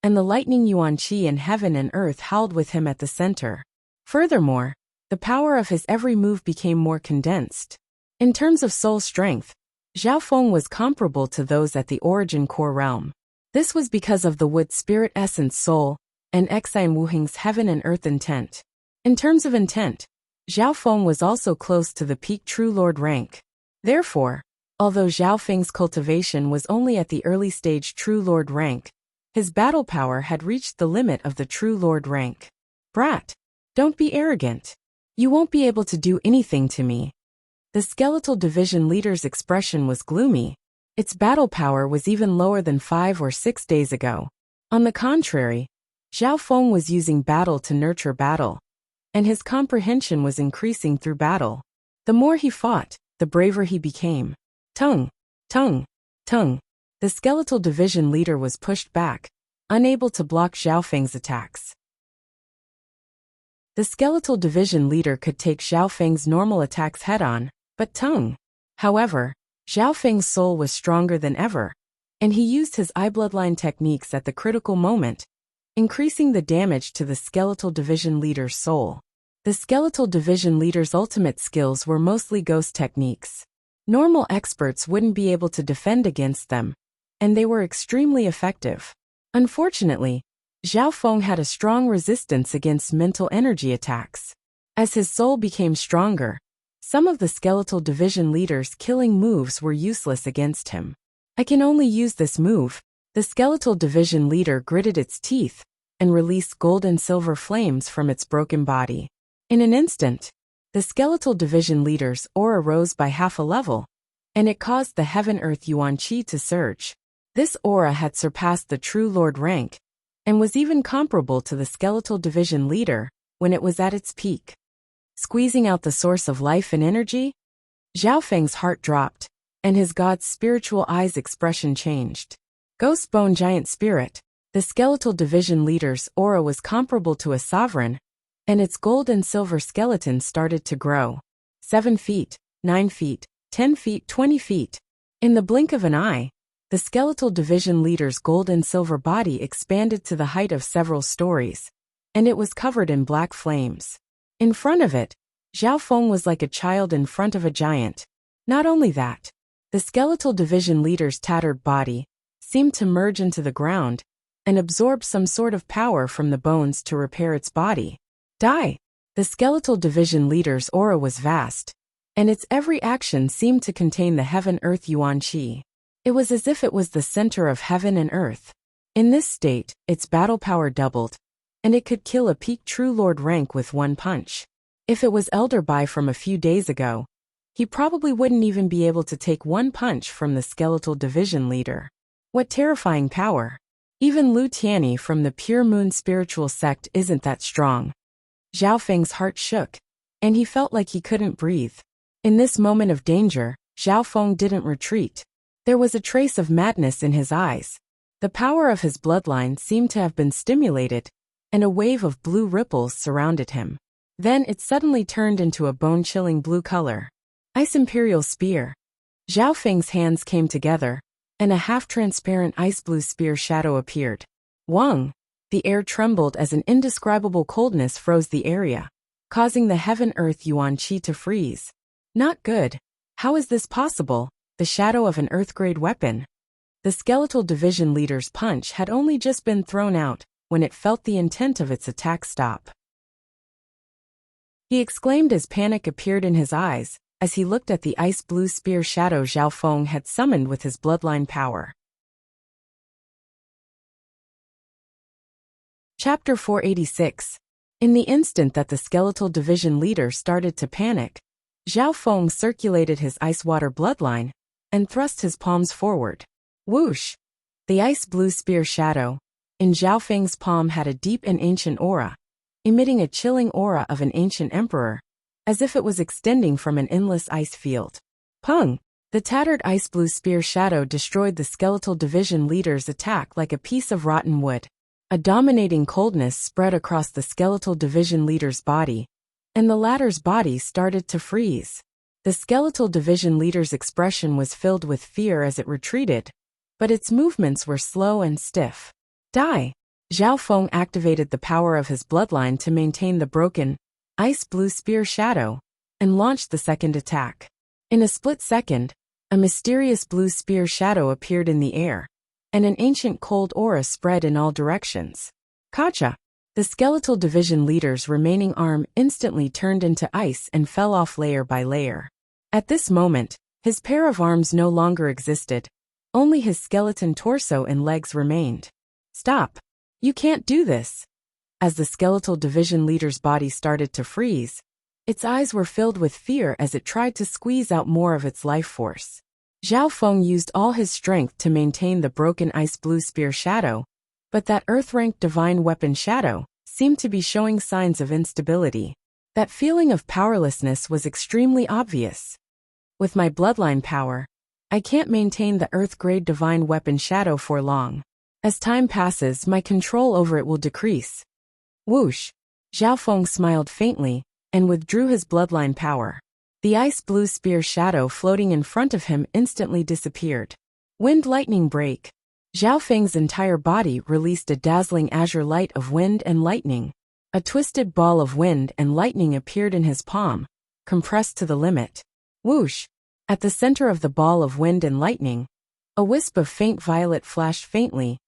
and the Lightning Yuan Qi in heaven and earth howled with him at the center. Furthermore, the power of his every move became more condensed. In terms of soul strength, Zhao Feng was comparable to those at the origin core realm. This was because of the wood spirit essence soul and Xine Wuheng's heaven and earth intent. In terms of intent, Zhao Feng was also close to the peak True Lord rank. Therefore, although Zhao Feng's cultivation was only at the early stage True Lord rank, his battle power had reached the limit of the True Lord rank. Brat, don't be arrogant. You won't be able to do anything to me. The skeletal division leader's expression was gloomy. Its battle power was even lower than 5 or 6 days ago. On the contrary, Zhao Feng was using battle to nurture battle, and his comprehension was increasing through battle. The more he fought, the braver he became. Tongue, tongue, tongue. The skeletal division leader was pushed back, unable to block Zhao Feng's attacks. The skeletal division leader could take Zhao Feng's normal attacks head-on, but tongue. However, Zhao Feng's soul was stronger than ever, and he used his eye bloodline techniques at the critical moment, increasing the damage to the skeletal division leader's soul. The skeletal division leader's ultimate skills were mostly ghost techniques. Normal experts wouldn't be able to defend against them, and they were extremely effective. Unfortunately, Zhao Feng had a strong resistance against mental energy attacks. As his soul became stronger, some of the skeletal division leader's killing moves were useless against him. I can only use this move. The skeletal division leader gritted its teeth and released gold and silver flames from its broken body. In an instant, the skeletal division leader's aura rose by half a level, and it caused the Heaven-Earth Yuan Qi to surge. This aura had surpassed the True Lord rank, and was even comparable to the skeletal division leader when it was at its peak. Squeezing out the source of life and energy, Zhao Feng's heart dropped, and his god's spiritual eyes' expression changed. Ghost Bone Giant Spirit, the skeletal division leader's aura was comparable to a sovereign, and its gold and silver skeleton started to grow. 7 feet, 9 feet, 10 feet, 20 feet. In the blink of an eye, the skeletal division leader's gold and silver body expanded to the height of several stories, and it was covered in black flames. In front of it, Zhao Feng was like a child in front of a giant. Not only that, the skeletal division leader's tattered body seemed to merge into the ground and absorb some sort of power from the bones to repair its body. Die! The skeletal division leader's aura was vast, and its every action seemed to contain the Heaven-Earth Yuan Qi. It was as if it was the center of heaven and earth. In this state, its battle power doubled, and it could kill a peak True Lord rank with one punch. If it was Elder Bai from a few days ago, he probably wouldn't even be able to take one punch from the skeletal division leader. What terrifying power! Even Lu Tianyi from the Pure Moon spiritual sect isn't that strong. Zhao Feng's heart shook, and he felt like he couldn't breathe. In this moment of danger, Zhao Feng didn't retreat. There was a trace of madness in his eyes. The power of his bloodline seemed to have been stimulated, and a wave of blue ripples surrounded him. Then it suddenly turned into a bone-chilling blue color. Ice Imperial Spear. Zhao Feng's hands came together, and a half-transparent ice-blue spear shadow appeared. Wang! The air trembled as an indescribable coldness froze the area, causing the Heaven-Earth Yuan Qi to freeze. Not good. How is this possible? The shadow of an Earth-grade weapon. The skeletal division leader's punch had only just been thrown out when it felt the intent of its attack stop. He exclaimed as panic appeared in his eyes, as he looked at the ice-blue spear shadow Zhao Feng had summoned with his bloodline power. Chapter 486. In the instant that the skeletal division leader started to panic, Zhao Feng circulated his ice-water bloodline and thrust his palms forward. Whoosh! The ice-blue spear shadow in Zhao Feng's palm had a deep and ancient aura, emitting a chilling aura of an ancient emperor, as if it was extending from an endless ice field. Pung! The tattered ice-blue spear shadow destroyed the skeletal division leader's attack like a piece of rotten wood. A dominating coldness spread across the skeletal division leader's body, and the latter's body started to freeze. The skeletal division leader's expression was filled with fear as it retreated, but its movements were slow and stiff. Die! Zhao Feng activated the power of his bloodline to maintain the broken, ice blue spear shadow, and launched the second attack. In a split second, a mysterious blue spear shadow appeared in the air, and an ancient cold aura spread in all directions. Kacha! The skeletal division leader's remaining arm instantly turned into ice and fell off layer by layer. At this moment, his pair of arms no longer existed. Only his skeleton torso and legs remained. Stop! You can't do this! As the skeletal division leader's body started to freeze, its eyes were filled with fear as it tried to squeeze out more of its life force. Zhao Feng used all his strength to maintain the broken ice blue spear shadow, but that earth-ranked divine weapon shadow seemed to be showing signs of instability. That feeling of powerlessness was extremely obvious. With my bloodline power, I can't maintain the earth-grade divine weapon shadow for long. As time passes, my control over it will decrease. Whoosh! Zhao Feng smiled faintly and withdrew his bloodline power. The ice blue spear shadow floating in front of him instantly disappeared. Wind lightning break. Zhao Feng's entire body released a dazzling azure light of wind and lightning. A twisted ball of wind and lightning appeared in his palm, compressed to the limit. Whoosh! At the center of the ball of wind and lightning, a wisp of faint violet flashed faintly,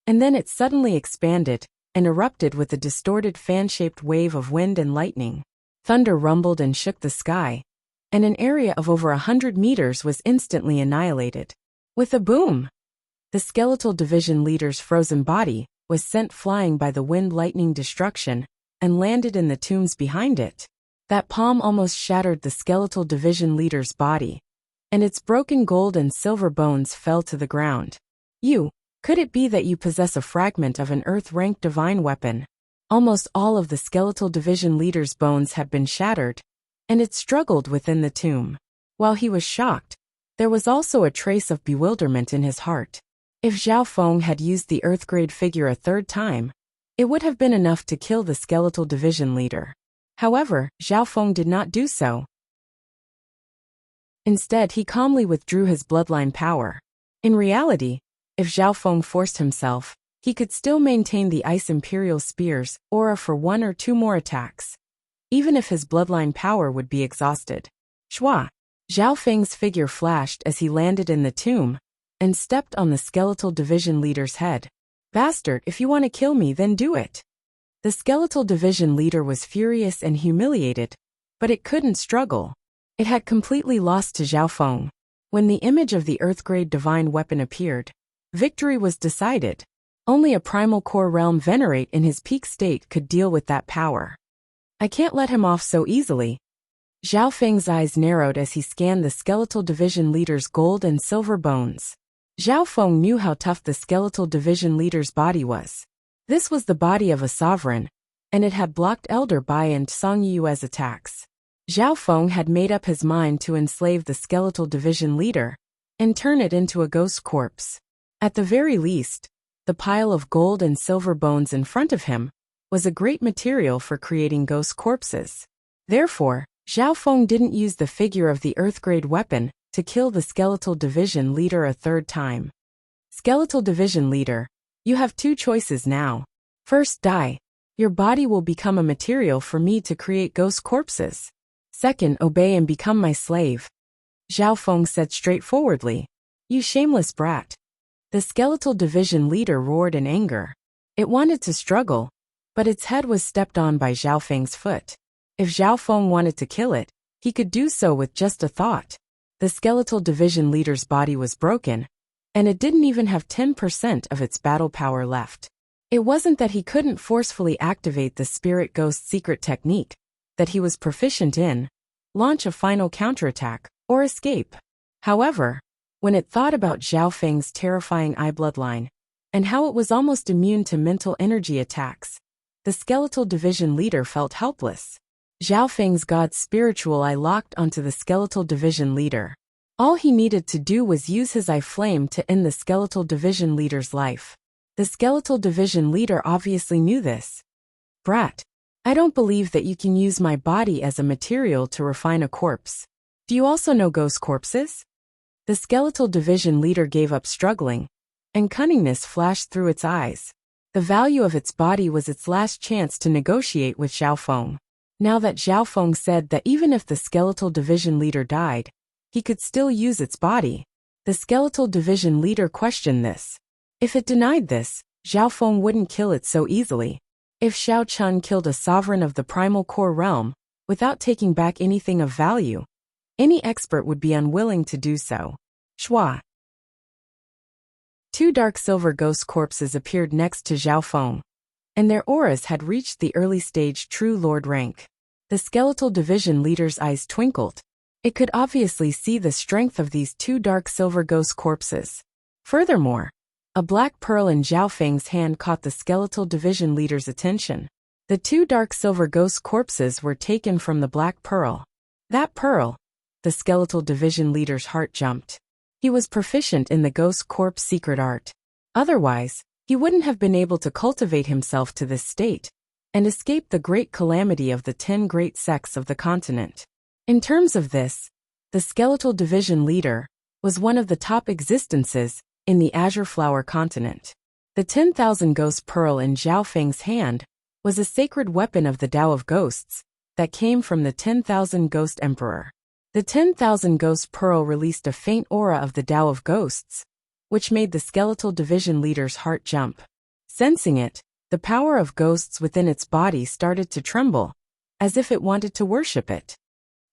and then it suddenly expanded and erupted with a distorted fan-shaped wave of wind and lightning. Thunder rumbled and shook the sky, and an area of over 100 meters was instantly annihilated. With a boom, the skeletal division leader's frozen body was sent flying by the wind-lightning destruction and landed in the tombs behind it. That palm almost shattered the skeletal division leader's body, and its broken gold and silver bones fell to the ground. Could it be that you possess a fragment of an earth-ranked divine weapon? Almost all of the skeletal division leader's bones had been shattered, and it struggled within the tomb. While he was shocked, there was also a trace of bewilderment in his heart. If Zhao Feng had used the earth-grade figure a third time, it would have been enough to kill the skeletal division leader. However, Zhao Feng did not do so. Instead, he calmly withdrew his bloodline power. In reality, if Zhao Feng forced himself, he could still maintain the Ice Imperial Spear's aura for 1 or 2 more attacks, even if his bloodline power would be exhausted. Shua! Zhao Feng's figure flashed as he landed in the tomb and stepped on the skeletal division leader's head. Bastard, if you want to kill me, then do it. The skeletal division leader was furious and humiliated, but it couldn't struggle. It had completely lost to Zhao Feng. When the image of the earth-grade divine weapon appeared, victory was decided. Only a primal core realm venerate in his peak state could deal with that power. I can't let him off so easily. Zhao Feng's eyes narrowed as he scanned the skeletal division leader's gold and silver bones. Zhao Feng knew how tough the skeletal division leader's body was. This was the body of a sovereign, and it had blocked Elder Bai and Song Yue's attacks. Zhao Feng had made up his mind to enslave the skeletal division leader and turn it into a ghost corpse. At the very least, the pile of gold and silver bones in front of him was a great material for creating ghost corpses. Therefore, Zhao Feng didn't use the figure of the earth-grade weapon to kill the skeletal division leader a third time. Skeletal division leader, you have 2 choices now. First, die. Your body will become a material for me to create ghost corpses. Second, obey and become my slave. Zhao Feng said straightforwardly. You shameless brat. The skeletal division leader roared in anger. It wanted to struggle, but its head was stepped on by Zhao Feng's foot. If Zhao Feng wanted to kill it, he could do so with just a thought. The skeletal division leader's body was broken, and it didn't even have 10% of its battle power left. It wasn't that he couldn't forcefully activate the spirit ghost secret technique that he was proficient in, launch a final counterattack, or escape. However, when it thought about Zhao Feng's terrifying eye bloodline, and how it was almost immune to mental energy attacks, the skeletal division leader felt helpless. Zhao Feng's god's spiritual eye locked onto the skeletal division leader. All he needed to do was use his eye flame to end the skeletal division leader's life. The skeletal division leader obviously knew this. Brat, I don't believe that you can use my body as a material to refine a corpse. Do you also know ghost corpses? The skeletal division leader gave up struggling, and cunningness flashed through its eyes. The value of its body was its last chance to negotiate with Zhao Feng. Now that Zhao Feng said that even if the skeletal division leader died, he could still use its body, the skeletal division leader questioned this. If it denied this, Zhao Feng wouldn't kill it so easily. If Xiao Chun killed a sovereign of the primal core realm, without taking back anything of value, any expert would be unwilling to do so. Shua. 2 dark silver ghost corpses appeared next to Zhao Feng, and their auras had reached the early stage True Lord rank. The skeletal division leader's eyes twinkled. It could obviously see the strength of these 2 dark silver ghost corpses. Furthermore, a black pearl in Zhao Feng's hand caught the skeletal division leader's attention. The 2 dark silver ghost corpses were taken from the black pearl. That pearl, the skeletal division leader's heart jumped. He was proficient in the ghost corpse secret art. Otherwise, he wouldn't have been able to cultivate himself to this state and escape the great calamity of the 10 great sects of the continent. In terms of this, the skeletal division leader was one of the top existences in the Azure Flower continent. The 10,000 ghost pearl in Zhao Feng's hand was a sacred weapon of the Tao of Ghosts that came from the 10,000 Ghost Emperor. The 10,000 ghost pearl released a faint aura of the Tao of Ghosts, which made the skeletal division leader's heart jump. Sensing it, the power of ghosts within its body started to tremble, as if it wanted to worship it.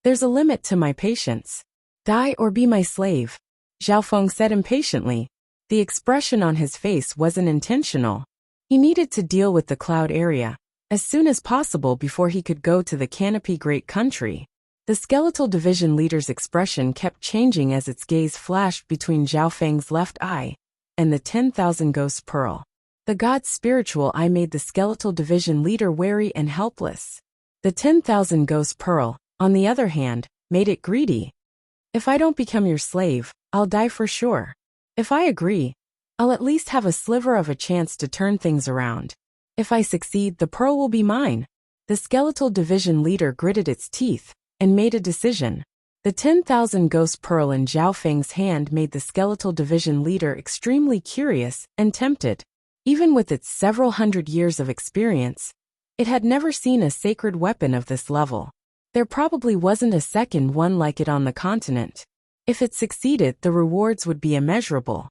There's a limit to my patience. Die or be my slave, Zhao Feng said impatiently. The expression on his face wasn't intentional. He needed to deal with the cloud area as soon as possible before he could go to the Canopy Great Country. The skeletal division leader's expression kept changing as its gaze flashed between Zhao Feng's left eye and the 10,000 ghost pearl. The god's spiritual eye made the skeletal division leader wary and helpless. The 10,000 ghost pearl, on the other hand, made it greedy. If I don't become your slave, I'll die for sure. If I agree, I'll at least have a sliver of a chance to turn things around. If I succeed, the pearl will be mine. The skeletal division leader gritted its teeth and made a decision. The 10,000 ghost pearl in Zhao Feng's hand made the skeletal division leader extremely curious and tempted. Even with its several hundred years of experience, it had never seen a sacred weapon of this level. There probably wasn't a second one like it on the continent. If it succeeded, the rewards would be immeasurable.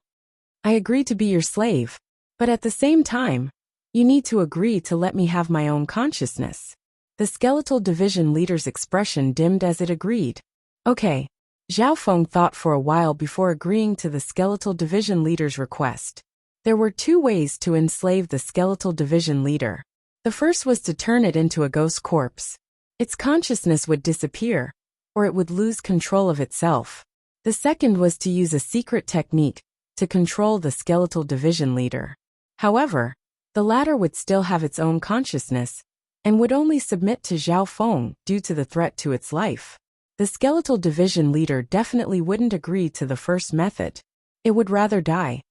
I agree to be your slave, but at the same time, you need to agree to let me have my own consciousness. The skeletal division leader's expression dimmed as it agreed. Okay. Zhao Feng thought for a while before agreeing to the skeletal division leader's request. There were 2 ways to enslave the skeletal division leader. The first was to turn it into a ghost corpse. Its consciousness would disappear, or it would lose control of itself. The second was to use a secret technique to control the skeletal division leader. However, the latter would still have its own consciousness and would only submit to Zhao Feng due to the threat to its life. The skeletal division leader definitely wouldn't agree to the first method. It would rather die.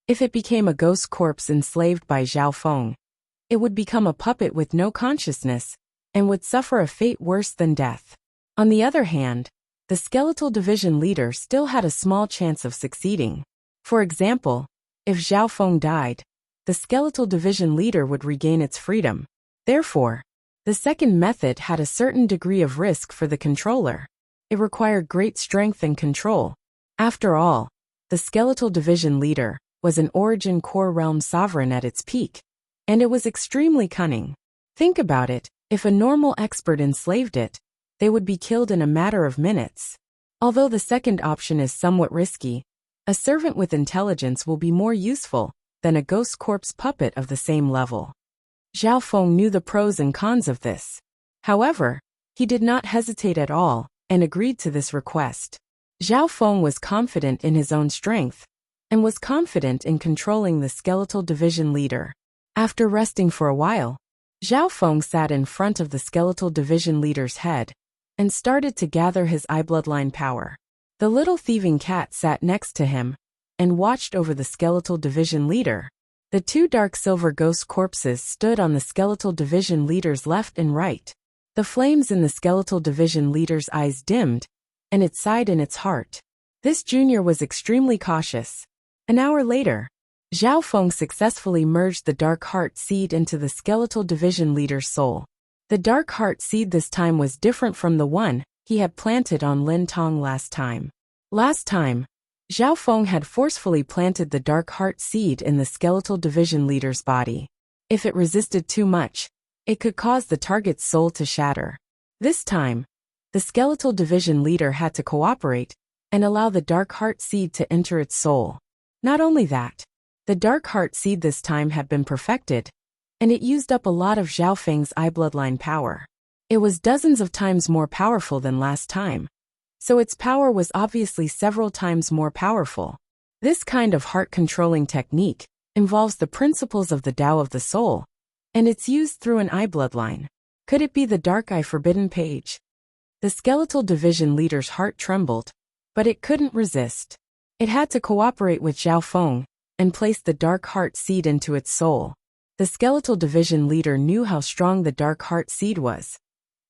If it became a ghost corpse enslaved by Zhao Feng, it would become a puppet with no consciousness and would suffer a fate worse than death. On the other hand, the skeletal division leader still had a small chance of succeeding. For example, if Zhao Feng died, the skeletal division leader would regain its freedom. Therefore, the second method had a certain degree of risk for the controller. It required great strength and control. After all, the skeletal division leader was an origin core realm sovereign at its peak, and it was extremely cunning. Think about it, if a normal expert enslaved it, they would be killed in a matter of minutes. Although the second option is somewhat risky, a servant with intelligence will be more useful than a ghost corpse puppet of the same level. Zhao Feng knew the pros and cons of this. However, he did not hesitate at all and agreed to this request. Zhao Feng was confident in his own strength and was confident in controlling the skeletal division leader. After resting for a while, Zhao Feng sat in front of the skeletal division leader's head and started to gather his eye bloodline power. The little thieving cat sat next to him and watched over the skeletal division leader. The 2 dark silver ghost corpses stood on the skeletal division leader's left and right. The flames in the skeletal division leader's eyes dimmed, and it sighed in its heart. This junior was extremely cautious. An hour later, Zhao Feng successfully merged the dark heart seed into the skeletal division leader's soul. The dark heart seed this time was different from the one he had planted on Lin Tong last time. Last time, Zhao Feng had forcefully planted the dark heart seed in the skeletal division leader's body. If it resisted too much, it could cause the target's soul to shatter. This time, the skeletal division leader had to cooperate and allow the dark heart seed to enter its soul. Not only that, the dark heart seed this time had been perfected, and it used up a lot of Zhao Feng's eye bloodline power. It was dozens of times more powerful than last time, so its power was obviously several times more powerful. This kind of heart-controlling technique involves the principles of the Tao of the soul, and it's used through an eye bloodline. Could it be the dark eye forbidden page? The skeletal division leader's heart trembled, but it couldn't resist. It had to cooperate with Zhao Feng and place the dark heart seed into its soul. The skeletal division leader knew how strong the dark heart seed was,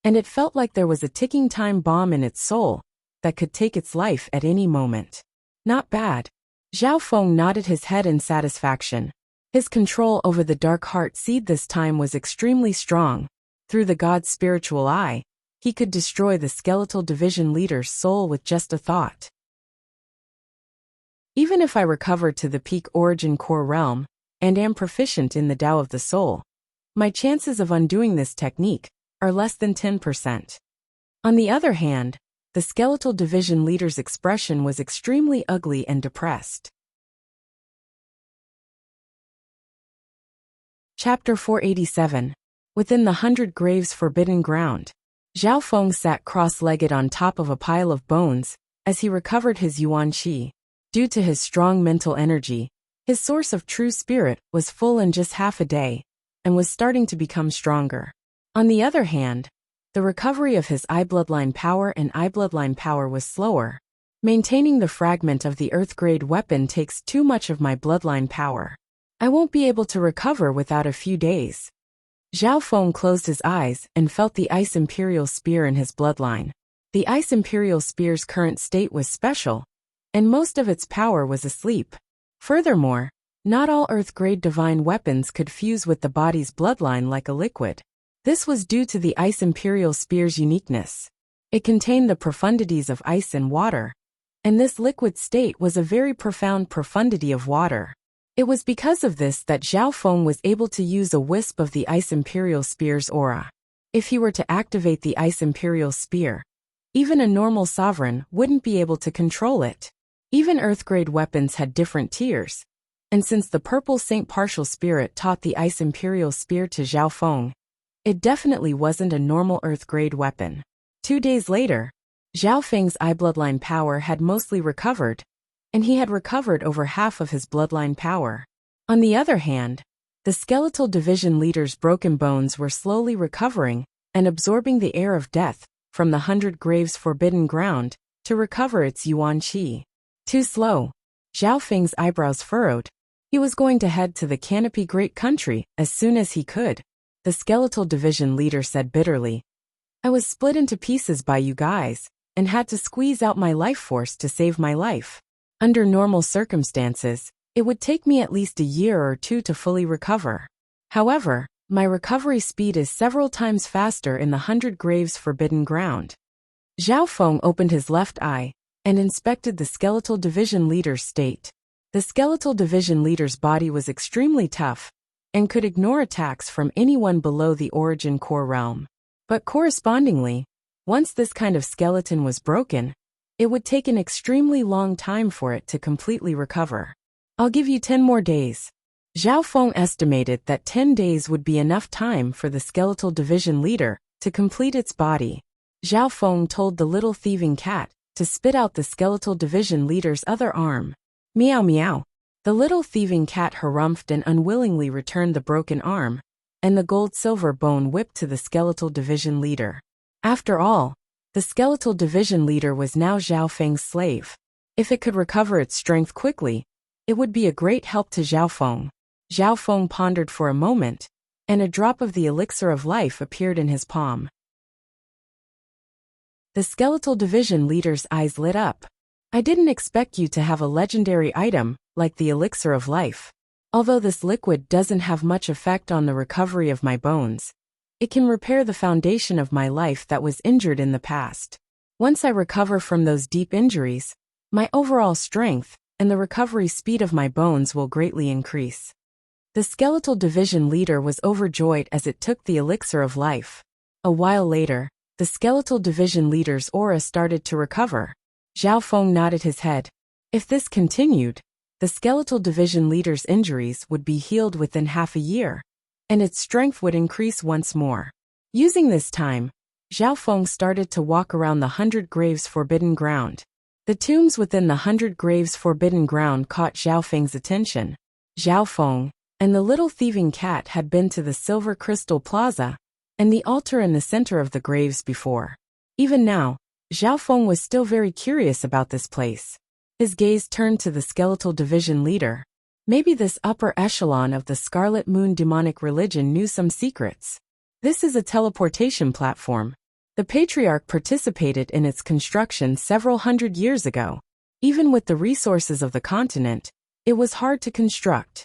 and it felt like there was a ticking time bomb in its soul that could take its life at any moment. Not bad. Zhao Feng nodded his head in satisfaction. His control over the dark heart seed this time was extremely strong. Through the god's spiritual eye, he could destroy the skeletal division leader's soul with just a thought. Even if I recover to the peak origin core realm, and am proficient in the Tao of the soul, my chances of undoing this technique are less than 10%. On the other hand, the skeletal division leader's expression was extremely ugly and depressed. Chapter 487. Within the 100 Graves Forbidden Ground. Zhao Feng sat cross-legged on top of a pile of bones as he recovered his yuan qi. Due to his strong mental energy, his source of true spirit was full in just half a day, and was starting to become stronger. On the other hand, the recovery of his eye bloodline power was slower. Maintaining the fragment of the earth-grade weapon takes too much of my bloodline power. I won't be able to recover without a few days. Zhao Feng closed his eyes and felt the Ice Imperial Spear in his bloodline. The Ice Imperial Spear's current state was special, and most of its power was asleep. Furthermore, not all Earth-grade divine weapons could fuse with the body's bloodline like a liquid. This was due to the Ice Imperial Spear's uniqueness. It contained the profundities of ice and water, and this liquid state was a very profound profundity of water. It was because of this that Zhao Feng was able to use a wisp of the Ice Imperial Spear's aura. If he were to activate the Ice Imperial Spear, even a normal sovereign wouldn't be able to control it. Even Earth-grade weapons had different tiers, and since the Purple Saint Partial Spirit taught the Ice Imperial Spear to Zhao Feng, it definitely wasn't a normal Earth-grade weapon. 2 days later, Zhao Feng's eye bloodline power had mostly recovered, and he had recovered over half of his bloodline power. On the other hand, the skeletal division leader's broken bones were slowly recovering and absorbing the air of death from the 100 Graves Forbidden Ground to recover its yuan qi. Too slow. Zhao Feng's eyebrows furrowed. He was going to head to the Canopy Great Country as soon as he could. The skeletal division leader said bitterly, I was split into pieces by you guys, and had to squeeze out my life force to save my life. Under normal circumstances, it would take me at least a year or two to fully recover. However, my recovery speed is several times faster in the 100 Graves Forbidden Ground. Zhao Feng opened his left eye and inspected the skeletal division leader's state. The skeletal division leader's body was extremely tough and could ignore attacks from anyone below the origin core realm. But correspondingly, once this kind of skeleton was broken, it would take an extremely long time for it to completely recover. I'll give you 10 more days. Zhao Feng estimated that 10 days would be enough time for the skeletal division leader to complete its body. Zhao Feng told the little thieving cat to spit out the skeletal division leader's other arm. Meow meow. The little thieving cat harumphed and unwillingly returned the broken arm, and the gold-silver bone whipped to the skeletal division leader. After all, the skeletal division leader was now Zhao Feng's slave. If it could recover its strength quickly, it would be a great help to Zhao Feng. Zhao Feng pondered for a moment, and a drop of the elixir of life appeared in his palm. The skeletal division leader's eyes lit up. I didn't expect you to have a legendary item like the elixir of life. Although this liquid doesn't have much effect on the recovery of my bones, It can repair the foundation of my life that was injured in the past. Once I recover from those deep injuries, my overall strength and the recovery speed of my bones will greatly increase. The skeletal division leader was overjoyed as it took the elixir of life. A while later, the skeletal division leader's aura started to recover. Zhao Feng nodded his head. If this continued, the skeletal division leader's injuries would be healed within half a year, and its strength would increase once more. Using this time, Zhao Feng started to walk around the 100 Graves Forbidden Ground. The tombs within the 100 Graves Forbidden Ground caught Zhao Feng's attention. Zhao Feng and the little thieving cat had been to the Silver Crystal Plaza and the altar in the center of the graves before. Even now, Zhao Feng was still very curious about this place. His gaze turned to the skeletal division leader. Maybe this upper echelon of the Scarlet Moon demonic religion knew some secrets. This is a teleportation platform. The Patriarch participated in its construction several hundred years ago. Even with the resources of the continent, it was hard to construct.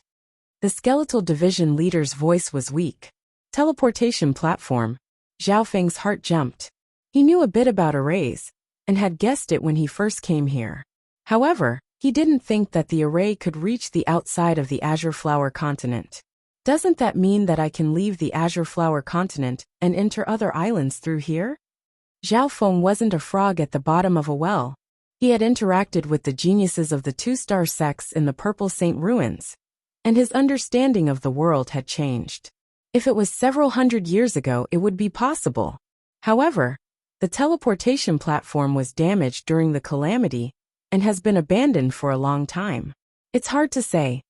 The skeletal division leader's voice was weak. Teleportation platform. Zhao Feng's heart jumped. He knew a bit about arrays, and had guessed it when he first came here. However, he didn't think that the array could reach the outside of the Azure Flower continent. Doesn't that mean that I can leave the Azure Flower continent and enter other islands through here? Zhao Feng wasn't a frog at the bottom of a well. He had interacted with the geniuses of the two-star sects in the Purple Saint ruins, and his understanding of the world had changed. If it was several hundred years ago, it would be possible. However, the teleportation platform was damaged during the calamity and has been abandoned for a long time. It's hard to say.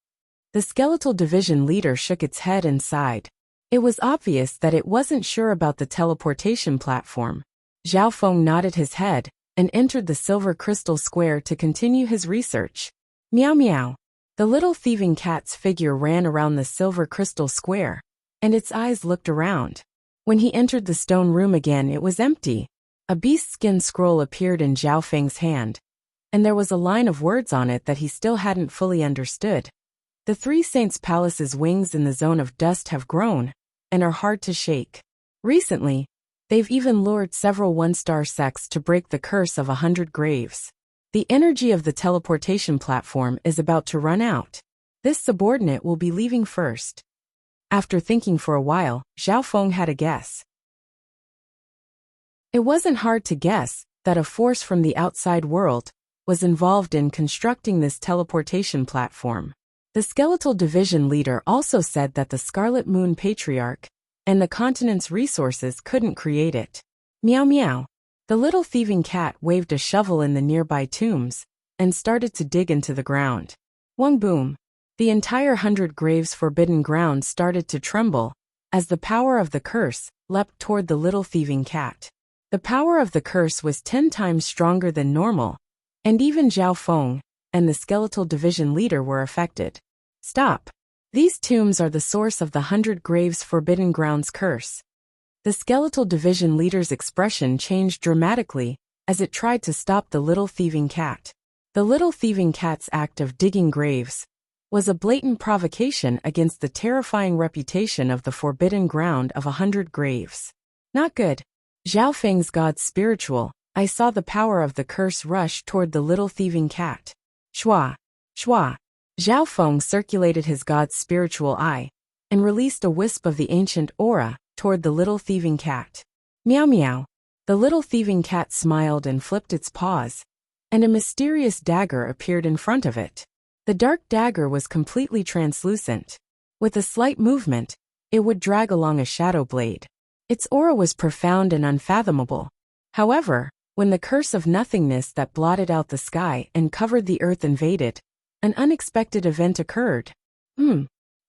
The skeletal division leader shook its head and sighed. It was obvious that it wasn't sure about the teleportation platform. Zhao Feng nodded his head and entered the Silver Crystal Square to continue his research. Meow meow. The little thieving cat's figure ran around the Silver Crystal Square, and its eyes looked around. When he entered the stone room again, it was empty. A beast-skin scroll appeared in Zhao Feng's hand, and there was a line of words on it that he still hadn't fully understood. The three saints' palace's wings in the zone of dust have grown, and are hard to shake. Recently, they've even lured several one-star sects to break the curse of 100 graves. The energy of the teleportation platform is about to run out. This subordinate will be leaving first. After thinking for a while, Zhao Feng had a guess. It wasn't hard to guess that a force from the outside world was involved in constructing this teleportation platform. The skeletal division leader also said that the Scarlet Moon Patriarch and the continent's resources couldn't create it. Meow meow. The little thieving cat waved a shovel in the nearby tombs and started to dig into the ground. Wong boom. The entire 100 Graves Forbidden Ground started to tremble as the power of the curse leapt toward the little thieving cat. The power of the curse was 10 times stronger than normal, and even Zhao Feng and the skeletal division leader were affected. Stop. These tombs are the source of the 100 Graves Forbidden Ground's curse. The skeletal division leader's expression changed dramatically as it tried to stop the little thieving cat. The little thieving cat's act of digging graves was a blatant provocation against the terrifying reputation of the forbidden ground of 100 graves. Not good. Zhao Feng's god spiritual, I saw the power of the curse rush toward the little thieving cat. Shwa. Shwa. Zhao Feng circulated his god's spiritual eye and released a wisp of the ancient aura toward the little thieving cat. Meow meow. The little thieving cat smiled and flipped its paws, and a mysterious dagger appeared in front of it. The dark dagger was completely translucent. With a slight movement, it would drag along a shadow blade. Its aura was profound and unfathomable. However, when the curse of nothingness that blotted out the sky and covered the earth invaded, an unexpected event occurred.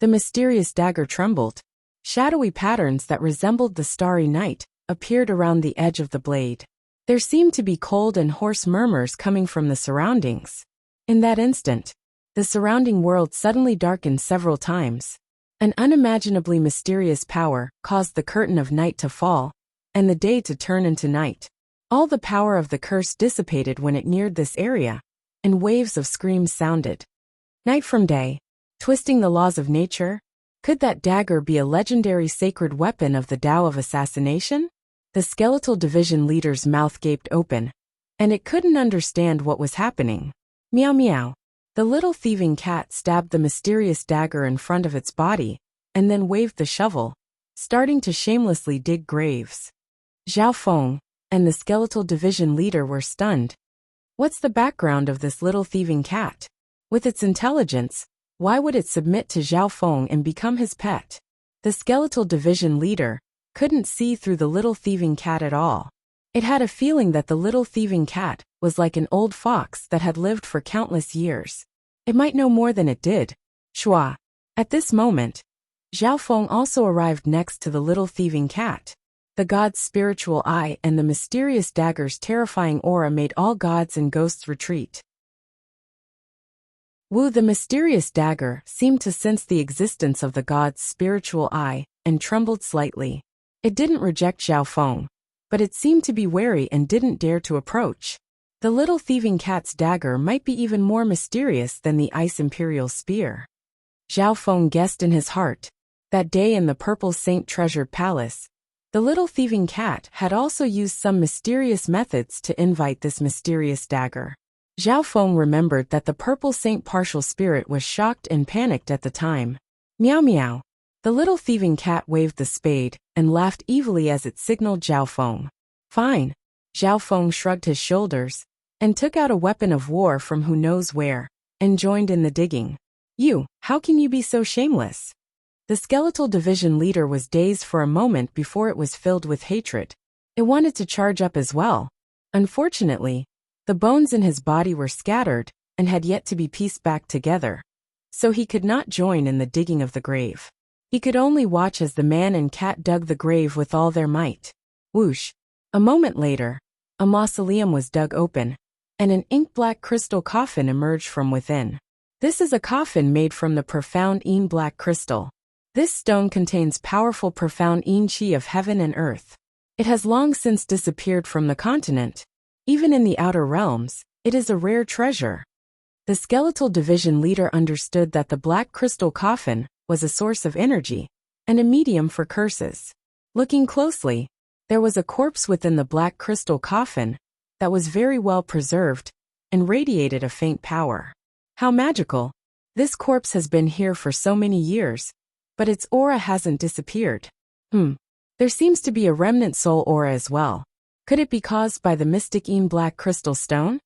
The mysterious dagger trembled. Shadowy patterns that resembled the starry night appeared around the edge of the blade. There seemed to be cold and hoarse murmurs coming from the surroundings. In that instant, the surrounding world suddenly darkened several times. An unimaginably mysterious power caused the curtain of night to fall, and the day to turn into night. All the power of the curse dissipated when it neared this area, and waves of screams sounded. Night from day, twisting the laws of nature, Could that dagger be a legendary sacred weapon of the Tao of assassination? The skeletal division leader's mouth gaped open, and it couldn't understand what was happening. Meow meow. The little thieving cat stabbed the mysterious dagger in front of its body, and then waved the shovel, starting to shamelessly dig graves. Zhao Feng and the skeletal division leader were stunned. What's the background of this little thieving cat? With its intelligence, why would it submit to Zhao Feng and become his pet? The skeletal division leader couldn't see through the little thieving cat at all. It had a feeling that the little thieving cat was like an old fox that had lived for countless years. It might know more than it did. Shua. At this moment, Zhao Feng also arrived next to the little thieving cat. The god's spiritual eye and the mysterious dagger's terrifying aura made all gods and ghosts retreat. Wu, the mysterious dagger, seemed to sense the existence of the god's spiritual eye and trembled slightly. It didn't reject Zhao Feng, but it seemed to be wary and didn't dare to approach. The little thieving cat's dagger might be even more mysterious than the Ice Imperial Spear. Zhao Feng guessed in his heart. That day in the Purple Saint Treasured Palace, the little thieving cat had also used some mysterious methods to invite this mysterious dagger. Zhao Feng remembered that the Purple Saint partial spirit was shocked and panicked at the time. Meow meow. The little thieving cat waved the spade and laughed evilly as it signaled Zhao Feng. Fine. Zhao Feng shrugged his shoulders and took out a weapon of war from who knows where and joined in the digging. You, how can you be so shameless? The skeletal division leader was dazed for a moment before it was filled with hatred. It wanted to charge up as well. Unfortunately, the bones in his body were scattered and had yet to be pieced back together, so he could not join in the digging of the grave. He could only watch as the man and cat dug the grave with all their might. Whoosh! A moment later, a mausoleum was dug open, and an ink-black crystal coffin emerged from within. This is a coffin made from the profound ink-black crystal. This stone contains powerful profound yin-chi of heaven and earth. It has long since disappeared from the continent. Even in the outer realms, it is a rare treasure. The skeletal division leader understood that the black crystal coffin was a source of energy and a medium for curses. Looking closely, there was a corpse within the black crystal coffin that was very well preserved and radiated a faint power. How magical! This corpse has been here for so many years, but its aura hasn't disappeared. There seems to be a remnant soul aura as well. Could it be caused by the mystic black crystal stone?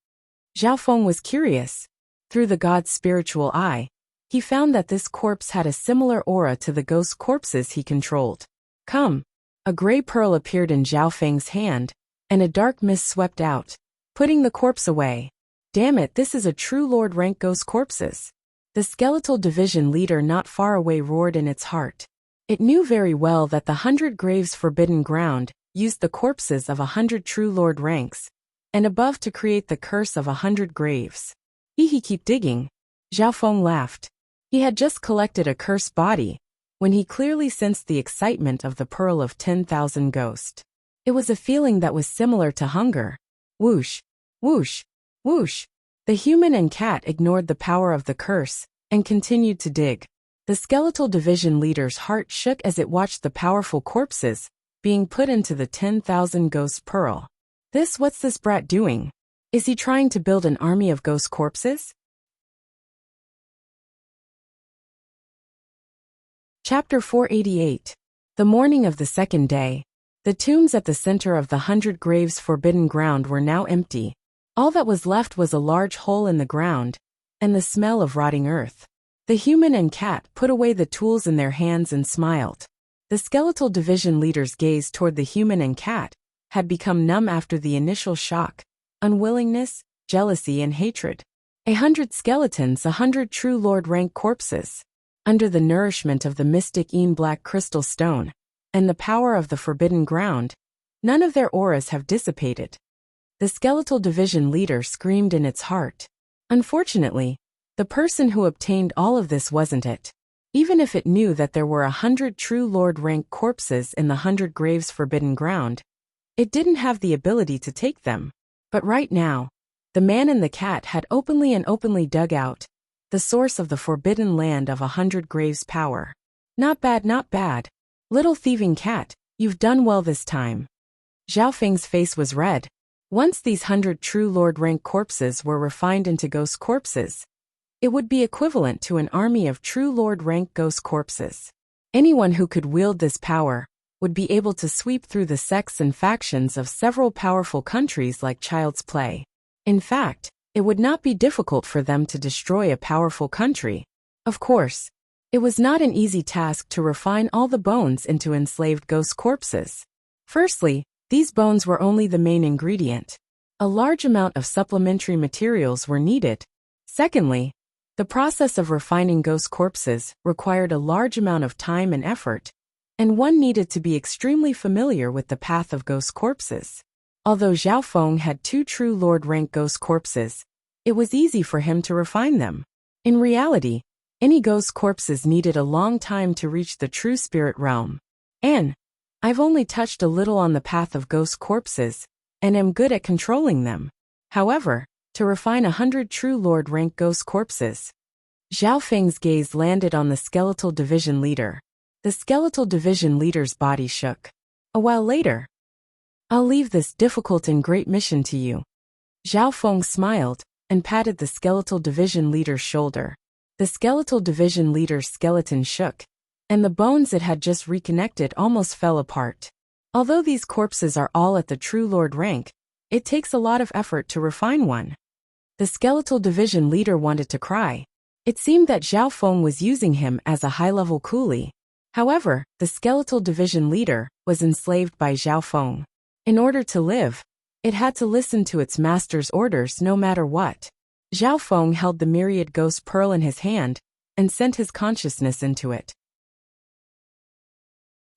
Zhao Feng was curious. Through the god's spiritual eye, he found that this corpse had a similar aura to the ghost corpses he controlled. Come. A gray pearl appeared in Zhao Feng's hand, and a dark mist swept out, putting the corpse away. Damn it, this is a true Lord rank ghost corpses. The skeletal division leader not far away roared in its heart. It knew very well that the 100 Graves Forbidden Ground used the corpses of 100 true Lord ranks, and above to create the curse of 100 graves. Keep digging. Zhao Feng laughed. He had just collected a cursed body, when he clearly sensed the excitement of the Pearl of 10,000 Ghost. It was a feeling that was similar to hunger. Whoosh, whoosh, whoosh. The human and cat ignored the power of the curse and continued to dig. The skeletal division leader's heart shook as it watched the powerful corpses being put into the 10,000 Ghost Pearl. What's this brat doing? Is he trying to build an army of ghost corpses? Chapter 488. The morning of the second day. The tombs at the center of the 100 Graves Forbidden Ground were now empty. All that was left was a large hole in the ground, and the smell of rotting earth. The human and cat put away the tools in their hands and smiled. The skeletal division leader's gaze toward the human and cat had become numb after the initial shock, unwillingness, jealousy and hatred. 100 skeletons, 100 true Lord rank corpses. Under the nourishment of the mystic black crystal stone, and the power of the forbidden ground, none of their auras have dissipated. The skeletal division leader screamed in its heart. Unfortunately, the person who obtained all of this wasn't it. Even if it knew that there were 100 true Lord rank corpses in the 100 Graves Forbidden Ground, it didn't have the ability to take them. But right now, the man and the cat had openly dug out the source of the forbidden land of 100 Graves power. Not bad, not bad. Little thieving cat, you've done well this time. Zhao Feng's face was red. Once these 100 true lord rank corpses were refined into ghost corpses, it would be equivalent to an army of true lord rank ghost corpses. Anyone who could wield this power would be able to sweep through the sects and factions of several powerful countries like child's play. In fact, it would not be difficult for them to destroy a powerful country. Of course, it was not an easy task to refine all the bones into enslaved ghost corpses. Firstly, these bones were only the main ingredient. A large amount of supplementary materials were needed. Secondly, the process of refining ghost corpses required a large amount of time and effort, and one needed to be extremely familiar with the path of ghost corpses. Although Zhao Feng had 2 true lord rank ghost corpses, it was easy for him to refine them. In reality, any ghost corpses needed a long time to reach the true spirit realm. And I've only touched a little on the path of ghost corpses, and am good at controlling them. However, to refine 100 true lord rank ghost corpses. Zhao Feng's gaze landed on the skeletal division leader. The skeletal division leader's body shook. A while later, I'll leave this difficult and great mission to you. Zhao Feng smiled and patted the skeletal division leader's shoulder. The skeletal division leader's skeleton shook, and the bones it had just reconnected almost fell apart. Although these corpses are all at the true lord rank, it takes a lot of effort to refine one. The skeletal division leader wanted to cry. It seemed that Zhao Feng was using him as a high-level coolie. However, the skeletal division leader was enslaved by Zhao Feng. In order to live, it had to listen to its master's orders no matter what. Zhao Feng held the myriad ghost pearl in his hand and sent his consciousness into it.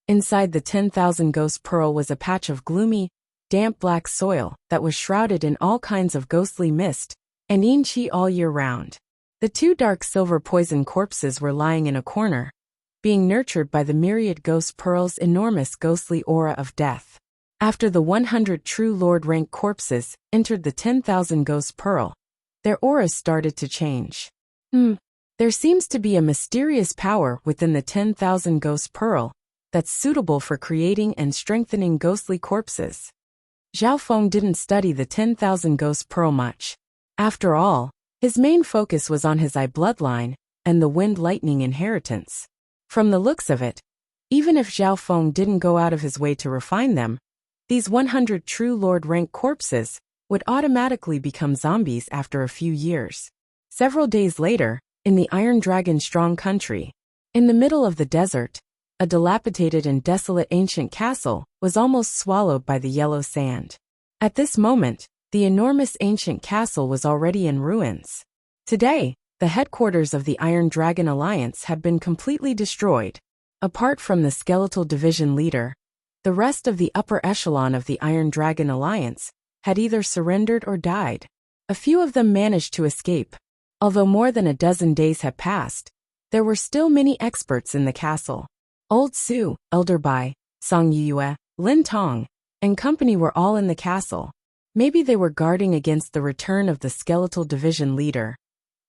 Inside the 10,000 ghost pearl was a patch of gloomy, damp black soil that was shrouded in all kinds of ghostly mist and yin qi all year round. The 2 dark silver poison corpses were lying in a corner, being nurtured by the myriad ghost pearl's enormous ghostly aura of death. After the 100 true lord rank corpses entered the 10,000 ghost pearl, their auras started to change. There seems to be a mysterious power within the 10,000 ghost pearl that's suitable for creating and strengthening ghostly corpses. Zhao Feng didn't study the 10,000 ghost pearl much. After all, his main focus was on his eye bloodline and the wind lightning inheritance. From the looks of it, even if Zhao Feng didn't go out of his way to refine them, these 100 true lord rank corpses would automatically become zombies after a few years. Several days later, in the Iron Dragon Strong country, in the middle of the desert, a dilapidated and desolate ancient castle was almost swallowed by the yellow sand. At this moment, the enormous ancient castle was already in ruins. Today, the headquarters of the Iron Dragon Alliance had been completely destroyed. Apart from the skeletal division leader, the rest of the upper echelon of the Iron Dragon Alliance had either surrendered or died. A few of them managed to escape. Although more than a dozen days had passed, there were still many experts in the castle. Old Su, Elder Bai, Song Yue, Lin Tong, and company were all in the castle. Maybe they were guarding against the return of the skeletal division leader.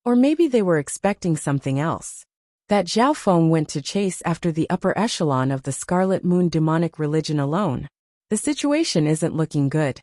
Or maybe they were expecting something else. That Zhao Feng went to chase after the upper echelon of the Scarlet Moon demonic religion alone. The situation isn't looking good.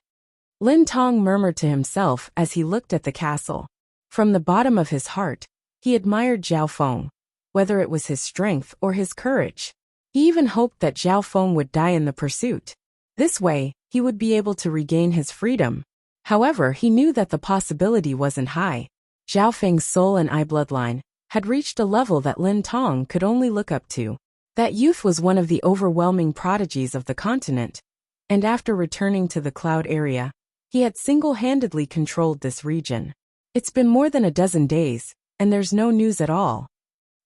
Lin Tong murmured to himself as he looked at the castle. From the bottom of his heart, he admired Zhao Feng, whether it was his strength or his courage. He even hoped that Zhao Feng would die in the pursuit. This way, he would be able to regain his freedom. However, he knew that the possibility wasn't high. Zhao Feng's soul and eye bloodline had reached a level that Lin Tong could only look up to. That youth was one of the overwhelming prodigies of the continent, and after returning to the cloud area, he had single-handedly controlled this region. It's been more than a dozen days, and there's no news at all.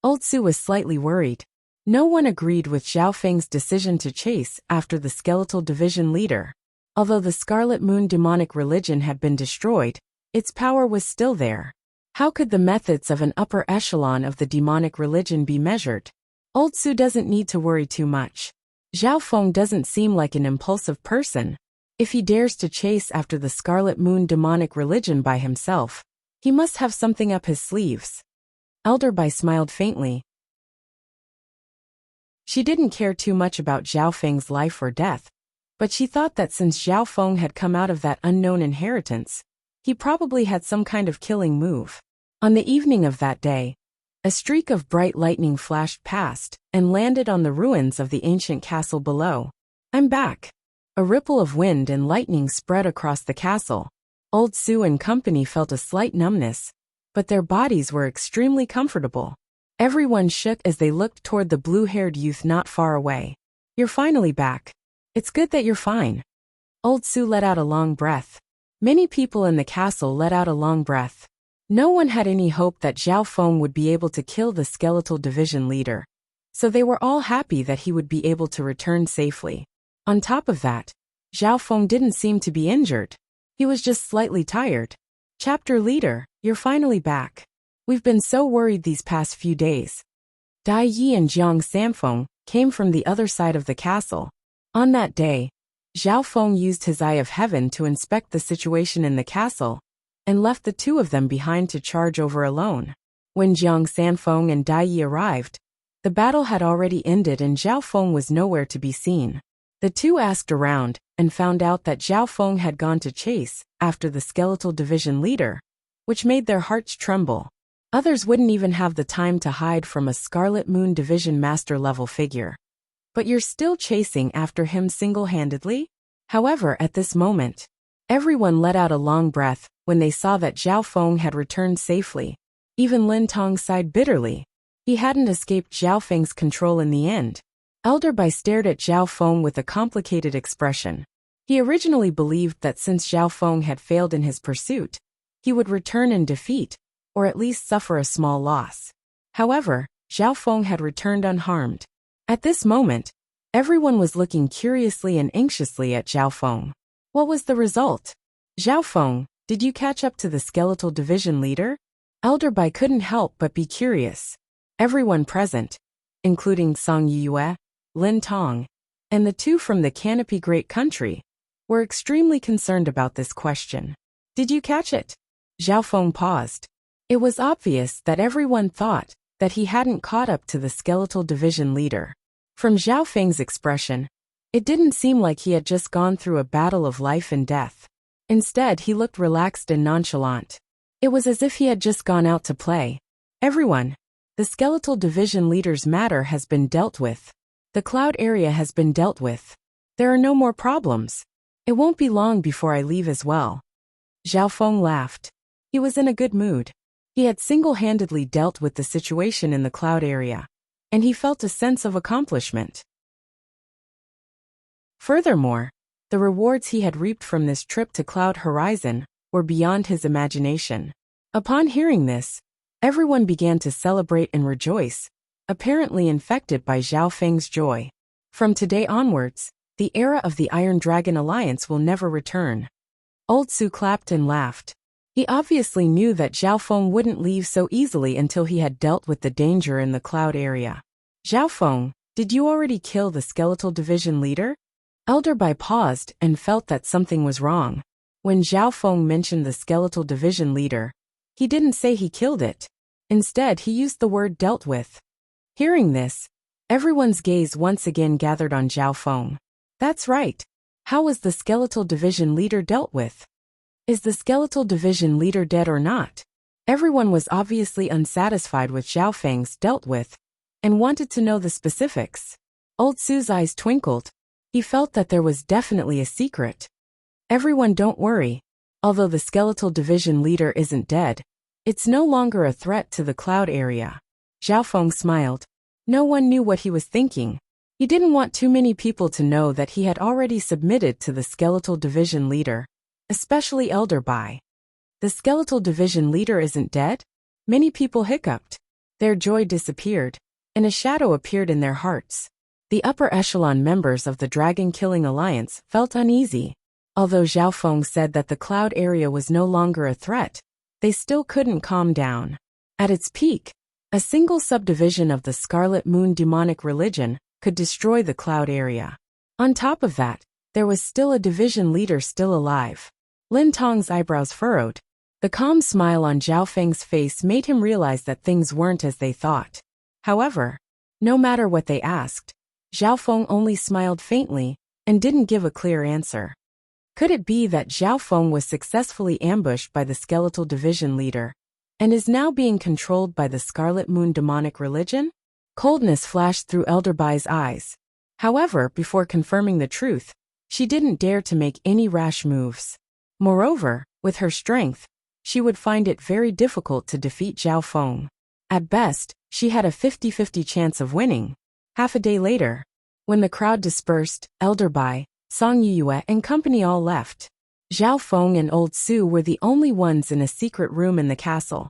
Old Su was slightly worried. No one agreed with Zhao Feng's decision to chase after the skeletal division leader. Although the Scarlet Moon demonic religion had been destroyed, its power was still there. How could the methods of an upper echelon of the demonic religion be measured? Old Su doesn't need to worry too much. Zhao Feng doesn't seem like an impulsive person. If he dares to chase after the Scarlet Moon demonic religion by himself, he must have something up his sleeves. Elder Bai smiled faintly. She didn't care too much about Zhao Feng's life or death, but she thought that since Zhao Feng had come out of that unknown inheritance, he probably had some kind of killing move. On the evening of that day, a streak of bright lightning flashed past and landed on the ruins of the ancient castle below. "I'm back." A ripple of wind and lightning spread across the castle. Old Su and company felt a slight numbness, but their bodies were extremely comfortable. Everyone shook as they looked toward the blue-haired youth not far away. "You're finally back. It's good that you're fine." Old Su let out a long breath. Many people in the castle let out a long breath. No one had any hope that Zhao Feng would be able to kill the skeletal division leader, so they were all happy that he would be able to return safely. On top of that, Zhao Feng didn't seem to be injured. He was just slightly tired. "Chapter leader, you're finally back. We've been so worried these past few days." Dai Yi and Jiang Sanfeng came from the other side of the castle. On that day, Zhao Feng used his Eye of Heaven to inspect the situation in the castle, and left the two of them behind to charge over alone. When Jiang Sanfeng and Dai Yi arrived, the battle had already ended and Zhao Feng was nowhere to be seen. The two asked around and found out that Zhao Feng had gone to chase after the skeletal division leader, which made their hearts tremble. Others wouldn't even have the time to hide from a Scarlet Moon Division Master level figure. But you're still chasing after him single-handedly? However, at this moment, everyone let out a long breath when they saw that Zhao Feng had returned safely. Even Lin Tong sighed bitterly. He hadn't escaped Zhao Feng's control in the end. Elder Bai stared at Zhao Feng with a complicated expression. He originally believed that since Zhao Feng had failed in his pursuit, he would return in defeat, or at least suffer a small loss. However, Zhao Feng had returned unharmed. At this moment, everyone was looking curiously and anxiously at Zhao Feng. What was the result? "Zhao Feng, did you catch up to the skeletal division leader?" Elder Bai couldn't help but be curious. Everyone present, including Song Yue, Lin Tong, and the two from the Canopy Great Country, were extremely concerned about this question. "Did you catch it?" Zhao Feng paused. It was obvious that everyone thought that he hadn't caught up to the skeletal division leader. From Zhao Feng's expression, it didn't seem like he had just gone through a battle of life and death. Instead, he looked relaxed and nonchalant. It was as if he had just gone out to play. "Everyone, the skeletal division leader's matter has been dealt with. The cloud area has been dealt with. There are no more problems. It won't be long before I leave as well." Zhao Feng laughed. He was in a good mood. He had single-handedly dealt with the situation in the cloud area, and he felt a sense of accomplishment. Furthermore, the rewards he had reaped from this trip to Cloud Horizon were beyond his imagination. Upon hearing this, everyone began to celebrate and rejoice, apparently infected by Zhao Feng's joy. From today onwards, the era of the Iron Dragon Alliance will never return. Old Su clapped and laughed. He obviously knew that Zhao Feng wouldn't leave so easily until he had dealt with the danger in the cloud area. "Zhao Feng, did you already kill the skeletal division leader?" Elder Bai paused and felt that something was wrong. When Zhao Feng mentioned the skeletal division leader, he didn't say he killed it. Instead, he used the word dealt with. Hearing this, everyone's gaze once again gathered on Zhao Feng. That's right. How was the skeletal division leader dealt with? Is the skeletal division leader dead or not? Everyone was obviously unsatisfied with Zhao Feng's dealt with, and wanted to know the specifics. Old Su's eyes twinkled. He felt that there was definitely a secret. "Everyone, don't worry. Although the skeletal division leader isn't dead, it's no longer a threat to the cloud area." Zhao Feng smiled. No one knew what he was thinking. He didn't want too many people to know that he had already submitted to the skeletal division leader, especially Elder Bai. "The skeletal division leader isn't dead?" Many people hiccuped. Their joy disappeared, and a shadow appeared in their hearts. The upper echelon members of the Dragon Killing Alliance felt uneasy. Although Zhao Feng said that the cloud area was no longer a threat, they still couldn't calm down. At its peak, a single subdivision of the Scarlet Moon demonic religion could destroy the cloud area. On top of that, there was still a division leader still alive. Lin Tong's eyebrows furrowed. The calm smile on Zhao Feng's face made him realize that things weren't as they thought. However, No matter what they asked, Zhao Feng only smiled faintly and didn't give a clear answer. Could it be that Zhao Feng was successfully ambushed by the skeletal division leader and is now being controlled by the Scarlet Moon demonic religion? Coldness flashed through Elder Bai's eyes. However, before confirming the truth, she didn't dare to make any rash moves. Moreover, with her strength, she would find it very difficult to defeat Zhao Feng. At best, she had a 50-50 chance of winning. Half a day later, when the crowd dispersed, Elder Bai, Song Yuyue and company all left. Zhao Feng and Old Su were the only ones in a secret room in the castle.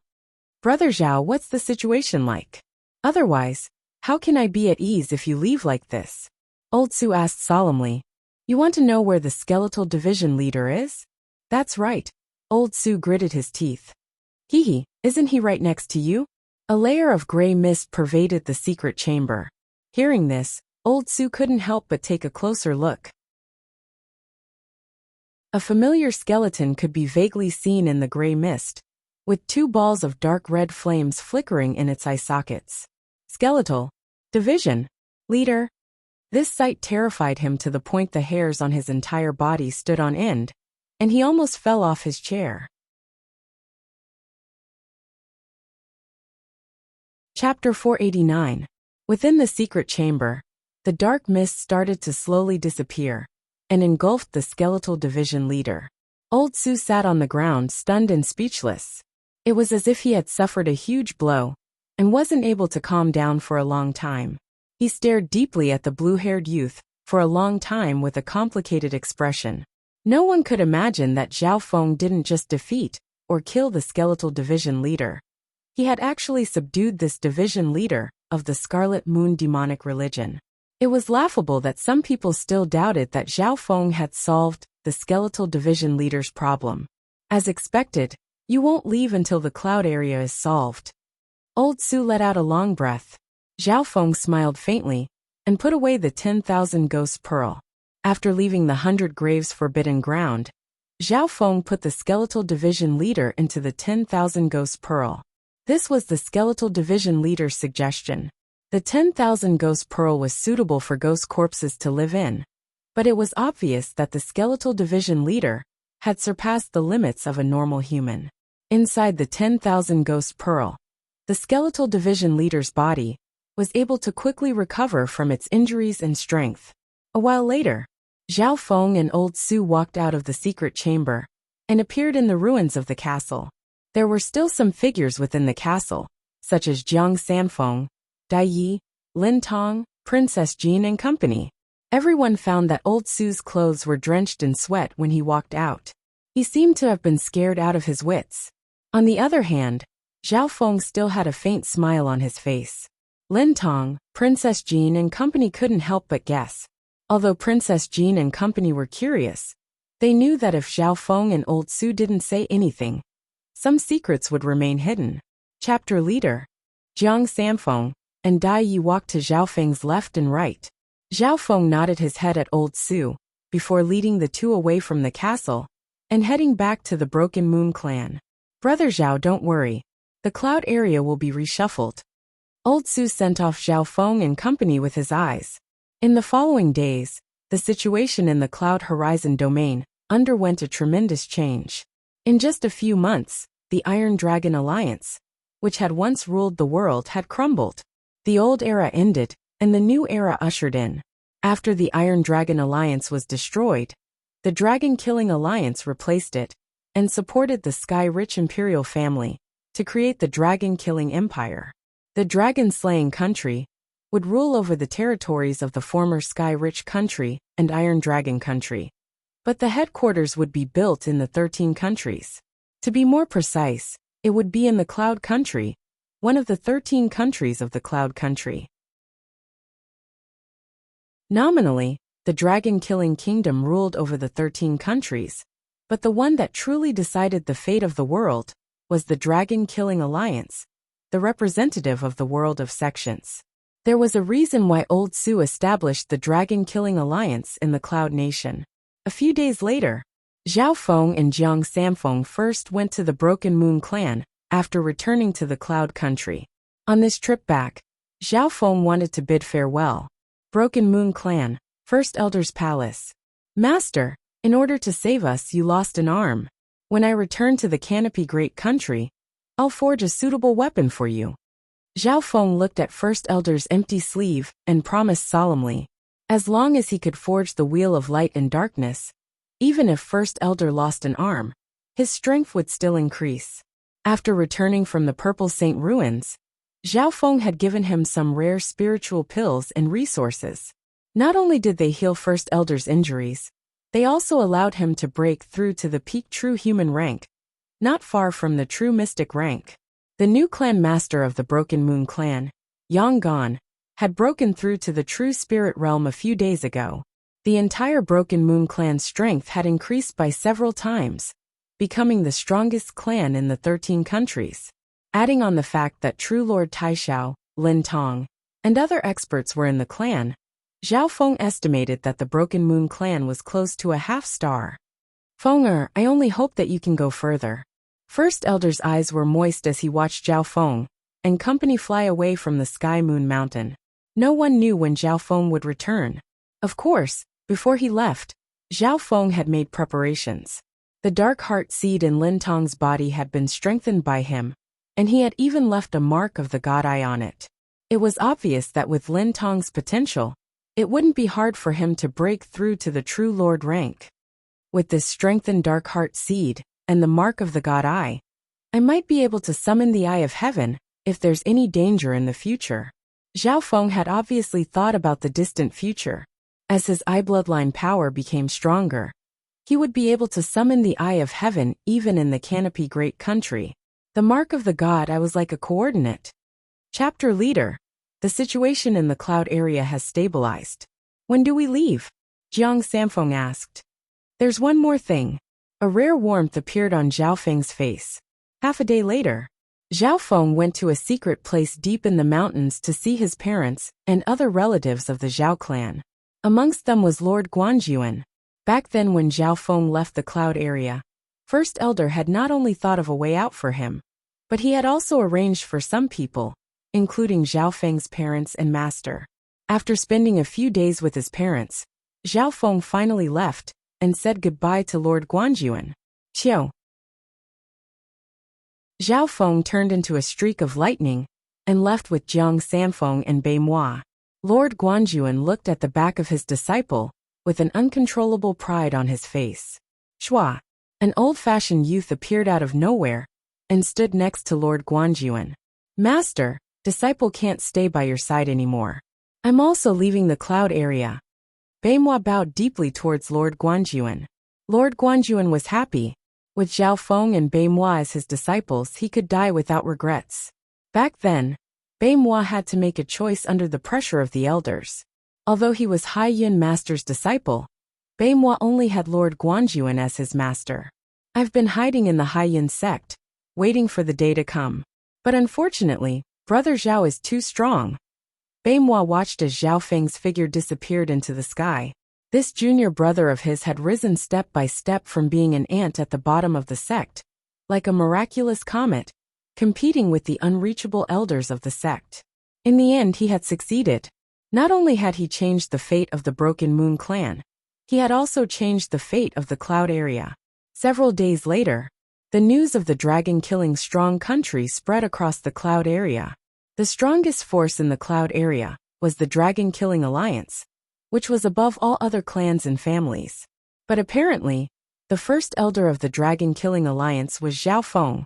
Brother Zhao, what's the situation like? Otherwise, how can I be at ease if you leave like this? Old Su asked solemnly. You want to know where the skeletal division leader is? That's right. Old Su gritted his teeth. Hee, isn't he right next to you? A layer of gray mist pervaded the secret chamber. Hearing this, Old Su couldn't help but take a closer look. A familiar skeleton could be vaguely seen in the gray mist, with two balls of dark red flames flickering in its eye sockets. Skeletal division leader. This sight terrified him to the point the hairs on his entire body stood on end, and he almost fell off his chair. Chapter 489. Within the secret chamber, the dark mist started to slowly disappear and engulfed the skeletal division leader. Old Su sat on the ground, stunned and speechless. It was as if he had suffered a huge blow and wasn't able to calm down for a long time. He stared deeply at the blue-haired youth for a long time with a complicated expression. No one could imagine that Zhao Feng didn't just defeat or kill the skeletal division leader. He had actually subdued this division leader of the Scarlet Moon demonic religion. It was laughable that some people still doubted that Zhao Feng had solved the skeletal division leader's problem. As expected, you won't leave until the cloud area is solved. Old Su let out a long breath. Zhao Feng smiled faintly and put away the 10,000 ghost pearl. After leaving the 100 graves forbidden ground, Zhao Feng put the skeletal division leader into the 10,000 ghost pearl. This was the skeletal division leader's suggestion. The 10,000 ghost pearl was suitable for ghost corpses to live in, but it was obvious that the skeletal division leader had surpassed the limits of a normal human. Inside the 10,000 ghost pearl, the skeletal division leader's body was able to quickly recover from its injuries and strength. A while later, Zhao Feng and Old Su walked out of the secret chamber and appeared in the ruins of the castle. There were still some figures within the castle, such as Jiang Sanfeng, Dai Yi, Lin Tong, Princess Jean and company. Everyone found that Old Su's clothes were drenched in sweat when he walked out. He seemed to have been scared out of his wits. On the other hand, Zhao Feng still had a faint smile on his face. Lin Tong, Princess Jean and company couldn't help but guess. Although Princess Jean and company were curious, they knew that if Zhao Feng and Old Su didn't say anything, some secrets would remain hidden. Chapter leader Jiang Sanfeng and Dai Yi walked to Zhao Feng's left and right. Zhao Feng nodded his head at Old Su before leading the two away from the castle and heading back to the Broken Moon clan. Brother Zhao, don't worry. The cloud area will be reshuffled. Old Su sent off Zhao Feng and company with his eyes. In the following days, the situation in the Cloud Horizon domain underwent a tremendous change. In just a few months, the Iron Dragon Alliance, which had once ruled the world, had crumbled. The old era ended, and the new era ushered in. After the Iron Dragon Alliance was destroyed, the Dragon Killing Alliance replaced it and supported the Sky-Rich Imperial family to create the Dragon Killing Empire. The Dragon Slaying Country would rule over the territories of the former Sky-Rich Country and Iron Dragon Country, but the headquarters would be built in the 13 countries. To be more precise, it would be in the Cloud Country, one of the 13 countries of the Cloud Country. Nominally, the Dragon Killing Kingdom ruled over the 13 countries, but the one that truly decided the fate of the world was the Dragon Killing Alliance, the representative of the world of sections. There was a reason why Old Su established the Dragon Killing Alliance in the Cloud Nation. A few days later, Zhao Feng and Jiang Sanfeng first went to the Broken Moon clan after returning to the Cloud Country. On this trip back, Zhao Feng wanted to bid farewell. Broken Moon Clan, First Elder's Palace. Master, in order to save us, you lost an arm. When I return to the Canopy Great Country, I'll forge a suitable weapon for you. Zhao Feng looked at First Elder's empty sleeve and promised solemnly. As long as he could forge the Wheel of Light and Darkness, even if First Elder lost an arm, his strength would still increase. After returning from the Purple Saint ruins, Zhao Feng had given him some rare spiritual pills and resources. Not only did they heal First Elder's injuries, they also allowed him to break through to the peak true human rank, not far from the true mystic rank. The new clan master of the Broken Moon clan, Yang Gan, had broken through to the true spirit realm a few days ago. The entire Broken Moon clan's strength had increased by several times, becoming the strongest clan in the 13 countries. Adding on the fact that true Lord Taishao, Lin Tong, and other experts were in the clan, Zhao Feng estimated that the Broken Moon clan was close to a half-star. Fenger, I only hope that you can go further. First Elder's eyes were moist as he watched Zhao Feng and company fly away from the Sky Moon Mountain. No one knew when Zhao Feng would return. Of course, before he left, Zhao Feng had made preparations. The Dark Heart Seed in Lin Tong's body had been strengthened by him, and he had even left a mark of the God Eye on it. It was obvious that with Lin Tong's potential, it wouldn't be hard for him to break through to the true Lord rank. With this strengthened Dark Heart Seed and the mark of the God Eye, I might be able to summon the Eye of Heaven if there's any danger in the future. Zhao Feng had obviously thought about the distant future. As his eye bloodline power became stronger, he would be able to summon the Eye of Heaven even in the Canopy Great Country. The mark of the God Eye was like a coordinate. Chapter Leader. The situation in the cloud area has stabilized. When do we leave? Jiang Samfeng asked. There's one more thing. A rare warmth appeared on Zhao Feng's face. Half a day later, Zhao Feng went to a secret place deep in the mountains to see his parents and other relatives of the Zhao clan. Amongst them was Lord Guanjuan. Back then when Zhao Feng left the cloud area, First Elder had not only thought of a way out for him, but he had also arranged for some people, including Zhao Feng's parents and master. After spending a few days with his parents, Zhao Feng finally left and said goodbye to Lord Guanjuan. Qiu. Zhao Feng turned into a streak of lightning and left with Jiang Samfeng and Bei Moi. Lord Guanjuan looked at the back of his disciple with an uncontrollable pride on his face. Shua. An old-fashioned youth appeared out of nowhere and stood next to Lord Guanjuan. Master, disciple can't stay by your side anymore. I'm also leaving the cloud area. Bei Moi bowed deeply towards Lord Guanjuan. Lord Guanjuan was happy. With Zhao Feng and Bei Moi as his disciples, he could die without regrets. Back then, Bei Moi had to make a choice under the pressure of the elders. Although he was Hai Yun Master's disciple, Bei Moi only had Lord Guanjuan as his master. I've been hiding in the Hai Yun sect, waiting for the day to come. But unfortunately, Brother Zhao is too strong. Bei Moi watched as Zhao Feng's figure disappeared into the sky. This junior brother of his had risen step by step from being an ant at the bottom of the sect, like a miraculous comet, competing with the unreachable elders of the sect. In the end, he had succeeded. Not only had he changed the fate of the Broken Moon clan, he had also changed the fate of the cloud area. Several days later, the news of the dragon-killing strong country spread across the cloud area. The strongest force in the cloud area was the Dragon-Killing Alliance, which was above all other clans and families. But apparently, the first elder of the Dragon-Killing Alliance was Zhao Feng,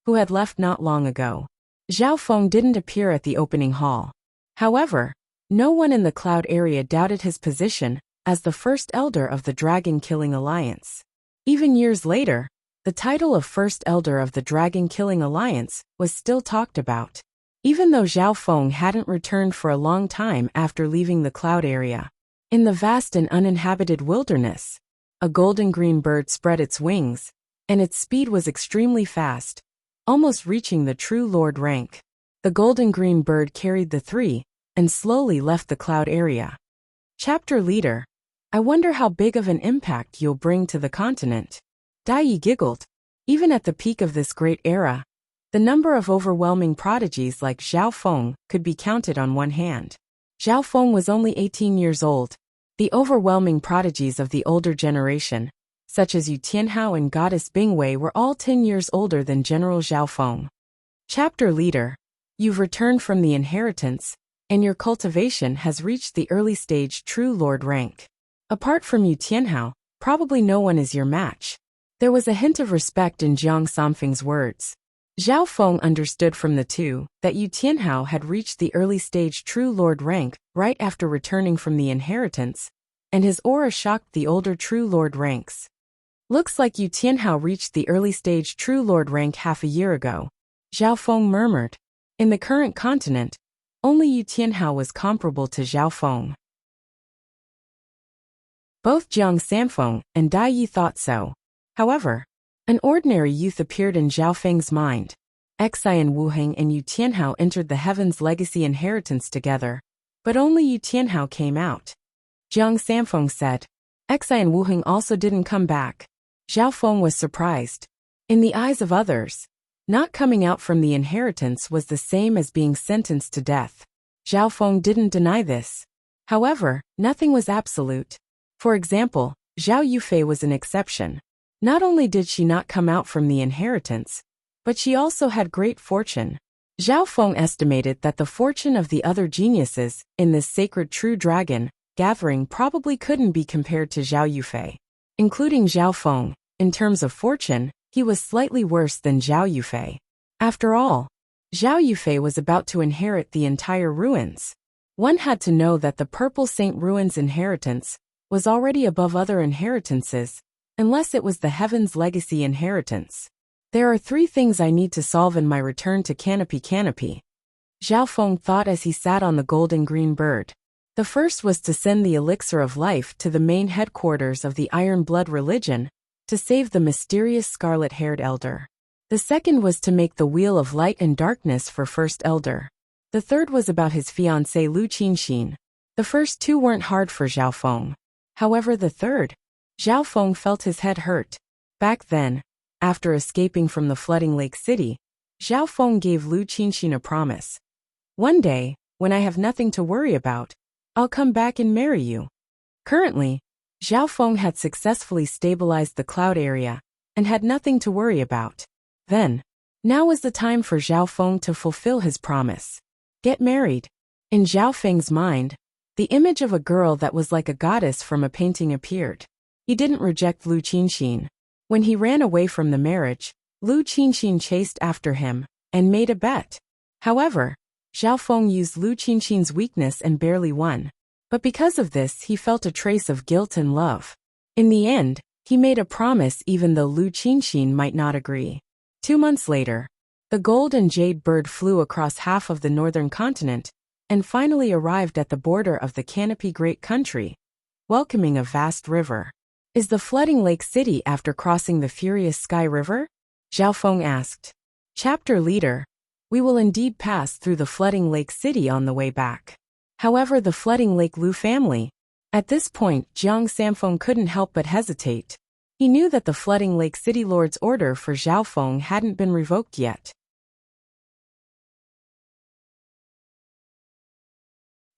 who had left not long ago. Zhao Feng didn't appear at the opening hall. However, no one in the cloud area doubted his position as the first elder of the Dragon-Killing Alliance. Even years later, the title of First Elder of the Dragon-Killing Alliance was still talked about. Even though Zhao Feng hadn't returned for a long time after leaving the cloud area. In the vast and uninhabited wilderness, a golden-green bird spread its wings, and its speed was extremely fast, almost reaching the true Lord rank. The golden-green bird carried the three, and slowly left the cloud area. Chapter Leader. I wonder how big of an impact you'll bring to the continent. Dai Yi giggled. Even at the peak of this great era, The number of overwhelming prodigies like Zhao Feng could be counted on one hand. Zhao Feng was only 18 years old. The overwhelming prodigies of the older generation, such as Yu Tianhao and Goddess Bingwei, were all 10 years older than General Zhao Feng. Chapter Leader. You've returned from the inheritance, and your cultivation has reached the early stage True Lord rank. Apart from Yu Tianhao, probably no one is your match. There was a hint of respect in Jiang Samfeng's words. Zhao Feng understood from the two that Yu Tianhao had reached the early stage True Lord rank right after returning from the inheritance, and his aura shocked the older True Lord ranks. Looks like Yu Tianhao reached the early stage True Lord rank half a year ago, Zhao Feng murmured. In the current continent, only Yu Tianhao was comparable to Zhao Feng. Both Jiang Samfeng and Dai Yi thought so. However, an ordinary youth appeared in Zhao Feng's mind. Xian Wuheng and Yu Tianhao entered the Heaven's Legacy inheritance together, but only Yu Tianhao came out. Jiang Samfeng said. Xian Wuheng also didn't come back. Zhao Feng was surprised. In the eyes of others, not coming out from the inheritance was the same as being sentenced to death. Zhao Feng didn't deny this. However, nothing was absolute. For example, Zhao Yufei was an exception. Not only did she not come out from the inheritance, but she also had great fortune. Zhao Feng estimated that the fortune of the other geniuses in this sacred true dragon gathering probably couldn't be compared to Zhao Yufei. Including Zhao Feng, in terms of fortune, he was slightly worse than Zhao Yufei. After all, Zhao Yufei was about to inherit the entire ruins. One had to know that the Purple Saint Ruins inheritance was already above other inheritances, unless it was the Heaven's Legacy inheritance. There are 3 things I need to solve in my return to Canopy. Zhao Feng thought as he sat on the golden green bird. The first was to send the elixir of life to the main headquarters of the Iron Blood religion, to save the mysterious scarlet-haired elder. The second was to make the Wheel of Light and Darkness for First Elder. The third was about his fiancée Lu Qinxin. The first 2 weren't hard for Zhao Feng. However, the third, Zhao Feng felt his head hurt. Back then, after escaping from the flooding lake city, Zhao Feng gave Lu Qinxin a promise. One day, when I have nothing to worry about, I'll come back and marry you. Currently, Zhao Feng had successfully stabilized the cloud area and had nothing to worry about. Now was the time for Zhao Feng to fulfill his promise. Get married. In Zhao Feng's mind, the image of a girl that was like a goddess from a painting appeared. He didn't reject Lu Qinxin. When he ran away from the marriage, Lu Qinxin chased after him and made a bet. However, Zhao Feng used Lu Qinxin's weakness and barely won. But because of this, he felt a trace of guilt and love. In the end, he made a promise even though Lu Qinxin might not agree. 2 months later, the gold and jade bird flew across half of the northern continent and finally arrived at the border of the Canopy Great Country, welcoming a vast river. Is the flooding lake city after crossing the furious Sky River? Zhao Feng asked. Chapter Leader. We will indeed pass through the flooding lake city on the way back. However, the flooding lake Lu family. At this point, Jiang Samfeng couldn't help but hesitate. He knew that the flooding lake city lord's order for Zhao Feng hadn't been revoked yet.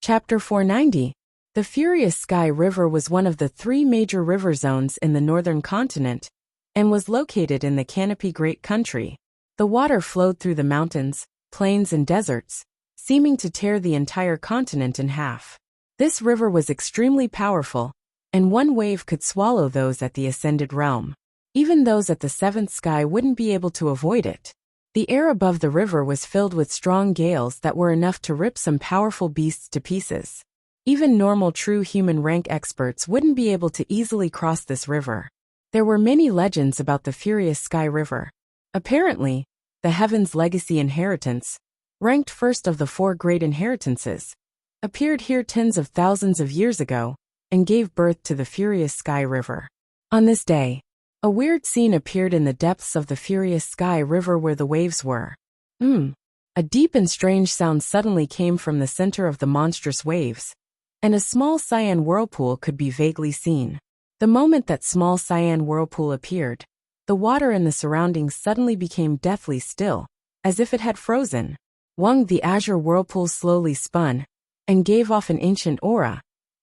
Chapter 490. The Furious Sky River was one of the 3 major river zones in the northern continent and was located in the Canopy Great Country. The water flowed through the mountains, plains and deserts, seeming to tear the entire continent in half. This river was extremely powerful, and one wave could swallow those at the ascended realm. Even those at the 7th sky wouldn't be able to avoid it. The air above the river was filled with strong gales that were enough to rip some powerful beasts to pieces. Even normal true human rank experts wouldn't be able to easily cross this river. There were many legends about the Furious Sky River. Apparently, the Heaven's Legacy inheritance, ranked first of the 4 great inheritances, appeared here tens of thousands of years ago and gave birth to the Furious Sky River. On this day, a weird scene appeared in the depths of the Furious Sky River where the waves were. A deep and strange sound suddenly came from the center of the monstrous waves, and a small cyan whirlpool could be vaguely seen. The moment that small cyan whirlpool appeared, the water in the surroundings suddenly became deathly still, as if it had frozen. Wang, the azure whirlpool, slowly spun and gave off an ancient aura,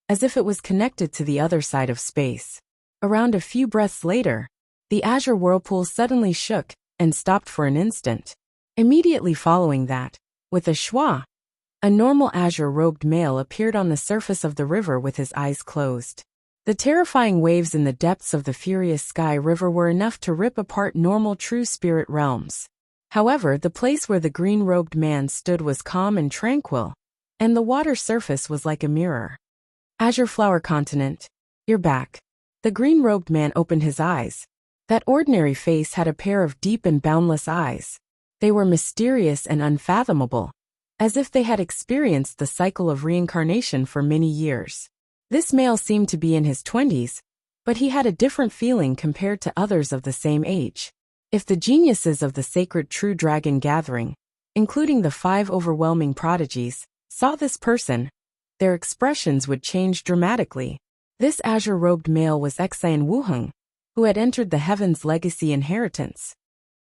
as if it was connected to the other side of space. Around a few breaths later, the azure whirlpool suddenly shook and stopped for an instant. Immediately following that, with a schwa, a normal azure-robed male appeared on the surface of the river with his eyes closed. The terrifying waves in the depths of the furious sky river were enough to rip apart normal true spirit realms. However, the place where the green-robed man stood was calm and tranquil, and the water surface was like a mirror. Azure Flower Continent, you're back. The green-robed man opened his eyes. That ordinary face had a pair of deep and boundless eyes. They were mysterious and unfathomable, as if they had experienced the cycle of reincarnation for many years. This male seemed to be in his 20s, but he had a different feeling compared to others of the same age. If the geniuses of the sacred True Dragon Gathering, including the 5 overwhelming prodigies, saw this person, their expressions would change dramatically. This azure-robed male was Xian Wuheng, who had entered the Heaven's Legacy inheritance.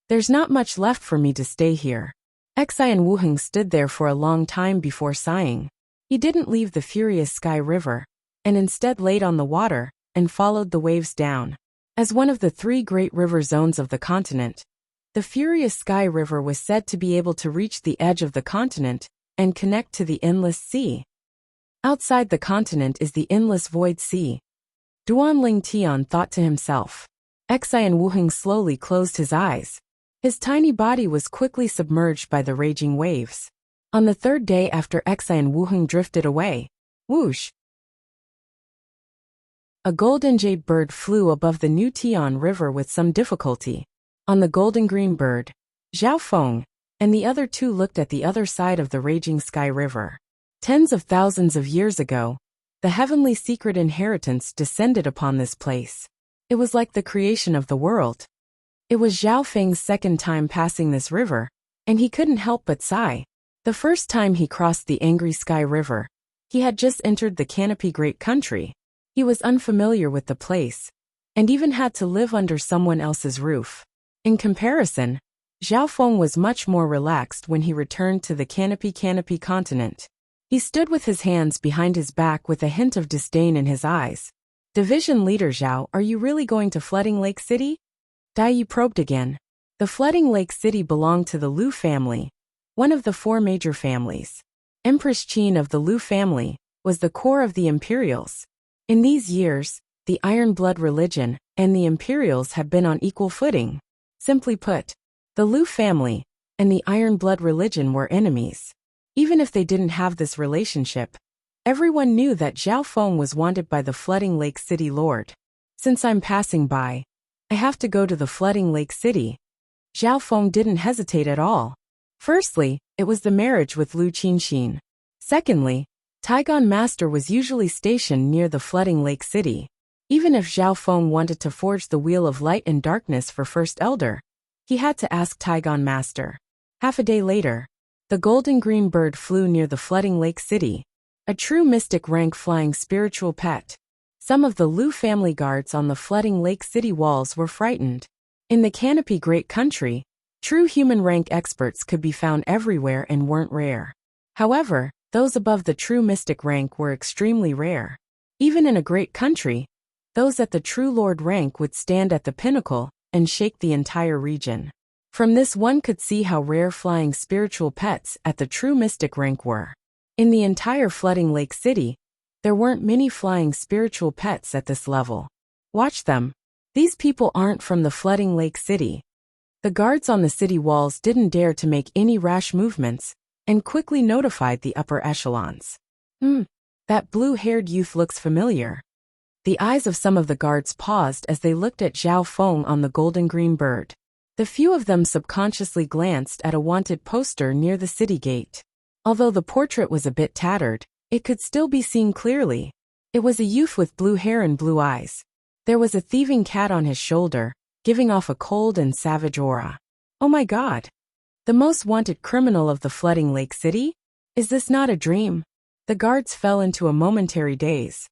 There's not much left for me to stay here. Xian Wuheng stood there for a long time before sighing. He didn't leave the furious sky river, and instead laid on the water and followed the waves down. As one of the 3 great river zones of the continent, the furious sky river was said to be able to reach the edge of the continent and connect to the endless sea. Outside the continent is the endless void sea. Duanling Tian thought to himself. Xian Wuheng slowly closed his eyes. His tiny body was quickly submerged by the raging waves. On the 3rd day after Xian Wuheng drifted away, whoosh! A golden jade bird flew above the New Tian River with some difficulty. On the golden green bird, Zhao Feng and the other 2 looked at the other side of the raging sky river. Tens of thousands of years ago, the heavenly secret inheritance descended upon this place. It was like the creation of the world. It was Zhao Feng's 2nd time passing this river, and he couldn't help but sigh. The first time he crossed the angry sky river, he had just entered the Canopy Great Country. He was unfamiliar with the place, and even had to live under someone else's roof. In comparison, Zhao Feng was much more relaxed when he returned to the Canopy continent. He stood with his hands behind his back with a hint of disdain in his eyes. Division Leader Zhao, are you really going to Flooding Lake City? Dai Yi probed again. The Flooding Lake City belonged to the Lu family, one of the 4 major families. Empress Qin of the Lu family was the core of the Imperials. In these years, the Iron Blood religion and the Imperials have been on equal footing. Simply put, the Lu family and the Iron Blood religion were enemies. Even if they didn't have this relationship, everyone knew that Zhao Feng was wanted by the Flooding Lake City Lord. Since I'm passing by, I have to go to the Flooding Lake City. Zhao Feng didn't hesitate at all. Firstly, it was the marriage with Lu Qinxin. Secondly, Taigon Master was usually stationed near the Flooding Lake City. Even if Zhao Feng wanted to forge the Wheel of Light and Darkness for First Elder, he had to ask Taigon Master. Half a day later, the golden green bird flew near the Flooding Lake City, a true mystic rank flying spiritual pet. Some of the Lu family guards on the Flooding Lake City walls were frightened. In the Canopy Great Country, true human rank experts could be found everywhere and weren't rare. However, those above the true mystic rank were extremely rare. Even in a great country, those at the true lord rank would stand at the pinnacle and shake the entire region. From this one could see how rare flying spiritual pets at the true mystic rank were. In the entire Flooding Lake City, there weren't many flying spiritual pets at this level. Watch them. These people aren't from the Flooding Lake City. The guards on the city walls didn't dare to make any rash movements, and quickly notified the upper echelons. That blue-haired youth looks familiar. The eyes of some of the guards paused as they looked at Zhao Feng on the golden green bird. The few of them subconsciously glanced at a wanted poster near the city gate. Although the portrait was a bit tattered, it could still be seen clearly. It was a youth with blue hair and blue eyes. There was a thieving cat on his shoulder, giving off a cold and savage aura. Oh my God! The most wanted criminal of the Flooding Lake City? Is this not a dream? The guards fell into a momentary daze.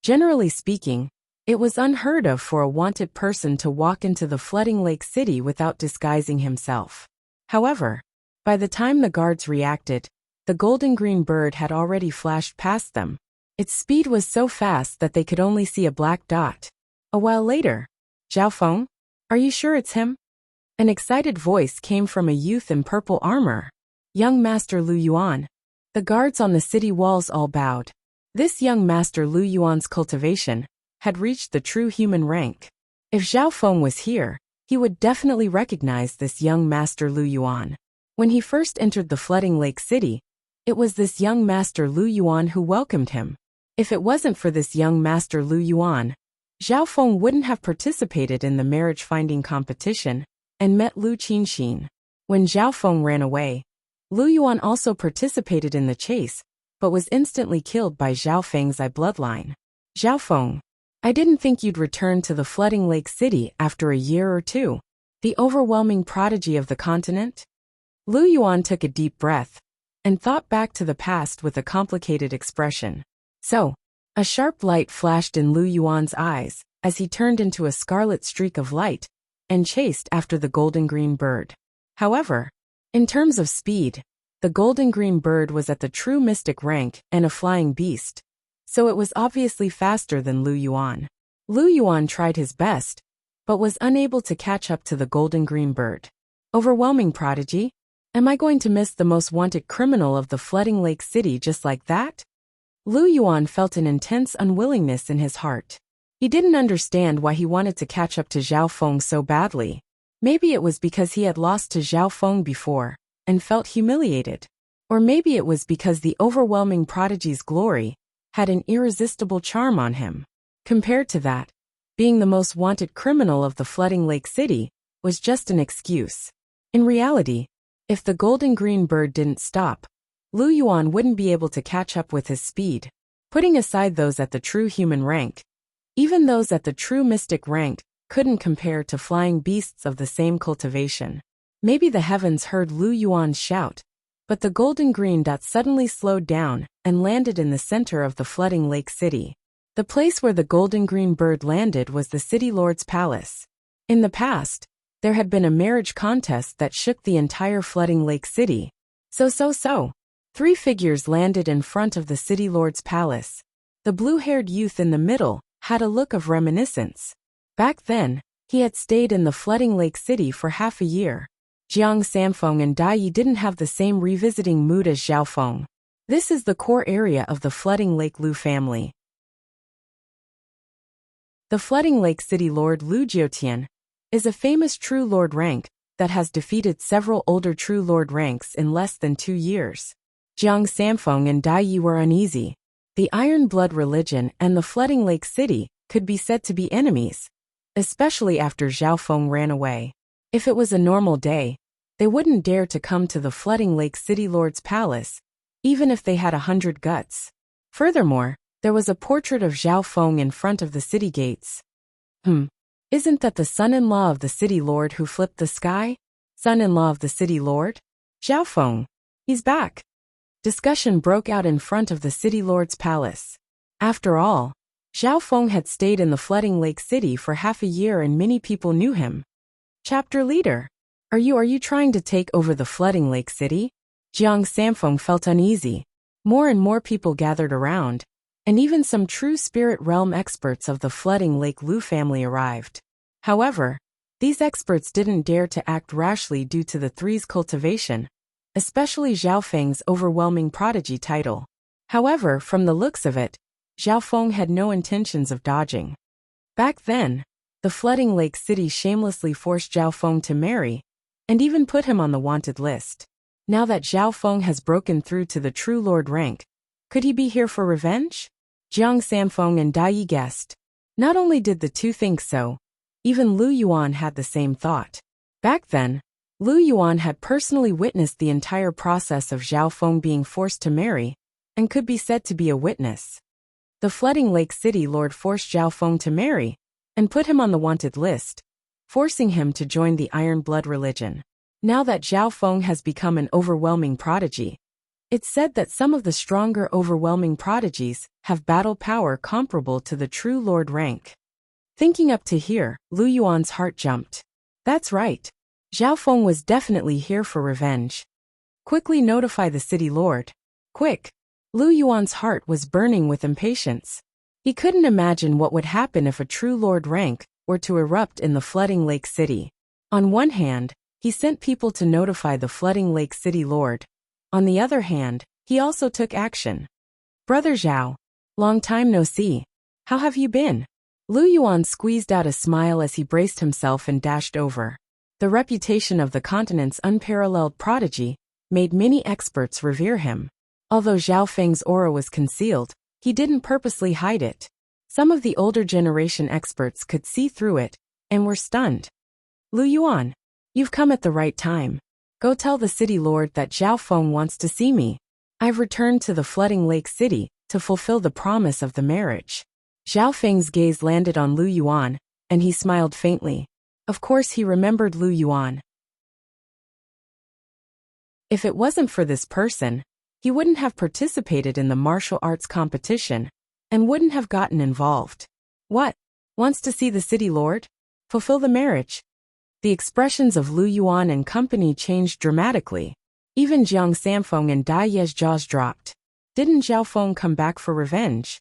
Generally speaking, It was unheard of for a wanted person to walk into the flooding lake city without disguising himself. However, by the time the guards reacted, the golden green bird had already flashed past them. Its speed was so fast that they could only see a black dot. A while later, "Zhao Feng? Are you sure it's him?" An excited voice came from a youth in purple armor. "Young Master Lu Yuan." The guards on the city walls all bowed. This young Master Lu Yuan's cultivation had reached the true human rank. If Zhao Feng was here, he would definitely recognize this young Master Lu Yuan. When he first entered the flooding lake city, it was this young Master Lu Yuan who welcomed him. If it wasn't for this young Master Lu Yuan, Zhao Feng wouldn't have participated in the marriage-finding competition and met Lu Qinxin. When Zhao Feng ran away, Lu Yuan also participated in the chase, but was instantly killed by Zhao Feng's eye bloodline. "Zhao Feng, I didn't think you'd return to the flooding lake city after a year or two. The overwhelming prodigy of the continent?" Lu Yuan took a deep breath and thought back to the past with a complicated expression. So, a sharp light flashed in Lu Yuan's eyes as he turned into a scarlet streak of light and chased after the golden green bird. However, in terms of speed, the golden green bird was at the true mystic rank and a flying beast, so it was obviously faster than Lu Yuan. Lu Yuan tried his best, but was unable to catch up to the golden green bird. Overwhelming prodigy? Am I going to miss the most wanted criminal of the flooding lake city just like that? Lu Yuan felt an intense unwillingness in his heart. He didn't understand why he wanted to catch up to Zhao Feng so badly. Maybe it was because he had lost to Zhao Feng before and felt humiliated. Or maybe it was because the overwhelming prodigy's glory had an irresistible charm on him. Compared to that, being the most wanted criminal of the flooding lake city was just an excuse. In reality, if the golden green bird didn't stop, Lu Yuan wouldn't be able to catch up with his speed. Putting aside those at the true human rank, even those at the true mystic rank couldn't compare to flying beasts of the same cultivation. Maybe the heavens heard Lu Yuan's shout, but the golden green dot suddenly slowed down and landed in the center of the flooding lake city. The place where the golden green bird landed was the city lord's palace. In the past, there had been a marriage contest that shook the entire flooding lake city. So. 3 figures landed in front of the city lord's palace. The blue-haired youth in the middle had a look of reminiscence. Back then, he had stayed in the flooding lake city for half a year. Jiang Sanfeng and Dai Yi didn't have the same revisiting mood as Zhao Feng. This is the core area of the flooding lake Lu family. The flooding lake city lord Lu Jiotian is a famous true lord rank that has defeated several older true lord ranks in less than 2 years. Jiang Sanfeng and Dai Yi were uneasy. The Iron Blood religion and the flooding lake city could be said to be enemies, especially after Zhao Feng ran away. If it was a normal day, they wouldn't dare to come to the flooding lake city lord's palace, even if they had 100 guts. Furthermore, there was a portrait of Zhao Feng in front of the city gates. Isn't that the son-in-law of the city lord who flipped the sky? Son-in-law of the city lord? Zhao Feng. He's back. Discussion broke out in front of the city lord's palace. After all, Zhao Feng had stayed in the flooding lake city for half a year and many people knew him. Chapter leader. Are you trying to take over the flooding lake city? Jiang Sanfeng felt uneasy. More and more people gathered around, and even some true spirit realm experts of the flooding lake Lu family arrived. However, these experts didn't dare to act rashly due to the three's cultivation, especially Zhao Feng's overwhelming prodigy title. However, from the looks of it, Zhao Feng had no intentions of dodging. Back then, the flooding lake city shamelessly forced Zhao Feng to marry, and even put him on the wanted list. Now that Zhao Feng has broken through to the true lord rank, could he be here for revenge? Jiang Sanfeng and Dai Yi guessed. Not only did the two think so, even Lu Yuan had the same thought. Back then, Lu Yuan had personally witnessed the entire process of Zhao Feng being forced to marry, and could be said to be a witness. The flooding lake city lord forced Zhao Feng to marry, and put him on the wanted list, forcing him to join the Iron Blood religion. Now that Zhao Feng has become an overwhelming prodigy, it's said that some of the stronger overwhelming prodigies have battle power comparable to the true lord rank. Thinking up to here, Lu Yuan's heart jumped. That's right. Zhao Feng was definitely here for revenge. Quickly notify the city lord. Quick! Lu Yuan's heart was burning with impatience. He couldn't imagine what would happen if a true lord rank were to erupt in the flooding lake city. On one hand, he sent people to notify the flooding lake city lord. On the other hand, he also took action. Brother Zhao, long time no see. How have you been? Lu Yuan squeezed out a smile as he braced himself and dashed over. The reputation of the continent's unparalleled prodigy made many experts revere him. Although Zhao Feng's aura was concealed, he didn't purposely hide it. Some of the older generation experts could see through it and were stunned. Lu Yuan, you've come at the right time. Go tell the city lord that Zhao Feng wants to see me. I've returned to the flooding lake city to fulfill the promise of the marriage. Zhao Feng's gaze landed on Lu Yuan, and he smiled faintly. Of course he remembered Lu Yuan. If it wasn't for this person, he wouldn't have participated in the martial arts competition, and wouldn't have gotten involved. What? Wants to see the city lord? Fulfill the marriage? The expressions of Lu Yuan and company changed dramatically. Even Jiang Sanfeng and Dai Ye's jaws dropped. Didn't Zhao Feng come back for revenge?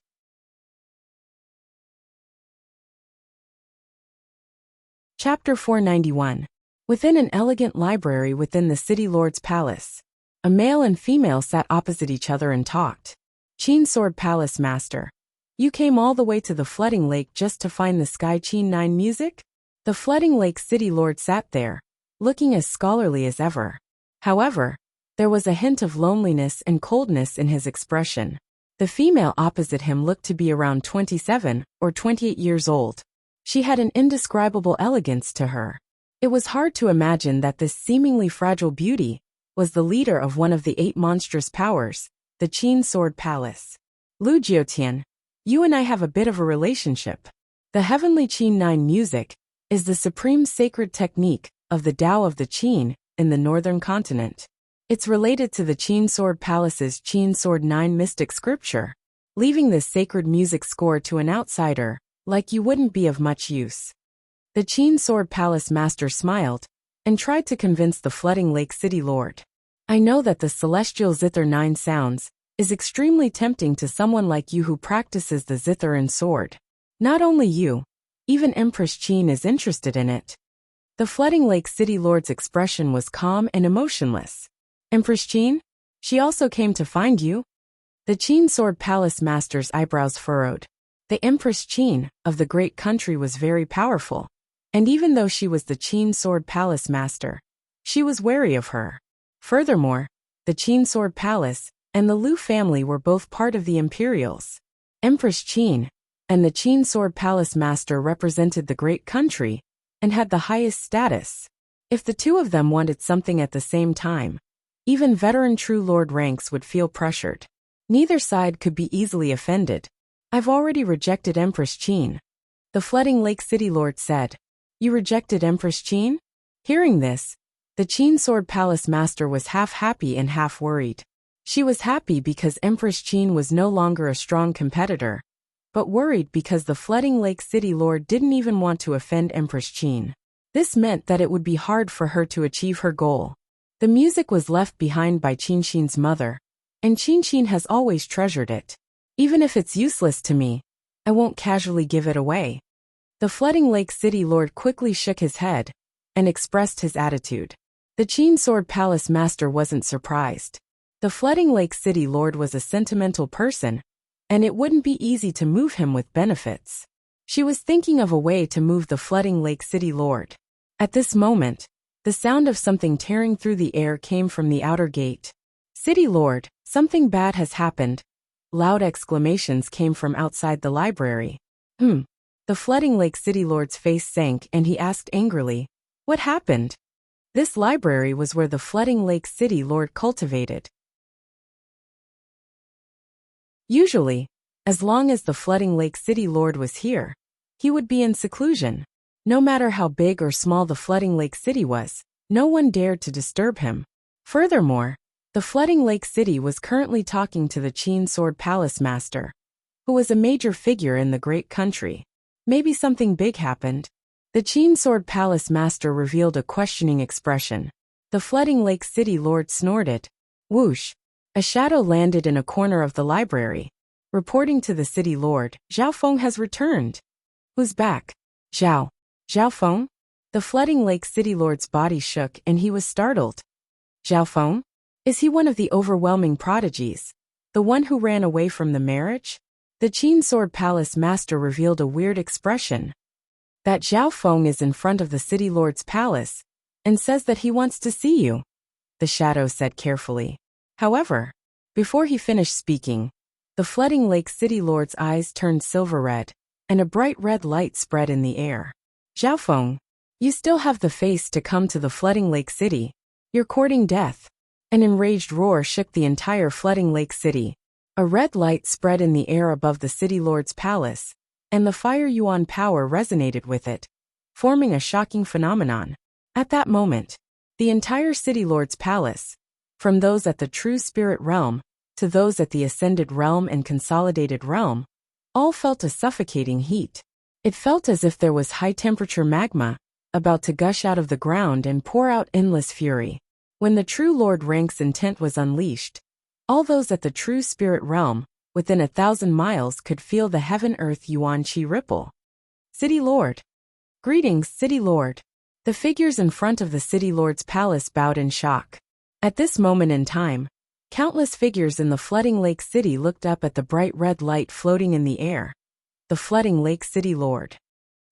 Chapter 491. Within an elegant library within the city lord's palace, a male and female sat opposite each other and talked. Qin Sword Palace Master. You came all the way to the flooding lake just to find the Sky Qin 9 music? The flooding lake city lord sat there, looking as scholarly as ever. However, there was a hint of loneliness and coldness in his expression. The female opposite him looked to be around 27 or 28 years old. She had an indescribable elegance to her. It was hard to imagine that this seemingly fragile beauty was the leader of one of the 8 monstrous powers, the Qin Sword Palace. Lu Jiotian, you and I have a bit of a relationship. The heavenly Qin 9 music is the supreme sacred technique of the Tao of the Qin in the northern continent. It's related to the Qin Sword Palace's Qin Sword 9 mystic scripture. Leaving this sacred music score to an outsider, like you wouldn't be of much use. The Qin Sword Palace Master smiled and tried to convince the flooding lake city lord. I know that the celestial zither 9 sounds is extremely tempting to someone like you who practices the zither and sword. Not only you, even Empress Qin is interested in it. The flooding lake city lord's expression was calm and emotionless. Empress Qin? She also came to find you? The Qin Sword Palace Master's eyebrows furrowed. The Empress Qin of the great country was very powerful, and even though she was the Qin Sword Palace Master, she was wary of her. Furthermore, the Qin Sword Palace and the Lu family were both part of the Imperials. Empress Qin and the Qin Sword Palace Master represented the great country and had the highest status. If the two of them wanted something at the same time, even veteran true lord ranks would feel pressured. Neither side could be easily offended. I've already rejected Empress Qin. The flooding lake city lord said. You rejected Empress Qin? Hearing this, the Qin Sword Palace Master was half happy and half worried. She was happy because Empress Qin was no longer a strong competitor, but worried because the flooding lake city lord didn't even want to offend Empress Qin. This meant that it would be hard for her to achieve her goal. The music was left behind by Qin Qin's mother, and Qin Qin has always treasured it. Even if it's useless to me, I won't casually give it away. The flooding lake city lord quickly shook his head and expressed his attitude. The Qin Sword Palace Master wasn't surprised. The flooding lake city lord was a sentimental person, and it wouldn't be easy to move him with benefits. She was thinking of a way to move the flooding lake city lord. At this moment, the sound of something tearing through the air came from the outer gate. City lord, something bad has happened. Loud exclamations came from outside the library. The flooding lake city lord's face sank and he asked angrily, what happened? This library was where the flooding lake city lord cultivated. Usually, as long as the flooding lake city lord was here, he would be in seclusion. No matter how big or small the flooding lake city was, no one dared to disturb him. Furthermore, the flooding lake city was currently talking to the Qin Sword Palace Master, who was a major figure in the great country. Maybe something big happened. The Qin Sword Palace master revealed a questioning expression. The Flooding Lake City Lord snorted. Whoosh! A shadow landed in a corner of the library. Reporting to the city lord, Zhao Feng has returned. Who's back? Zhao Feng? The Flooding Lake City Lord's body shook and he was startled. Zhao Feng? Is he one of the overwhelming prodigies? The one who ran away from the marriage? The Qin Sword Palace master revealed a weird expression. That Zhao Feng is in front of the city lord's palace and says that he wants to see you, the shadow said carefully. However, before he finished speaking, the Flooding Lake City Lord's eyes turned silver red, and a bright red light spread in the air. Zhao Feng, you still have the face to come to the Flooding Lake City. You're courting death. An enraged roar shook the entire Flooding Lake City. A red light spread in the air above the city lord's palace, and the fire yuan power resonated with it, forming a shocking phenomenon. At that moment, the entire city lord's palace, from those at the true spirit realm to those at the ascended realm and consolidated realm, all felt a suffocating heat. It felt as if there was high-temperature magma about to gush out of the ground and pour out endless fury. When the true Lord Rank's intent was unleashed, all those at the true spirit realm, within 1,000 miles, could feel the heaven-earth yuan qi ripple. City Lord. Greetings, City Lord. The figures in front of the City Lord's palace bowed in shock. At this moment in time, countless figures in the Flooding Lake City looked up at the bright red light floating in the air. The Flooding Lake City Lord.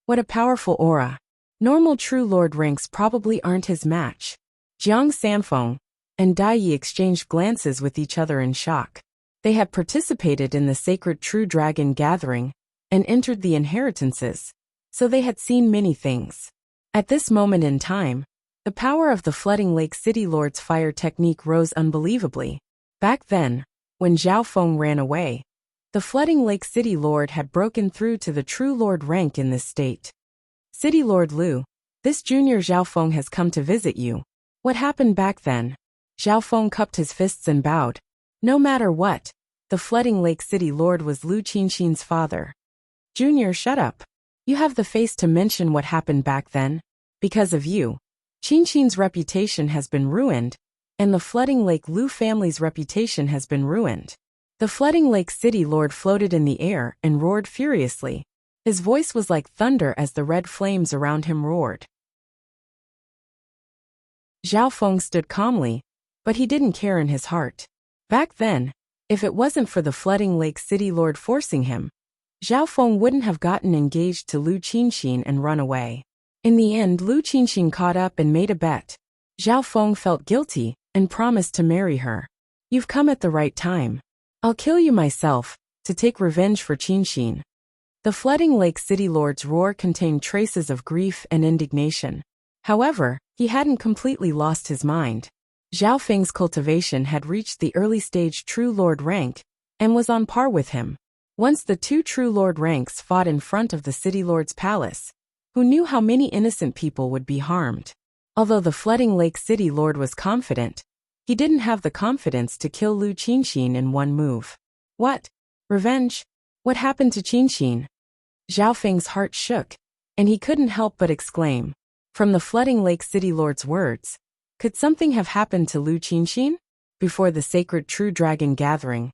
What a powerful aura. Normal true Lord ranks probably aren't his match. Jiang Sanfeng and Dai Yi exchanged glances with each other in shock. They had participated in the sacred True Dragon gathering and entered the inheritances, so they had seen many things. At this moment in time, the power of the Flooding Lake City Lord's fire technique rose unbelievably. Back then, when Zhao Feng ran away, the Flooding Lake City Lord had broken through to the true Lord rank in this state. City Lord Lu, this junior Zhao Feng has come to visit you. What happened back then? Zhao Feng cupped his fists and bowed. No matter what, the Flooding Lake City Lord was Lu Qinxin's father. Junior, shut up. You have the face to mention what happened back then. Because of you, Qinxin's reputation has been ruined, and the Flooding Lake Lu family's reputation has been ruined. The Flooding Lake City Lord floated in the air and roared furiously. His voice was like thunder as the red flames around him roared. Zhao Feng stood calmly, but he didn't care in his heart. Back then, if it wasn't for the Flooding Lake City Lord forcing him, Zhao Feng wouldn't have gotten engaged to Lu Qinxin and run away. In the end, Lu Qinxin caught up and made a bet. Zhao Feng felt guilty and promised to marry her. You've come at the right time. I'll kill you myself, to take revenge for Qinxin. The Flooding Lake City Lord's roar contained traces of grief and indignation. However, he hadn't completely lost his mind. Zhao Feng's cultivation had reached the early stage True Lord rank and was on par with him. Once the two True Lord ranks fought in front of the City Lord's palace, who knew how many innocent people would be harmed. Although the Flooding Lake City Lord was confident, he didn't have the confidence to kill Lu Qinxin in one move. What? Revenge? What happened to Qinxin? Zhao Feng's heart shook, and he couldn't help but exclaim. From the Flooding Lake City Lord's words, could something have happened to Lu Qinxin? Before the sacred True Dragon gathering,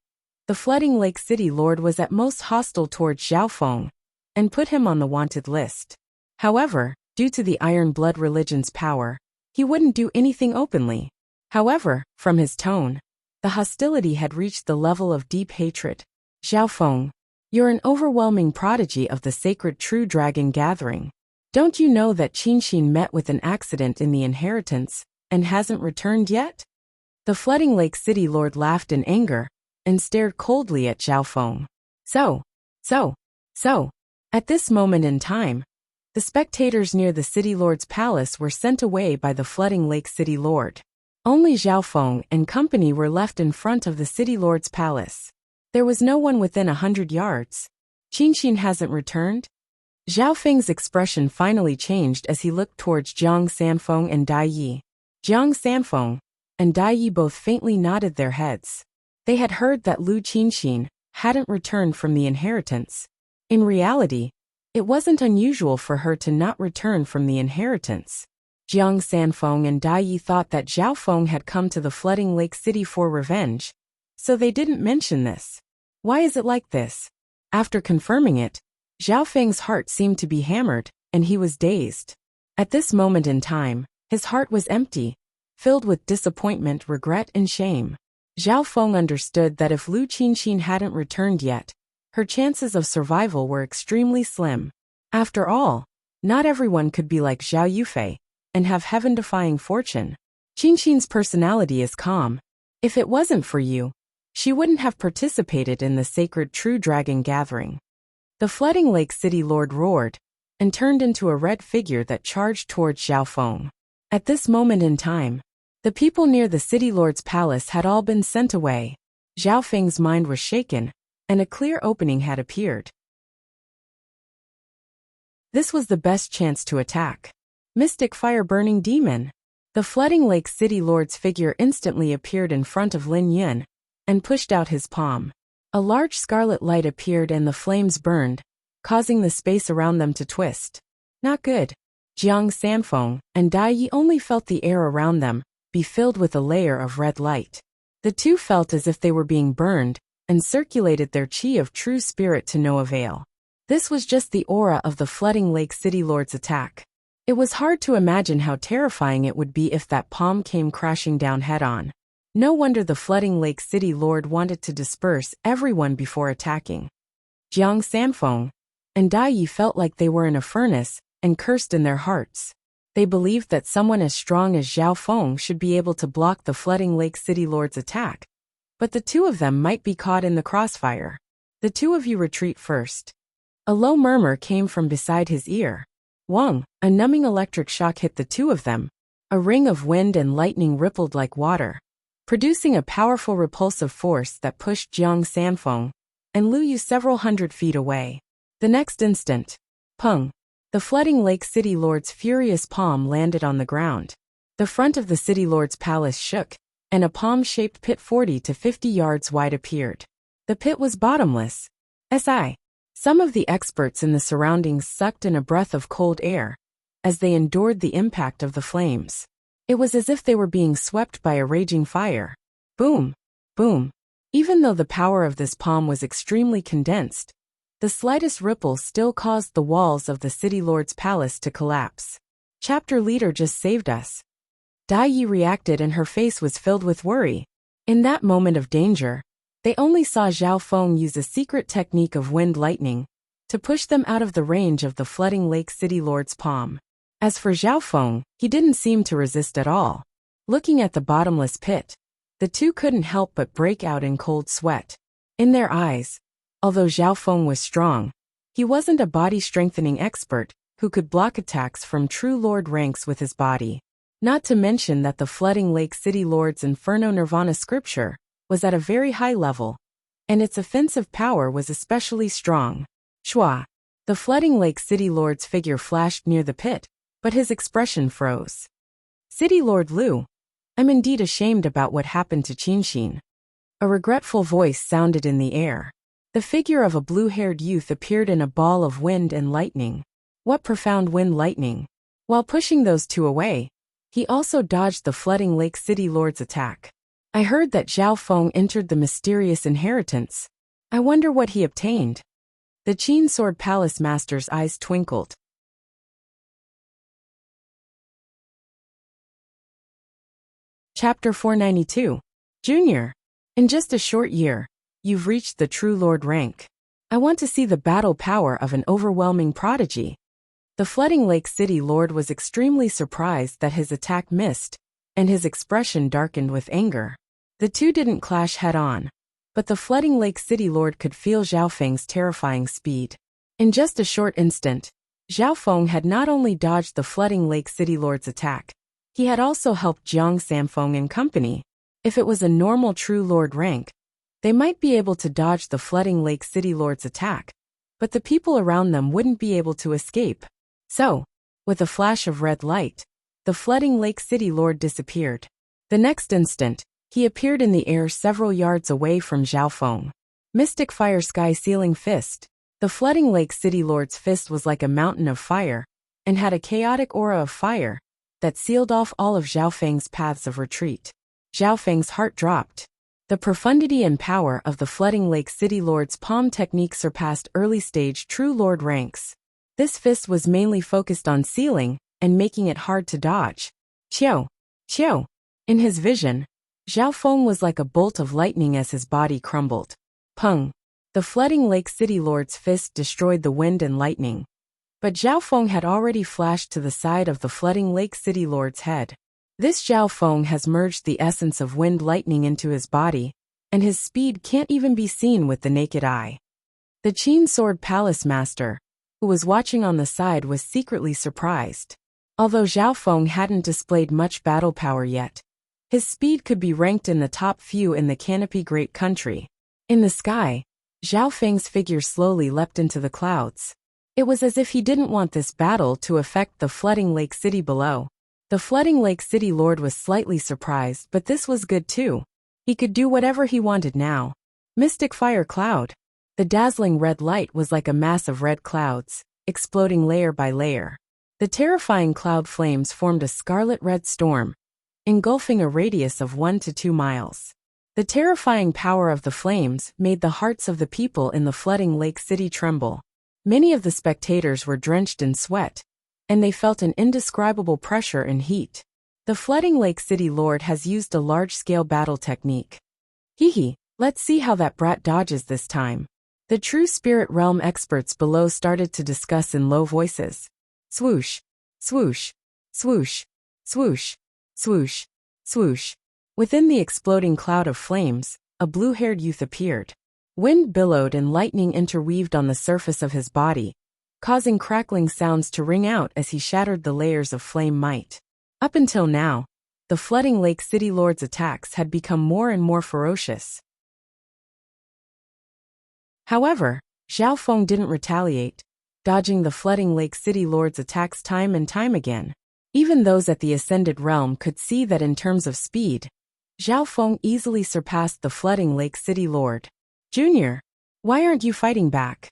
the Flooding Lake City Lord was at most hostile towards Zhao Feng and put him on the wanted list. However, due to the Iron Blood religion's power, he wouldn't do anything openly. However, from his tone, the hostility had reached the level of deep hatred. Zhao Feng, you're an overwhelming prodigy of the sacred True Dragon gathering. Don't you know that Qinxin met with an accident in the inheritance and hasn't returned yet? The Flooding Lake City Lord laughed in anger and stared coldly at Zhao Feng. So. At this moment in time, the spectators near the City Lord's palace were sent away by the Flooding Lake City Lord. Only Zhao Feng and company were left in front of the City Lord's palace. There was no one within 100 yards. Qinxin hasn't returned? Zhao Feng's expression finally changed as he looked towards Jiang Sanfeng and Dai Yi. Jiang Sanfeng and Dai Yi both faintly nodded their heads. They had heard that Lu Qinxin hadn't returned from the inheritance. In reality, It wasn't unusual for her to not return from the inheritance. Jiang Sanfeng and Dai Yi thought that Zhao Feng had come to the flooding lake city for revenge, so they didn't mention this. Why is it like this? After confirming it, Zhao Feng's heart seemed to be hammered, and he was dazed. At this moment in time, his heart was empty, filled with disappointment, regret, and shame. Zhao Feng understood that if Lu Qinxin hadn't returned yet, her chances of survival were extremely slim. After all, not everyone could be like Zhao Yufei and have heaven-defying fortune. Qinxin's personality is calm. If it wasn't for you, she wouldn't have participated in the sacred True Dragon gathering. The flooding lake city lord roared and turned into a red figure that charged towards Zhao Feng. At this moment in time, the people near the city lord's palace had all been sent away. Zhao Feng's mind was shaken, and a clear opening had appeared. This was the best chance to attack. Mystic fire-burning demon. The flooding lake city lord's figure instantly appeared in front of Lin Yun and pushed out his palm. A large scarlet light appeared and the flames burned, causing the space around them to twist. Not good. Jiang Sanfeng and Dai Yi only felt the air around them be filled with a layer of red light. The two felt as if they were being burned and circulated their chi of true spirit to no avail. This was just the aura of the flooding lake city lord's attack. It was hard to imagine how terrifying it would be if that palm came crashing down head-on. No wonder the flooding lake city lord wanted to disperse everyone before attacking. Jiang Sanfeng and Dai Yi felt like they were in a furnace and cursed in their hearts. They believed that someone as strong as Zhao Feng should be able to block the flooding lake city lord's attack. But the two of them might be caught in the crossfire. The two of you retreat first. A low murmur came from beside his ear. Wang, a numbing electric shock hit the two of them. A ring of wind and lightning rippled like water, producing a powerful repulsive force that pushed Jiang Sanfeng and Lu Yu several hundred feet away. The next instant, pung, the flooding lake city lord's furious palm landed on the ground. The front of the city lord's palace shook, and a palm-shaped pit 40 to 50 yards wide appeared. The pit was bottomless. Some of the experts in the surroundings sucked in a breath of cold air as they endured the impact of the flames. It was as if they were being swept by a raging fire. Boom! Boom! Even though the power of this palm was extremely condensed, the slightest ripple still caused the walls of the city lord's palace to collapse. Chapter leader just saved us. Dai Yi reacted and her face was filled with worry. In that moment of danger, they only saw Zhao Feng use a secret technique of wind lightning to push them out of the range of the flooding lake city lord's palm. As for Zhao Feng, he didn't seem to resist at all. Looking at the bottomless pit, the two couldn't help but break out in cold sweat. In their eyes, although Zhao Feng was strong, he wasn't a body-strengthening expert who could block attacks from true lord ranks with his body. Not to mention that the flooding lake city lord's Inferno Nirvana scripture was at a very high level, and its offensive power was especially strong. Shua! The flooding lake city lord's figure flashed near the pit, but his expression froze. City Lord Lu, I'm indeed ashamed about what happened to Qinxin. A regretful voice sounded in the air. The figure of a blue-haired youth appeared in a ball of wind and lightning. What profound wind lightning! While pushing those two away, he also dodged the flooding lake city lord's attack. I heard that Zhao Feng entered the mysterious inheritance. I wonder what he obtained. The Qin Sword Palace master's eyes twinkled. Chapter 492. Junior. In just a short year, you've reached the true lord rank. I want to see the battle power of an overwhelming prodigy. The flooding lake city lord was extremely surprised that his attack missed, and his expression darkened with anger. The two didn't clash head-on, but the flooding lake city lord could feel Zhao Feng's terrifying speed. In just a short instant, Zhao Feng had not only dodged the flooding lake city lord's attack, he had also helped Jiang Sanfeng and company. If it was a normal true lord rank, they might be able to dodge the flooding lake city lord's attack, but the people around them wouldn't be able to escape. So, with a flash of red light, the flooding lake city lord disappeared. The next instant, he appeared in the air several yards away from Zhao Feng. Mystic Fire Sky Sealing Fist. The Flooding Lake City Lord's fist was like a mountain of fire, and had a chaotic aura of fire that sealed off all of Zhao Feng's paths of retreat. Zhao Feng's heart dropped. The profundity and power of the Flooding Lake City Lord's palm technique surpassed early-stage True Lord ranks. This fist was mainly focused on sealing and making it hard to dodge. Qiao! Qiao! In his vision, Zhao Feng was like a bolt of lightning as his body crumbled. Peng! The Flooding Lake City Lord's fist destroyed the wind and lightning. But Zhao Feng had already flashed to the side of the Flooding Lake City Lord's head. This Zhao Feng has merged the essence of wind lightning into his body, and his speed can't even be seen with the naked eye. The Qin Sword Palace Master, who was watching on the side, was secretly surprised. Although Zhao Feng hadn't displayed much battle power yet, his speed could be ranked in the top few in the Canopy Great Country. In the sky, Zhao Feng's figure slowly leapt into the clouds. It was as if he didn't want this battle to affect the Flooding Lake City below. The Flooding Lake City Lord was slightly surprised, but this was good too. He could do whatever he wanted now. Mystic Fire Cloud. The dazzling red light was like a mass of red clouds, exploding layer by layer. The terrifying cloud flames formed a scarlet-red storm, engulfing a radius of 1 to 2 miles. The terrifying power of the flames made the hearts of the people in the Flooding Lake City tremble. Many of the spectators were drenched in sweat, and they felt an indescribable pressure and heat. The Flooding Lake City Lord has used a large-scale battle technique. Hee, let's see how that brat dodges this time. The true spirit realm experts below started to discuss in low voices. Swoosh, swoosh, swoosh, swoosh, swoosh, swoosh. Within the exploding cloud of flames, a blue-haired youth appeared. Wind billowed and lightning interweaved on the surface of his body, causing crackling sounds to ring out as he shattered the layers of flame might. Up until now, the Flooding Lake City Lord's attacks had become more and more ferocious. However, Zhao Feng didn't retaliate, dodging the Flooding Lake City Lord's attacks time and time again. Even those at the Ascended Realm could see that in terms of speed, Zhao Feng easily surpassed the Flooding Lake City Lord. Junior, why aren't you fighting back?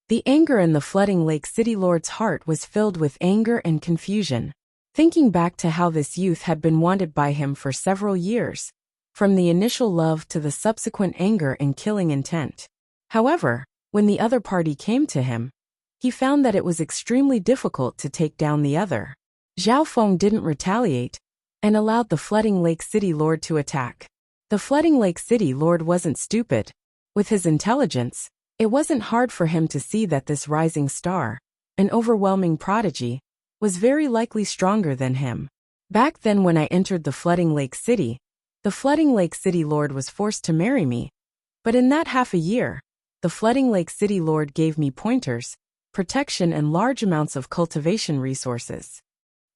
The anger in the Flooding Lake City Lord's heart was filled with anger and confusion. Thinking back to how this youth had been wanted by him for several years, from the initial love to the subsequent anger and killing intent. However, when the other party came to him, he found that it was extremely difficult to take down the other. Zhao Feng didn't retaliate, and allowed the Flooding Lake City Lord to attack. The Flooding Lake City Lord wasn't stupid. With his intelligence, it wasn't hard for him to see that this rising star, an overwhelming prodigy, was very likely stronger than him. Back then when I entered the Flooding Lake City, the Flooding Lake City Lord was forced to marry me. But in that half a year, the Flooding Lake City Lord gave me pointers, protection and large amounts of cultivation resources.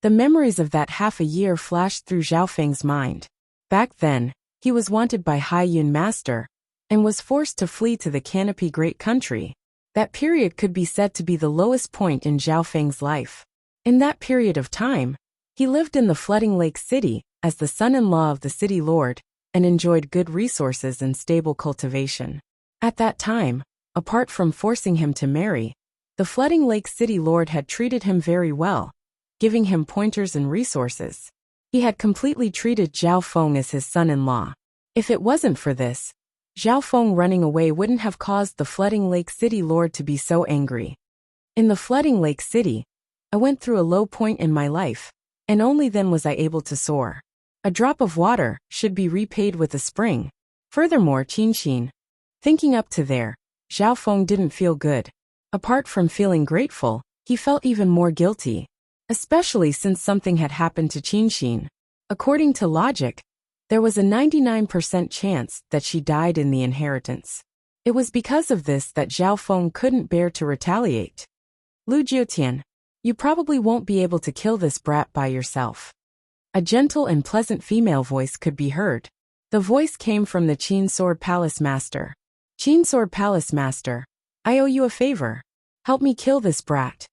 The memories of that half a year flashed through Zhao Feng's mind. Back then, he was wanted by Hai Yun Master, and was forced to flee to the Canopy Great Country. That period could be said to be the lowest point in Zhao Feng's life. In that period of time, he lived in the Flooding Lake City as the son-in-law of the city lord, and enjoyed good resources and stable cultivation. At that time, apart from forcing him to marry, the Flooding Lake City Lord had treated him very well, giving him pointers and resources. He had completely treated Zhao Feng as his son-in-law. If it wasn't for this, Zhao Feng running away wouldn't have caused the Flooding Lake City Lord to be so angry. In the Flooding Lake City, I went through a low point in my life, and only then was I able to soar. A drop of water should be repaid with a spring. Furthermore, Qin. Thinking up to there, Zhao Feng didn't feel good. Apart from feeling grateful, he felt even more guilty, especially since something had happened to Qin. According to logic, there was a 99% chance that she died in the inheritance. It was because of this that Zhao Feng couldn't bear to retaliate. Lu Jiutian, you probably won't be able to kill this brat by yourself. A gentle and pleasant female voice could be heard. The voice came from the Qin Sword Palace Master. Qin Sword Palace Master, I owe you a favor. Help me kill this brat.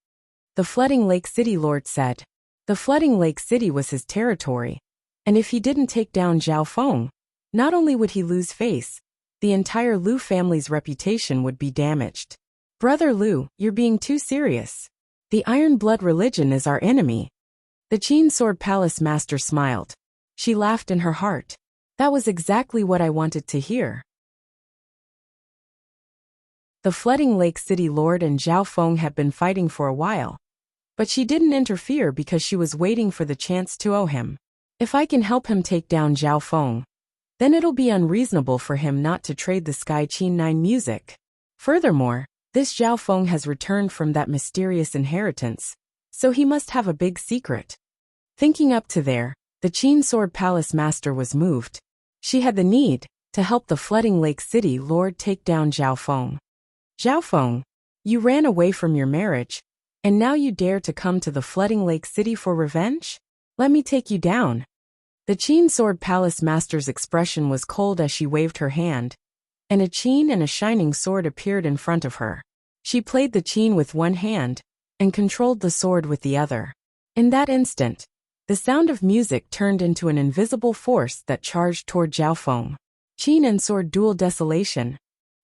The Flooding Lake City Lord said. The Flooding Lake City was his territory, and if he didn't take down Zhao Feng, not only would he lose face, the entire Lu family's reputation would be damaged. Brother Lu, you're being too serious. The Iron Blood religion is our enemy. The Qin Sword Palace Master smiled. She laughed in her heart. That was exactly what I wanted to hear. The Flooding Lake City Lord and Zhao Feng had been fighting for a while, but she didn't interfere because she was waiting for the chance to owe him. If I can help him take down Zhao Feng, then it'll be unreasonable for him not to trade the Sky Qin 9 music. Furthermore, this Zhao Feng has returned from that mysterious inheritance, so he must have a big secret. Thinking up to there, the Qin Sword Palace Master was moved. She had the need to help the Flooding Lake City Lord take down Zhao Feng. Zhao Feng, you ran away from your marriage, and now you dare to come to the Flooding Lake City for revenge? Let me take you down. The Qin Sword Palace Master's expression was cold as she waved her hand, and a qin and a shining sword appeared in front of her. She played the qin with one hand and controlled the sword with the other. In that instant, the sound of music turned into an invisible force that charged toward Zhao Feng. Qin and sword dual desolation.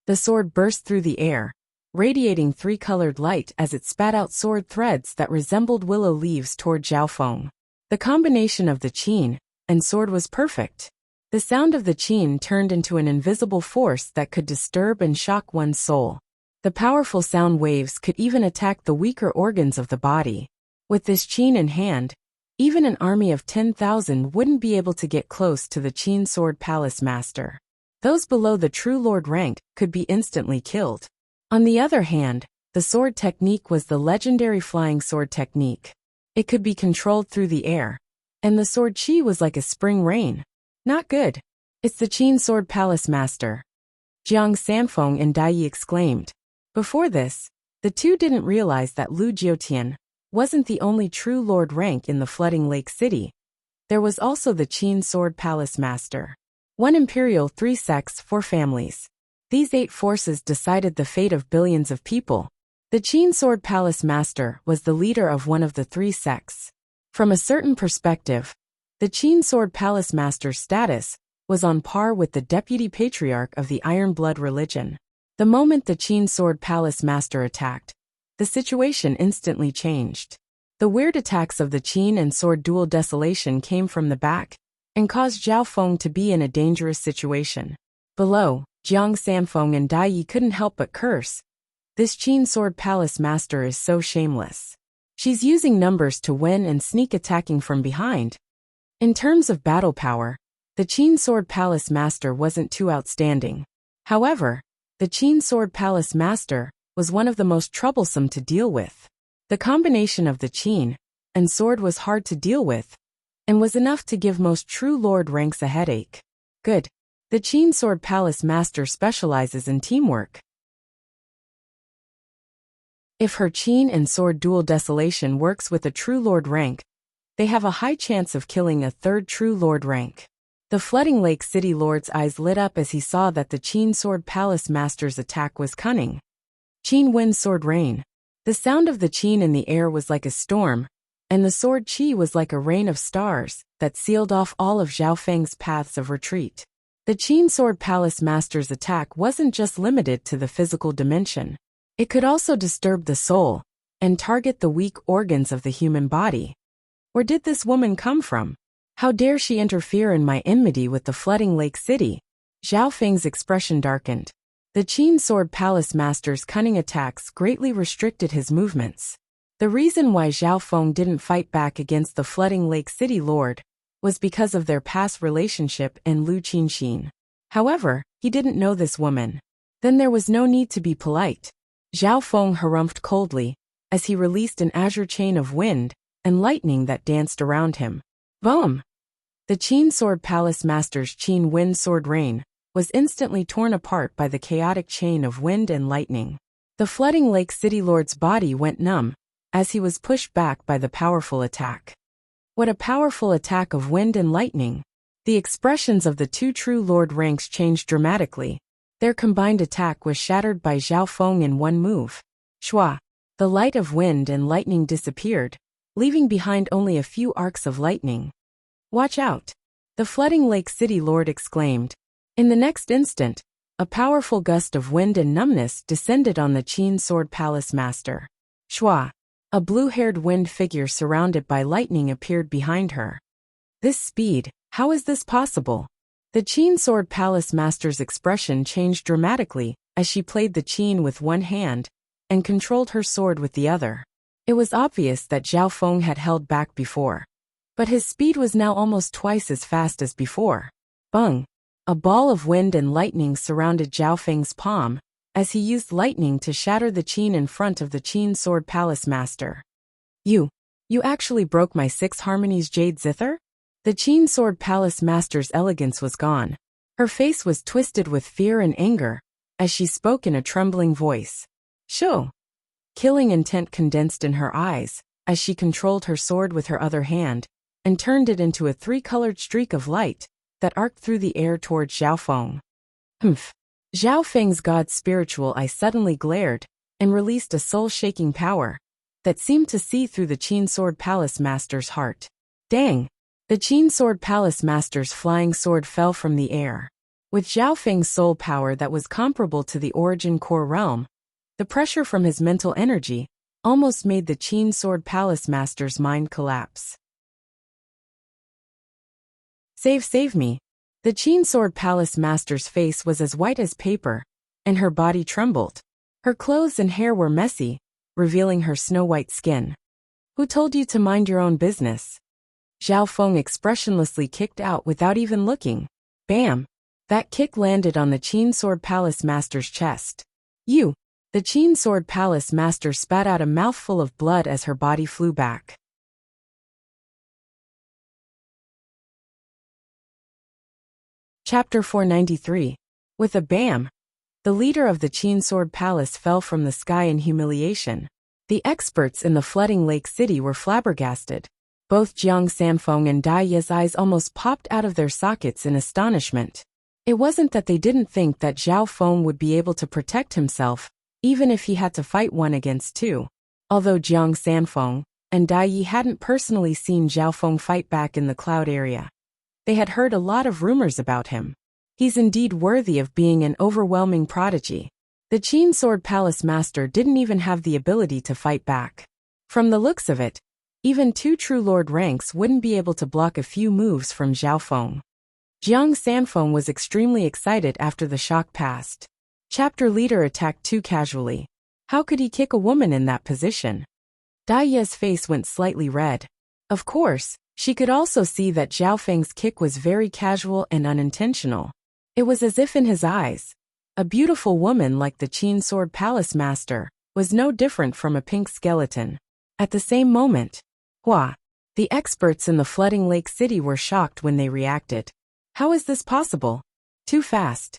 The sword burst through the air, radiating three-colored light as it spat out sword threads that resembled willow leaves toward Zhao Feng. The combination of the qin and sword was perfect. The sound of the qin turned into an invisible force that could disturb and shock one's soul. The powerful sound waves could even attack the weaker organs of the body. With this qin in hand, even an army of 10,000 wouldn't be able to get close to the Qin Sword Palace Master. Those below the True Lord rank could be instantly killed. On the other hand, the sword technique was the legendary flying sword technique. It could be controlled through the air, and the sword chi was like a spring rain. Not good. It's the Qin Sword Palace Master. Jiang Sanfeng and Dai Yi exclaimed. Before this, the two didn't realize that Lu Jiotian wasn't the only true lord rank in the Flooding Lake City. There was also the Qin Sword Palace Master. One imperial, 3 sects, 4 families. These 8 forces decided the fate of billions of people. The Qin Sword Palace Master was the leader of one of the 3 sects. From a certain perspective, the Qin Sword Palace Master's status was on par with the deputy patriarch of the Iron Blood religion. The moment the Qin Sword Palace Master attacked, the situation instantly changed. The weird attacks of the Qin and sword dual desolation came from the back and caused Zhao Feng to be in a dangerous situation. Below, Jiang Sanfeng and Dai Yi couldn't help but curse. This Qin Sword Palace Master is so shameless. She's using numbers to win and sneak attacking from behind. In terms of battle power, the Qin Sword Palace Master wasn't too outstanding. However, the Qin Sword Palace Master was one of the most troublesome to deal with. The combination of the qin and sword was hard to deal with, and was enough to give most true lord ranks a headache. Good. The Qin Sword Palace Master specializes in teamwork. If her qin and sword dual desolation works with a true lord rank, they have a high chance of killing a 3rd true lord rank. The Flooding Lake City Lord's eyes lit up as he saw that the Qin Sword Palace Master's attack was cunning. Qin Wind Sword Rain. The sound of the qin in the air was like a storm, and the sword chi was like a rain of stars that sealed off all of Zhao Feng's paths of retreat. The Qin Sword Palace Master's attack wasn't just limited to the physical dimension. It could also disturb the soul and target the weak organs of the human body. Where did this woman come from? How dare she interfere in my enmity with the Flooding Lake City? Zhao Feng's expression darkened. The Qin Sword Palace Master's cunning attacks greatly restricted his movements. The reason why Zhao Feng didn't fight back against the Flooding Lake City Lord was because of their past relationship and Lu Qinxin. However, he didn't know this woman. Then there was no need to be polite. Zhao Feng harumphed coldly as he released an azure chain of wind and lightning that danced around him. Boom! The Qin Sword Palace Master's Qin Wind Sword Rain was instantly torn apart by the chaotic chain of wind and lightning. The Flooding Lake City Lord's body went numb as he was pushed back by the powerful attack. What a powerful attack of wind and lightning! The expressions of the 2 true lord ranks changed dramatically. Their combined attack was shattered by Zhao Feng in one move. Shua! The light of wind and lightning disappeared, leaving behind only a few arcs of lightning. Watch out! The Flooding Lake City Lord exclaimed. In the next instant, a powerful gust of wind and numbness descended on the Qin Sword Palace master. Shua, a blue-haired wind figure surrounded by lightning appeared behind her. This speed, how is this possible? The Qin Sword Palace master's expression changed dramatically as she played the qin with one hand and controlled her sword with the other. It was obvious that Zhao Feng had held back before, but his speed was now almost twice as fast as before. Bung! A ball of wind and lightning surrounded Zhao Feng's palm as he used lightning to shatter the qin in front of the Qin Sword Palace master. You actually broke my 6 harmonies jade zither? The Qin Sword Palace master's elegance was gone. Her face was twisted with fear and anger as she spoke in a trembling voice. Shoo! Killing intent condensed in her eyes as she controlled her sword with her other hand and turned it into a 3-colored streak of light that arced through the air toward Zhao Feng. Humph! Zhao Feng's god spiritual eye suddenly glared and released a soul-shaking power that seemed to see through the Qin Sword Palace master's heart. Dang! The Qin Sword Palace master's flying sword fell from the air. With Zhao Feng's soul power that was comparable to the origin core realm, the pressure from his mental energy almost made the Qin Sword Palace master's mind collapse. Save me! The Qin Sword Palace master's face was as white as paper, and her body trembled. Her clothes and hair were messy, revealing her snow-white skin. Who told you to mind your own business? Zhao Feng expressionlessly kicked out without even looking. Bam! That kick landed on the Qin Sword Palace master's chest. You! The Qin Sword Palace master spat out a mouthful of blood as her body flew back. Chapter 493. With a bam! The leader of the Qin Sword Palace fell from the sky in humiliation. The experts in the flooding lake city were flabbergasted. Both Jiang Sanfeng and Dai Ye's eyes almost popped out of their sockets in astonishment. It wasn't that they didn't think that Zhao Feng would be able to protect himself, even if he had to fight 1 against 2. Although Jiang Sanfeng and Dai Yi hadn't personally seen Zhao Feng fight back in the cloud area, they had heard a lot of rumors about him. He's indeed worthy of being an overwhelming prodigy. The Qin Sword Palace master didn't even have the ability to fight back. From the looks of it, even 2 true lord ranks wouldn't be able to block a few moves from Zhao Feng. Jiang Sanfeng was extremely excited after the shock passed. Chapter leader attacked too casually. How could he kick a woman in that position? Dai Ye's face went slightly red. Of course, she could also see that Zhao Feng's kick was very casual and unintentional. It was as if in his eyes, a beautiful woman like the Qin Sword Palace master was no different from a pink skeleton. At the same moment, the experts in the flooding lake city were shocked when they reacted. How is this possible? Too fast.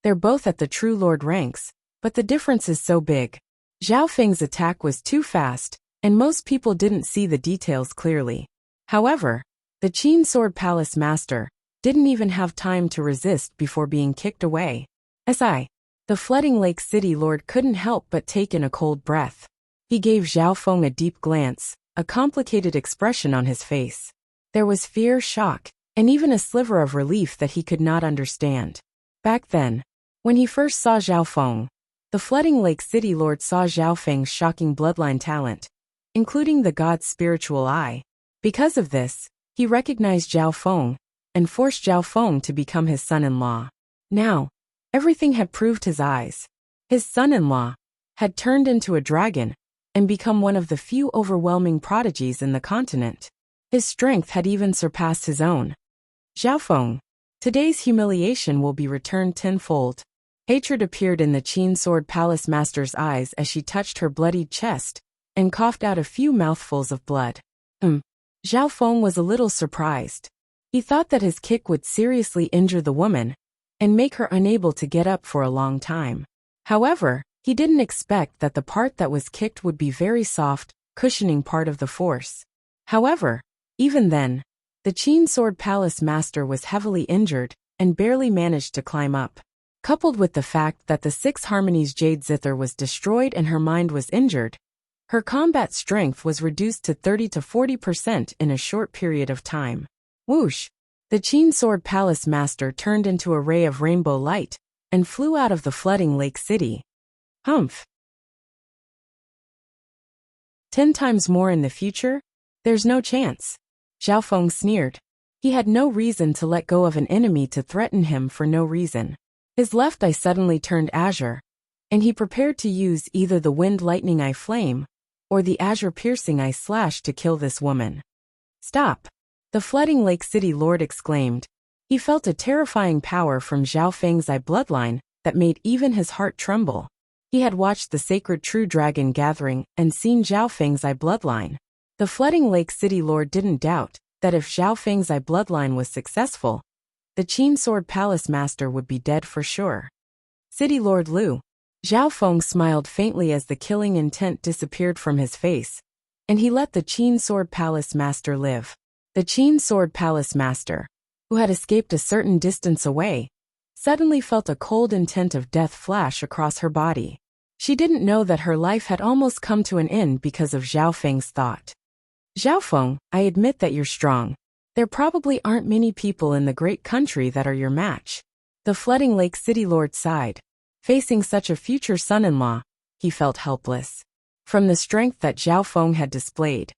They're both at the true lord ranks, but the difference is so big. Zhao Feng's attack was too fast, and most people didn't see the details clearly. However, the Qin Sword Palace master didn't even have time to resist before being kicked away. The flooding lake city lord couldn't help but take in a cold breath. He gave Zhao Feng a deep glance, a complicated expression on his face. There was fear, shock, and even a sliver of relief that he could not understand. Back then, when he first saw Zhao Feng, the flooding lake city lord saw Zhao Feng's shocking bloodline talent, including the god's spiritual eye. Because of this, he recognized Zhao Feng and forced Zhao Feng to become his son-in-law. Now, everything had proved his eyes. His son-in-law had turned into a dragon and become one of the few overwhelming prodigies in the continent. His strength had even surpassed his own. Zhao Feng, today's humiliation will be returned tenfold. Hatred appeared in the Qin Sword Palace master's eyes as she touched her bloodied chest and coughed out a few mouthfuls of blood. Zhao Feng was a little surprised. He thought that his kick would seriously injure the woman and make her unable to get up for a long time. However, he didn't expect that the part that was kicked would be very soft, cushioning part of the force. However, even then, the Qin Sword Palace master was heavily injured and barely managed to climb up. Coupled with the fact that the 6 harmonies jade zither was destroyed and her mind was injured, her combat strength was reduced to 30 to 40% in a short period of time. Whoosh! The Qin Sword Palace master turned into a ray of rainbow light and flew out of the flooding lake city. Humph. 10 times more in the future? There's no chance. Zhao Feng sneered. He had no reason to let go of an enemy to threaten him for no reason. His left eye suddenly turned azure, and he prepared to use either the wind lightning eye flame or the azure piercing eye slash to kill this woman. Stop! The flooding lake city lord exclaimed. He felt a terrifying power from Zhao Feng's eye bloodline that made even his heart tremble. He had watched the sacred true dragon gathering and seen Zhao Feng's eye bloodline. The flooding lake city lord didn't doubt that if Zhao Feng's eye bloodline was successful, the Qin Sword Palace Master would be dead for sure. City Lord Lu. Zhao Feng smiled faintly as the killing intent disappeared from his face, and he let the Qin Sword Palace Master live. The Qin Sword Palace Master, who had escaped a certain distance away, suddenly felt a cold intent of death flash across her body. She didn't know that her life had almost come to an end because of Zhao Feng's thought. Zhao Feng, I admit that you're strong. There probably aren't many people in the great country that are your match. The flooding lake city lord sighed. Facing such a future son-in-law, he felt helpless. From the strength that Zhao Feng had displayed,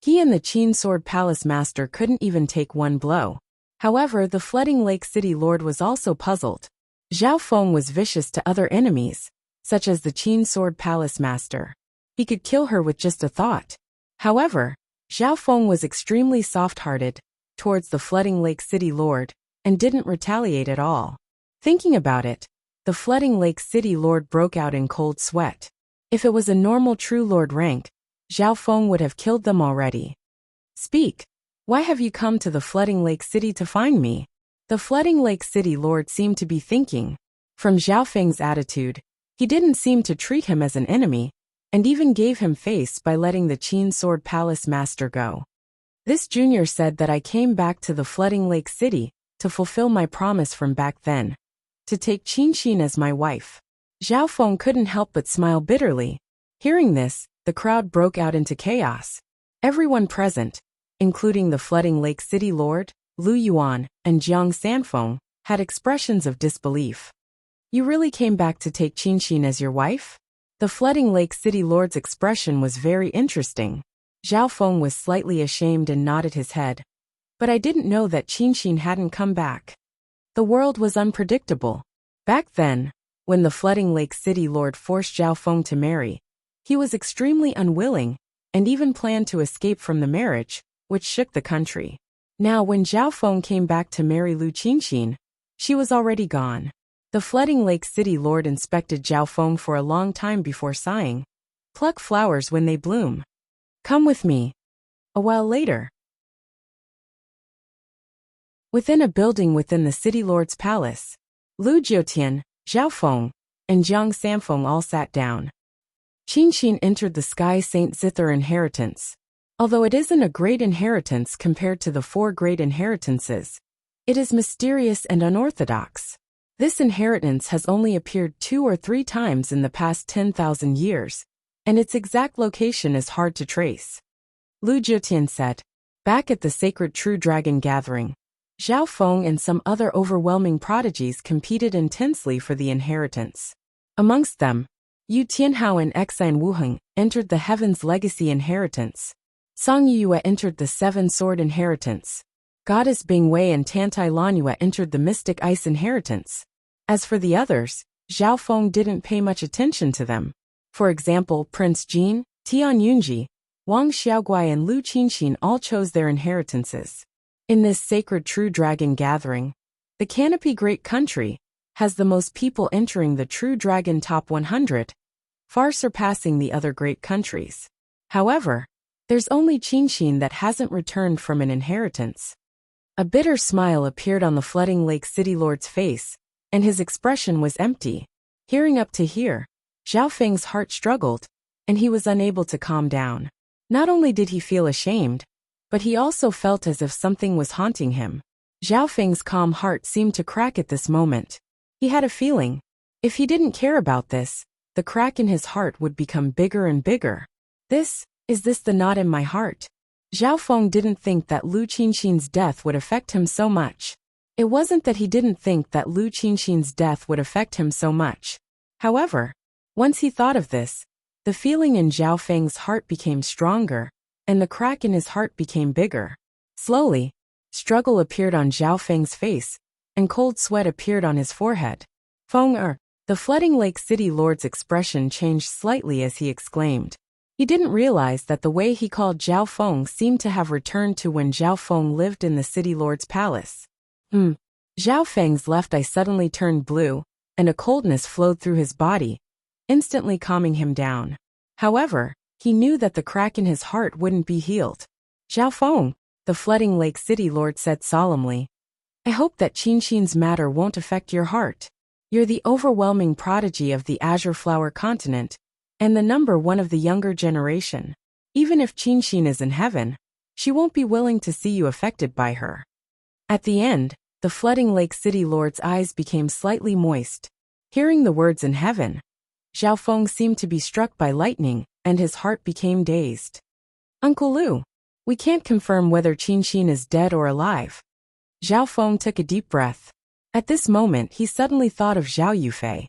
he and the Qin Sword Palace Master couldn't even take one blow. However, the flooding lake city lord was also puzzled. Zhao Feng was vicious to other enemies, such as the Qin Sword Palace Master. He could kill her with just a thought. However, Zhao Feng was extremely soft-hearted towards the flooding lake city lord and didn't retaliate at all. Thinking about it, the flooding lake city lord broke out in cold sweat. If it was a normal true lord rank, Zhao Feng would have killed them already. Speak. Why have you come to the flooding lake city to find me? The flooding lake city lord seemed to be thinking. From Zhao Feng's attitude, he didn't seem to treat him as an enemy, and even gave him face by letting the Qin Sword Palace Master go. This junior said that I came back to the flooding lake city to fulfill my promise from back then, to take Qin as my wife. Zhao Feng couldn't help but smile bitterly. Hearing this, the crowd broke out into chaos. Everyone present, including the flooding lake city lord, Lu Yuan, and Jiang Sanfeng, had expressions of disbelief. You really came back to take Qin as your wife? The flooding lake city lord's expression was very interesting. Zhao Feng was slightly ashamed and nodded his head. But I didn't know that Qin hadn't come back. The world was unpredictable. Back then, when the flooding lake city lord forced Zhao Feng to marry, he was extremely unwilling, and even planned to escape from the marriage, which shook the country. Now when Zhao Feng came back to marry Lu Qin, she was already gone. The flooding lake city lord inspected Zhao Feng for a long time before sighing. Pluck flowers when they bloom. Come with me. A while later, within a building within the city lord's palace, Lu Jiotian, Zhao Feng, and Jiang Sanfeng all sat down. Qin entered the Sky Saint Zither inheritance. Although it isn't a great inheritance compared to the 4 great inheritances, it is mysterious and unorthodox. This inheritance has only appeared 2 or 3 times in the past 10,000 years, and its exact location is hard to trace. Lu Jiotian said. Back at the sacred true dragon gathering, Zhao Feng and some other overwhelming prodigies competed intensely for the inheritance. Amongst them, Yu Tianhao and Exine Wuheng entered the Heaven's Legacy inheritance. Song Yue entered the 7 Sword inheritance. Goddess Bing Wei and Tantai Lanhua entered the Mystic Ice inheritance. As for the others, Zhao Feng didn't pay much attention to them. For example, Prince Jin, Tian Yunji, Wang Xiaoguai and Lu Qin all chose their inheritances. In this sacred true dragon gathering, the Canopy Great Country has the most people entering the True Dragon Top 100, far surpassing the other great countries. However, there's only Qin that hasn't returned from an inheritance. A bitter smile appeared on the flooding lake city lord's face, and his expression was empty. Hearing up to here, Zhao Feng's heart struggled, and he was unable to calm down. Not only did he feel ashamed, but he also felt as if something was haunting him. Zhao Feng's calm heart seemed to crack at this moment. He had a feeling, if he didn't care about this, the crack in his heart would become bigger and bigger. Is this the knot in my heart? Zhao Feng didn't think that Lu Qin's death would affect him so much. It wasn't that he didn't think that Lu Qinxin's death would affect him so much. However, once he thought of this, the feeling in Zhao Feng's heart became stronger, and the crack in his heart became bigger. Slowly, struggle appeared on Zhao Feng's face, and cold sweat appeared on his forehead. Feng the Flooding Lake City Lord's expression changed slightly as he exclaimed. He didn't realize that the way he called Zhao Feng seemed to have returned to when Zhao Feng lived in the City Lord's palace. Zhao Feng's left eye suddenly turned blue, and a coldness flowed through his body, instantly calming him down. However, he knew that the crack in his heart wouldn't be healed. Zhao Feng, the Flooding Lake City Lord said solemnly, I hope that Qinxin's matter won't affect your heart. You're the overwhelming prodigy of the Azure Flower continent, and the number one of the younger generation. Even if Qinxin is in heaven, she won't be willing to see you affected by her. At the end, the Flooding Lake City Lord's eyes became slightly moist. Hearing the words in heaven, Zhao Feng seemed to be struck by lightning, and his heart became dazed. Uncle Lu, we can't confirm whether Qinxin is dead or alive. Zhao Feng took a deep breath. At this moment, he suddenly thought of Zhao Yufei.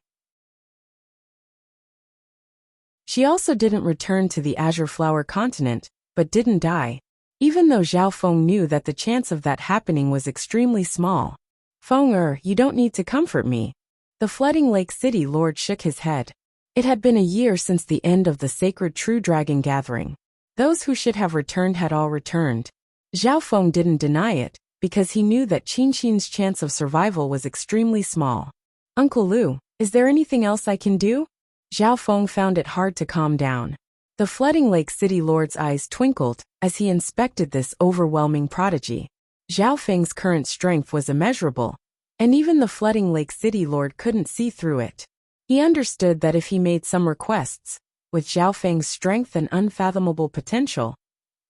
She also didn't return to the Azure Flower continent, but didn't die. Even though Zhao Feng knew that the chance of that happening was extremely small. Feng you don't need to comfort me. The Flooding Lake City Lord shook his head. It had been a year since the end of the sacred True Dragon gathering. Those who should have returned had all returned. Zhao Feng didn't deny it, because he knew that Qinxin's chance of survival was extremely small. Uncle Lu, is there anything else I can do? Zhao Feng found it hard to calm down. The Flooding Lake City Lord's eyes twinkled as he inspected this overwhelming prodigy. Zhao Feng's current strength was immeasurable, and even the Flooding Lake City Lord couldn't see through it. He understood that if he made some requests, with Zhao Feng's strength and unfathomable potential,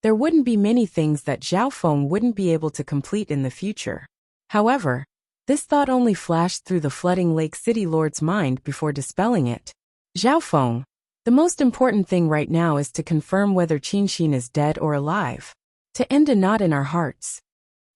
there wouldn't be many things that Zhao Feng wouldn't be able to complete in the future. However, this thought only flashed through the Flooding Lake City Lord's mind before dispelling it. Zhao Feng, the most important thing right now is to confirm whether Qinxin is dead or alive. To end a knot in our hearts.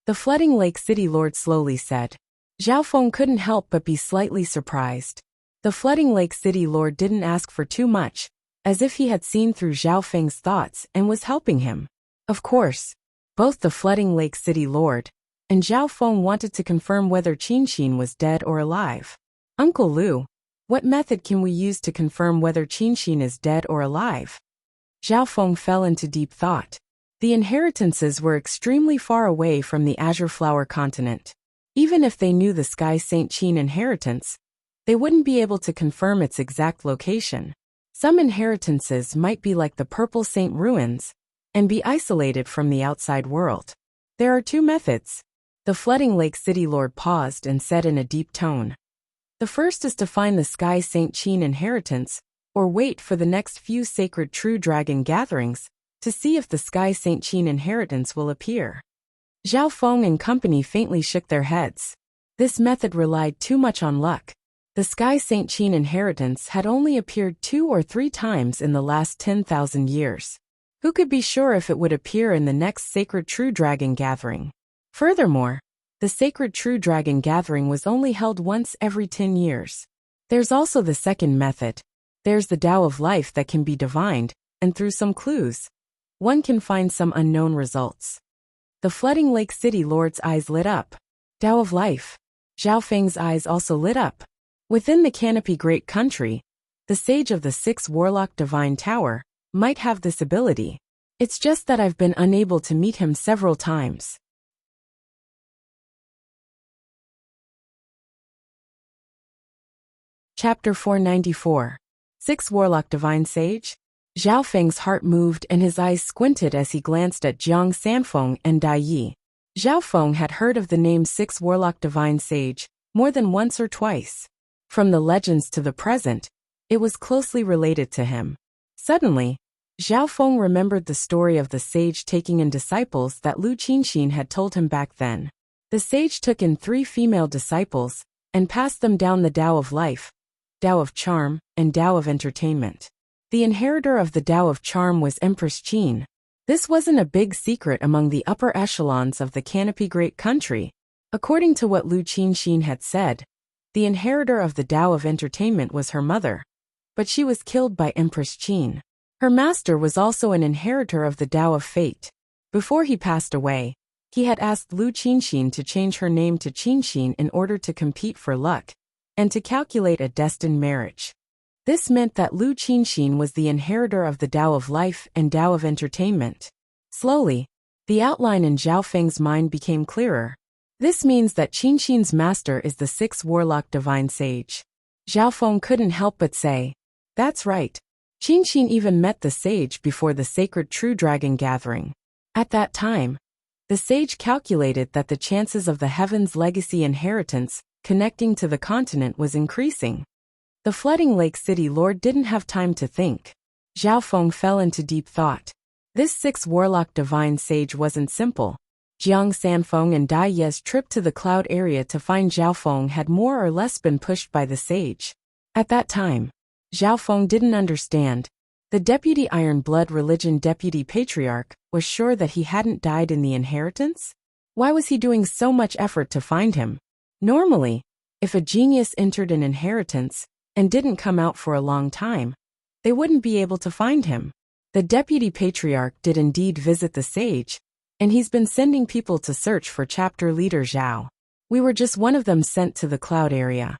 The Flooding Lake City Lord slowly said. Zhao Feng couldn't help but be slightly surprised. The Flooding Lake City Lord didn't ask for too much, as if he had seen through Zhao Feng's thoughts and was helping him. Of course, both the Flooding Lake City Lord and Zhao Feng wanted to confirm whether Qinxin was dead or alive. Uncle Lu, what method can we use to confirm whether Qinxin is dead or alive? Zhao Feng fell into deep thought. The inheritances were extremely far away from the Azure Flower continent. Even if they knew the Sky Saint Qin inheritance, they wouldn't be able to confirm its exact location. Some inheritances might be like the Purple Saint ruins, and be isolated from the outside world. There are two methods. The Flooding Lake City Lord paused and said in a deep tone. The first is to find the Sky Saint Qin inheritance, or wait for the next few sacred True Dragon gatherings, to see if the Sky Saint Qin inheritance will appear. Zhao Feng and company faintly shook their heads. This method relied too much on luck. The Sky Saint Qin inheritance had only appeared 2 or 3 times in the last 10,000 years. Who could be sure if it would appear in the next Sacred True Dragon gathering? Furthermore, the Sacred True Dragon gathering was only held once every 10 years. There's also the second method. There's the Tao of Life that can be divined, and through some clues, one can find some unknown results. The Flooding Lake City Lord's eyes lit up. Tao of Life. Zhao Feng's eyes also lit up. Within the Canopy Great Country, the Sage of the 6 Warlock Divine Tower might have this ability. It's just that I've been unable to meet him several times. Chapter 494. 6 Warlock Divine Sage? Zhao Feng's heart moved and his eyes squinted as he glanced at Jiang Sanfeng and Dai Yi. Zhao Feng had heard of the name 6 Warlock Divine Sage more than once or twice. From the legends to the present, it was closely related to him. Suddenly, Zhao Feng remembered the story of the sage taking in disciples that Lu Qinxin had told him back then. The sage took in 3 female disciples and passed them down the Tao of Life, Tao of Charm, and Tao of Entertainment. The inheritor of the Tao of Charm was Empress Qin. This wasn't a big secret among the upper echelons of the Canopy Great Country. According to what Lu Qinxin had said, the inheritor of the Tao of Entertainment was her mother, but she was killed by Empress Qin. Her master was also an inheritor of the Tao of Fate. Before he passed away, he had asked Lu Qinxin to change her name to Qinxin in order to compete for luck, and to calculate a destined marriage. This meant that Lu Qinxin was the inheritor of the Tao of Life and Tao of Entertainment. Slowly, the outline in Zhao Feng's mind became clearer. This means that Qinxin's master is the sixth warlock divine sage. Zhao Feng couldn't help but say, "That's right. Qinxin even met the sage before the sacred true dragon gathering." At that time, the sage calculated that the chances of the Heaven's legacy inheritance connecting to the continent was increasing. The Flooding Lake City Lord didn't have time to think. Zhao Feng fell into deep thought. This sixth warlock divine sage wasn't simple. Jiang Sanfeng and Dai Ye's trip to the cloud area to find Zhao Feng had more or less been pushed by the sage. At that time, Zhao Feng didn't understand. The deputy Iron Blood religion deputy patriarch was sure that he hadn't died in the inheritance? Why was he doing so much effort to find him? Normally, if a genius entered an inheritance and didn't come out for a long time, they wouldn't be able to find him. The deputy patriarch did indeed visit the sage, and he's been sending people to search for chapter leader Zhao. We were just one of them sent to the cloud area.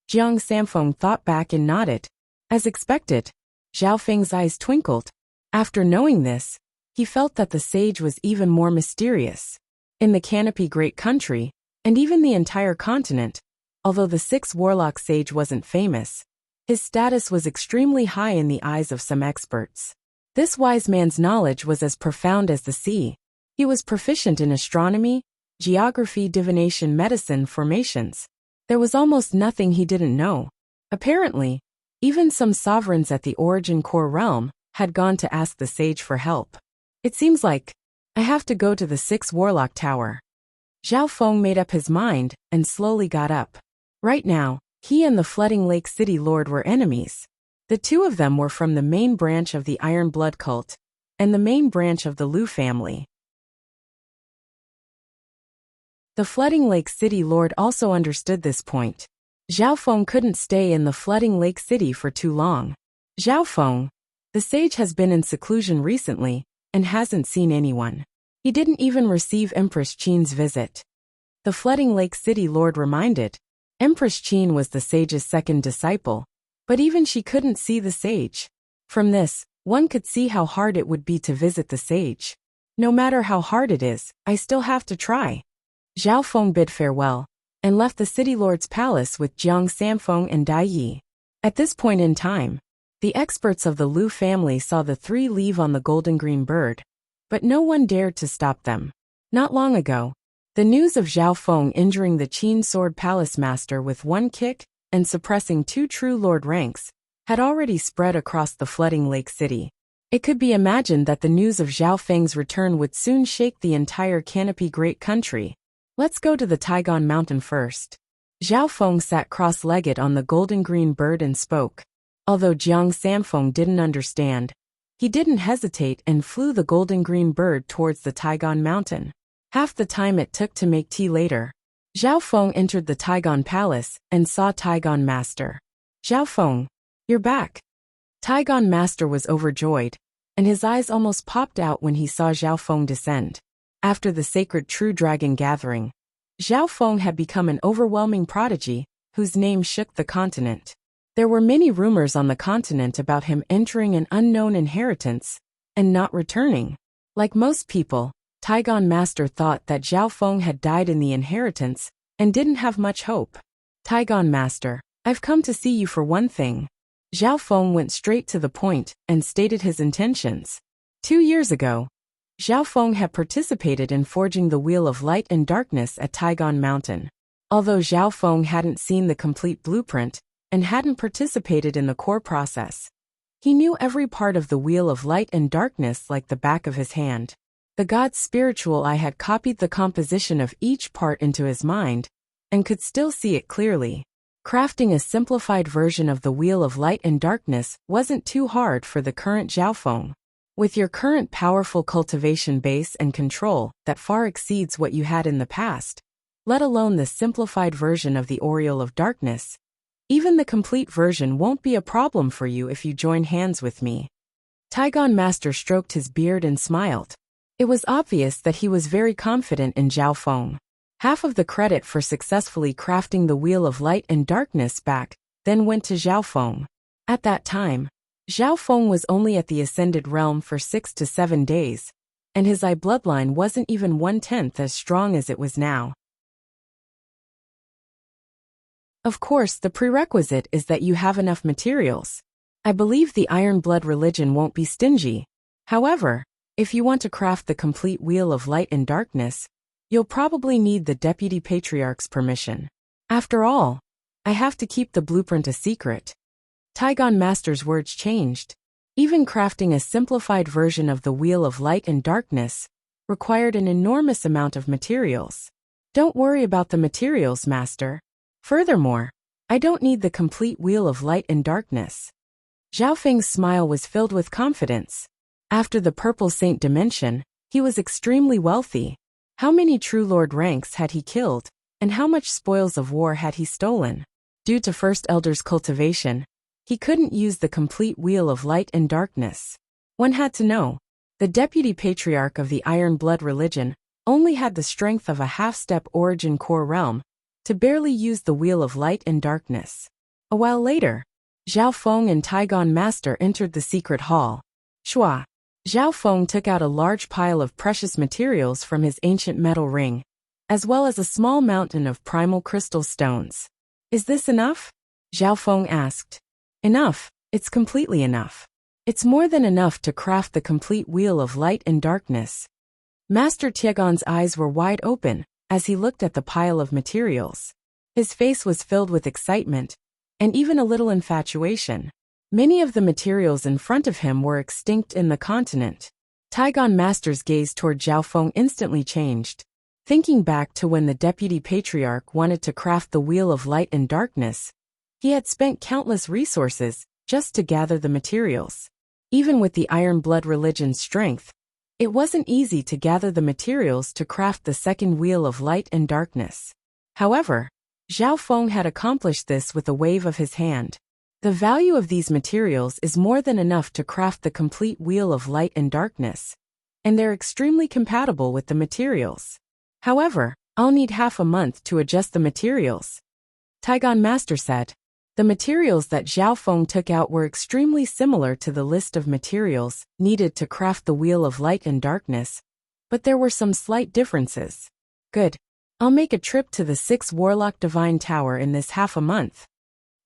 Jiang Sanfeng thought back and nodded. As expected, Zhao Feng's eyes twinkled. After knowing this, he felt that the sage was even more mysterious. In the Canopy Great Country, and even the entire continent, although the sixth warlock sage wasn't famous, his status was extremely high in the eyes of some experts. This wise man's knowledge was as profound as the sea. He was proficient in astronomy, geography, divination, medicine, formations. There was almost nothing he didn't know. Apparently, even some sovereigns at the Origin Core realm had gone to ask the sage for help. It seems like I have to go to the sixth warlock tower. Zhao Feng made up his mind and slowly got up. Right now, he and the Flooding Lake City Lord were enemies. The two of them were from the main branch of the Iron Blood cult and the main branch of the Lu family. The Flooding Lake City Lord also understood this point. Zhao Feng couldn't stay in the Flooding Lake City for too long. Zhao Feng, the sage, has been in seclusion recently and hasn't seen anyone. He didn't even receive Empress Qin's visit. The Flooding Lake City Lord reminded, Empress Qin was the sage's second disciple, but even she couldn't see the sage. From this, one could see how hard it would be to visit the sage. No matter how hard it is, I still have to try. Zhao Feng bid farewell and left the city lord's palace with Jiang Sanfeng and Dai Yi. At this point in time, the experts of the Lu family saw the three leave on the golden green bird, but no one dared to stop them. Not long ago, the news of Zhao Feng injuring the Qin Sword Palace Master with one kick and suppressing two true lord ranks had already spread across the Flooding Lake City. It could be imagined that the news of Zhao Feng's return would soon shake the entire Canopy Great Country. Let's go to the Taigon Mountain first. Zhao Feng sat cross-legged on the golden green bird and spoke. Although Jiang Sanfeng didn't understand, he didn't hesitate and flew the golden green bird towards the Taigon Mountain. Half the time it took to make tea later, Zhao Feng entered the Taigon Palace and saw Taigon Master. Zhao Feng, you're back. Taigon Master was overjoyed, and his eyes almost popped out when he saw Zhao Feng descend. After the sacred true dragon gathering, Zhao Feng had become an overwhelming prodigy, whose name shook the continent. There were many rumors on the continent about him entering an unknown inheritance and not returning. Like most people, Taigon Master thought that Zhao Feng had died in the inheritance and didn't have much hope. Taigon Master, I've come to see you for one thing. Zhao Feng went straight to the point and stated his intentions. 2 years ago, Zhao Feng had participated in forging the Wheel of Light and Darkness at Taigon Mountain. Although Zhao Feng hadn't seen the complete blueprint and hadn't participated in the core process, he knew every part of the Wheel of Light and Darkness like the back of his hand. The god's spiritual eye had copied the composition of each part into his mind and could still see it clearly. Crafting a simplified version of the Wheel of Light and Darkness wasn't too hard for the current Zhao Feng. With your current powerful cultivation base and control that far exceeds what you had in the past, let alone the simplified version of the Aureole of Darkness. Even the complete version won't be a problem for you if you join hands with me. Taigon Master stroked his beard and smiled. It was obvious that he was very confident in Zhao Feng. Half of the credit for successfully crafting the Wheel of Light and Darkness back then went to Zhao Feng. At that time, Zhao Feng was only at the Ascended Realm for 6 to 7 days, and his eye bloodline wasn't even 1/10 as strong as it was now. Of course, the prerequisite is that you have enough materials. I believe the Iron Blood religion won't be stingy. However, if you want to craft the complete Wheel of Light and Darkness, you'll probably need the Deputy Patriarch's permission. After all, I have to keep the blueprint a secret. Taigon Master's words changed. Even crafting a simplified version of the Wheel of Light and Darkness required an enormous amount of materials. Don't worry about the materials, Master. Furthermore, I don't need the complete Wheel of Light and Darkness. Zhao Feng's smile was filled with confidence. After the Purple Saint dimension, he was extremely wealthy. How many True Lord ranks had he killed, and how much spoils of war had he stolen? Due to First Elder's cultivation, he couldn't use the complete Wheel of Light and Darkness. One had to know. The Deputy Patriarch of the Iron Blood religion only had the strength of a half-step Origin Core realm to barely use the Wheel of Light and Darkness. A while later, Zhao Feng and Taigon Master entered the secret hall. Shua. Zhao Feng took out a large pile of precious materials from his ancient metal ring, as well as a small mountain of primal crystal stones. Is this enough? Zhao Feng asked. Enough, it's completely enough. It's more than enough to craft the complete Wheel of Light and Darkness. Master Tiegon's eyes were wide open as he looked at the pile of materials. His face was filled with excitement, and even a little infatuation. Many of the materials in front of him were extinct in the continent. Taigon Master's gaze toward Zhao Feng instantly changed. Thinking back to when the Deputy Patriarch wanted to craft the Wheel of Light and Darkness, he had spent countless resources just to gather the materials. Even with the Iron Blood religion's strength, it wasn't easy to gather the materials to craft the second Wheel of Light and Darkness. However, Zhao Feng had accomplished this with a wave of his hand. The value of these materials is more than enough to craft the complete Wheel of Light and Darkness, and they're extremely compatible with the materials. However, I'll need half a month to adjust the materials. Taigon Master said. The materials that Zhao Feng took out were extremely similar to the list of materials needed to craft the Wheel of Light and Darkness, but there were some slight differences. Good. I'll make a trip to the 6 Warlock Divine Tower in this half a month.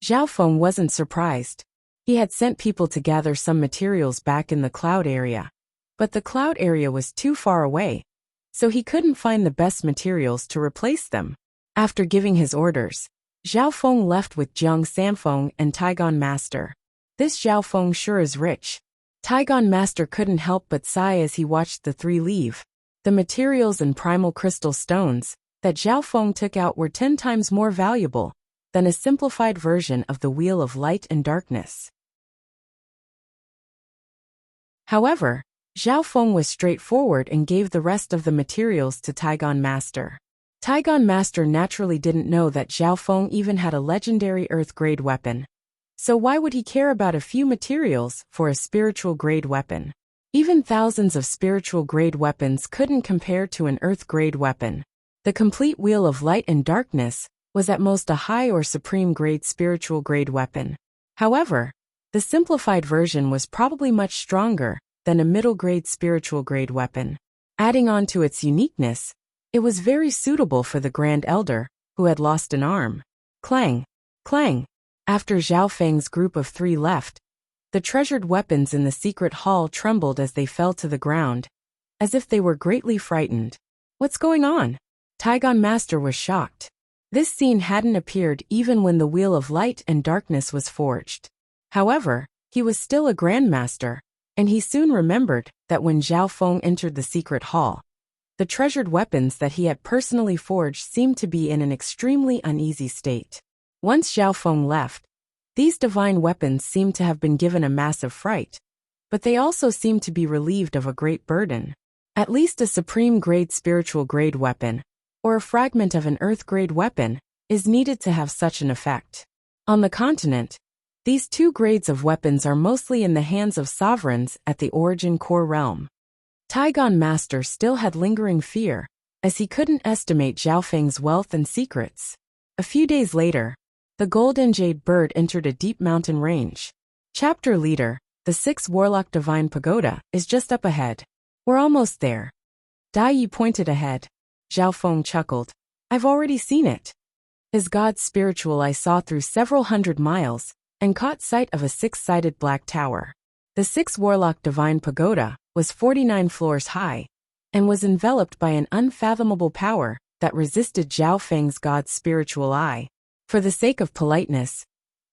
Zhao Feng wasn't surprised. He had sent people to gather some materials back in the cloud area, but the cloud area was too far away, so he couldn't find the best materials to replace them. After giving his orders, Zhao Feng left with Jiang Sanfeng and Taigon Master. This Zhao Feng sure is rich. Taigon Master couldn't help but sigh as he watched the three leave. The materials and primal crystal stones that Zhao Feng took out were 10 times more valuable than a simplified version of the Wheel of Light and Darkness. However, Zhao Feng was straightforward and gave the rest of the materials to Taigon Master. Taigon Master naturally didn't know that Zhao Feng even had a legendary Earth-grade weapon. So why would he care about a few materials for a spiritual-grade weapon? Even thousands of spiritual-grade weapons couldn't compare to an Earth-grade weapon. The complete Wheel of Light and Darkness was at most a high or supreme-grade spiritual-grade weapon. However, the simplified version was probably much stronger than a middle-grade spiritual-grade weapon. Adding on to its uniqueness, it was very suitable for the Grand Elder, who had lost an arm. Clang! Clang! After Zhao Feng's group of 3 left, the treasured weapons in the secret hall trembled as they fell to the ground, as if they were greatly frightened. What's going on? Taigon Master was shocked. This scene hadn't appeared even when the Wheel of Light and Darkness was forged. However, he was still a Grandmaster, and he soon remembered that when Zhao Feng entered the secret hall, the treasured weapons that he had personally forged seemed to be in an extremely uneasy state. Once Zhao Feng left, these divine weapons seemed to have been given a massive fright, but they also seemed to be relieved of a great burden. At least a supreme-grade spiritual-grade weapon, or a fragment of an Earth-grade weapon, is needed to have such an effect. On the continent, these two grades of weapons are mostly in the hands of sovereigns at the origin core realm. Taigon Master still had lingering fear, as he couldn't estimate Zhao Feng's wealth and secrets. A few days later, the gold and jade bird entered a deep mountain range. Chapter Leader, the 6th Warlock Divine Pagoda, is just up ahead. We're almost there. Dai Yi pointed ahead. Zhao Feng chuckled. I've already seen it. His god's spiritual eye saw through several hundred miles, and caught sight of a 6-sided black tower. The 6th Warlock Divine Pagoda was 49 floors high, and was enveloped by an unfathomable power that resisted Zhao Feng's god's spiritual eye. For the sake of politeness,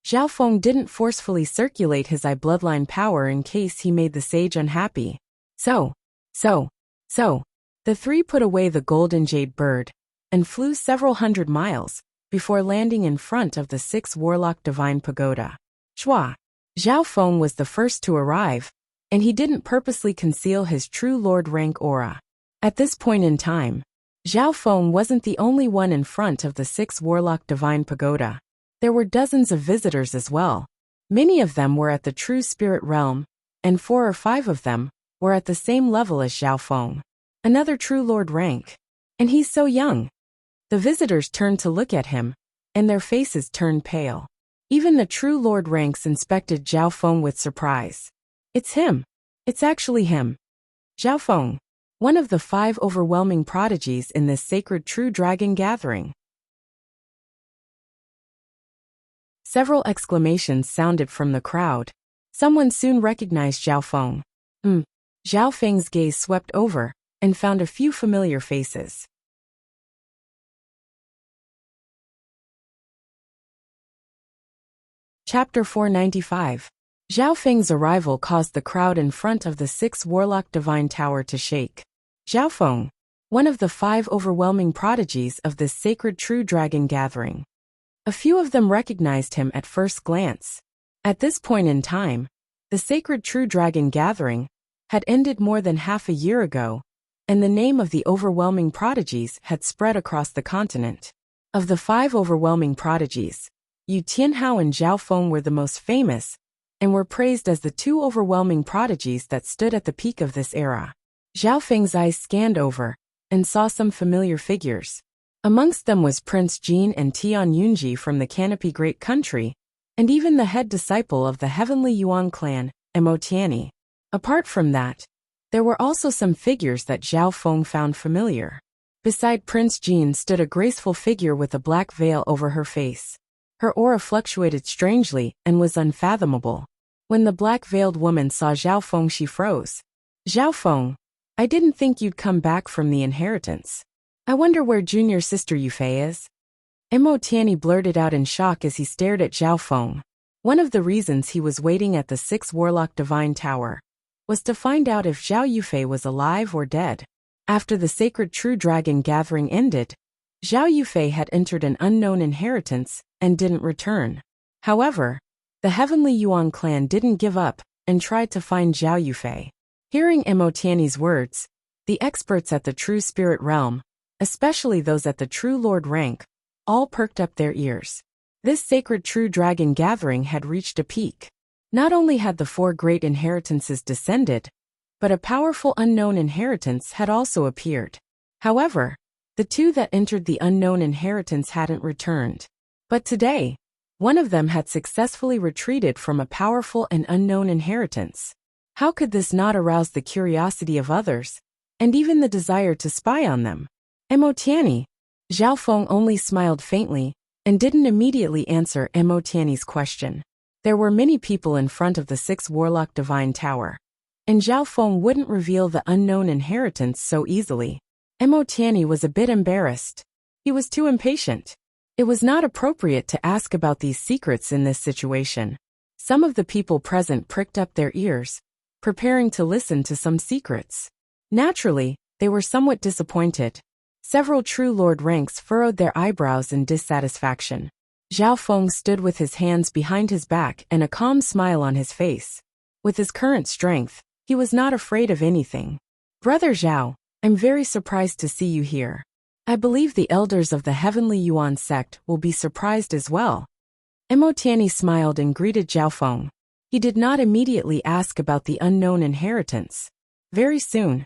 Zhao Feng didn't forcefully circulate his eye bloodline power in case he made the sage unhappy. So. The three put away the golden jade bird, and flew several hundred miles, before landing in front of the 6th Warlock Divine Pagoda. Shua. Zhao Feng was the first to arrive, and he didn't purposely conceal his true lord rank aura. At this point in time, Zhao Feng wasn't the only one in front of the 6th Warlock Divine Pagoda. There were dozens of visitors as well. Many of them were at the true spirit realm, and 4 or 5 of them were at the same level as Zhao Feng. Another true lord rank. And he's so young. The visitors turned to look at him, and their faces turned pale. Even the true lord ranks inspected Zhao Feng with surprise. It's him. It's actually him. Zhao Feng, one of the 5 overwhelming prodigies in this sacred true dragon gathering. Several exclamations sounded from the crowd. Someone soon recognized Zhao Feng. Zhao Feng's gaze swept over, and found a few familiar faces. Chapter 495. Zhao Feng's arrival caused the crowd in front of the 6th Warlock Divine Tower to shake. Zhao Feng, one of the 5 overwhelming prodigies of this sacred true dragon gathering. A few of them recognized him at first glance. At this point in time, the sacred true dragon gathering had ended more than half a year ago, and the name of the overwhelming prodigies had spread across the continent. Of the 5 overwhelming prodigies, Yu Tianhao and Zhao Feng were the most famous, and were praised as the 2 overwhelming prodigies that stood at the peak of this era. Zhao Feng's eyes scanned over, and saw some familiar figures. Amongst them was Prince Jin and Tian Yunji from the Canopy Great Country, and even the head disciple of the Heavenly Yuan clan, Emotiani. Apart from that, there were also some figures that Zhao Feng found familiar. Beside Prince Jin stood a graceful figure with a black veil over her face. Her aura fluctuated strangely and was unfathomable. When the black-veiled woman saw Zhao Feng, she froze. Zhao Feng, I didn't think you'd come back from the inheritance. I wonder where junior sister Yufei is? Emotiani blurted out in shock as he stared at Zhao Feng. One of the reasons he was waiting at the 6th Warlock Divine Tower was to find out if Zhao Yufei was alive or dead. After the sacred true dragon gathering ended, Zhao Yufei had entered an unknown inheritance and didn't return. However, the Heavenly Yuan clan didn't give up and tried to find Zhao Yufei. Hearing Emotiani's words, the experts at the true spirit realm, especially those at the true lord rank, all perked up their ears. This sacred true dragon gathering had reached a peak. Not only had the 4 great inheritances descended, but a powerful unknown inheritance had also appeared. However, the 2 that entered the unknown inheritance hadn't returned. But today, one of them had successfully retreated from a powerful and unknown inheritance. How could this not arouse the curiosity of others, and even the desire to spy on them? Emotiani. Zhao Feng only smiled faintly, and didn't immediately answer Emotiani's question. There were many people in front of the 6th Warlock Divine Tower, and Zhao Feng wouldn't reveal the unknown inheritance so easily. Emotiani was a bit embarrassed. He was too impatient. It was not appropriate to ask about these secrets in this situation. Some of the people present pricked up their ears, preparing to listen to some secrets. Naturally, they were somewhat disappointed. Several true lord ranks furrowed their eyebrows in dissatisfaction. Zhao Feng stood with his hands behind his back and a calm smile on his face. With his current strength, he was not afraid of anything. Brother Zhao, I'm very surprised to see you here. I believe the elders of the Heavenly Yuan sect will be surprised as well. Emotiani smiled and greeted Zhao Feng. He did not immediately ask about the unknown inheritance. Very soon,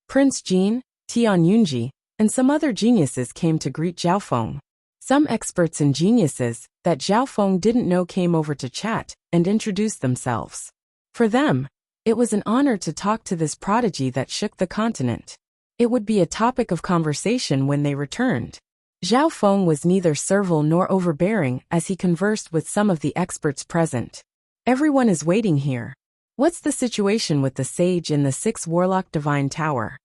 Prince Jin, Tian Yunji, and some other geniuses came to greet Zhao Feng. Some experts and geniuses that Zhao Feng didn't know came over to chat and introduce themselves. For them, it was an honor to talk to this prodigy that shook the continent. It would be a topic of conversation when they returned. Zhao Feng was neither servile nor overbearing as he conversed with some of the experts present. Everyone is waiting here. What's the situation with the sage in the 6 Warlock Divine Tower?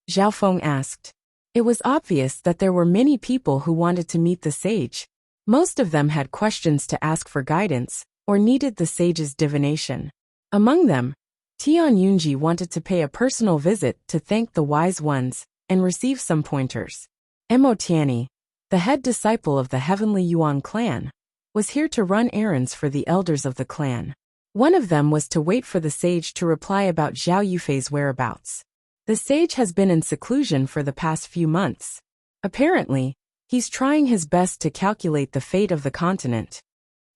Zhao Feng asked. It was obvious that there were many people who wanted to meet the sage. Most of them had questions to ask for guidance or needed the sage's divination. Among them, Tian Yunji wanted to pay a personal visit to thank the wise ones and receive some pointers. Emotiani, the head disciple of the Heavenly Yuan clan, was here to run errands for the elders of the clan. One of them was to wait for the sage to reply about Zhao Yufei's whereabouts. The sage has been in seclusion for the past few months. Apparently, he's trying his best to calculate the fate of the continent.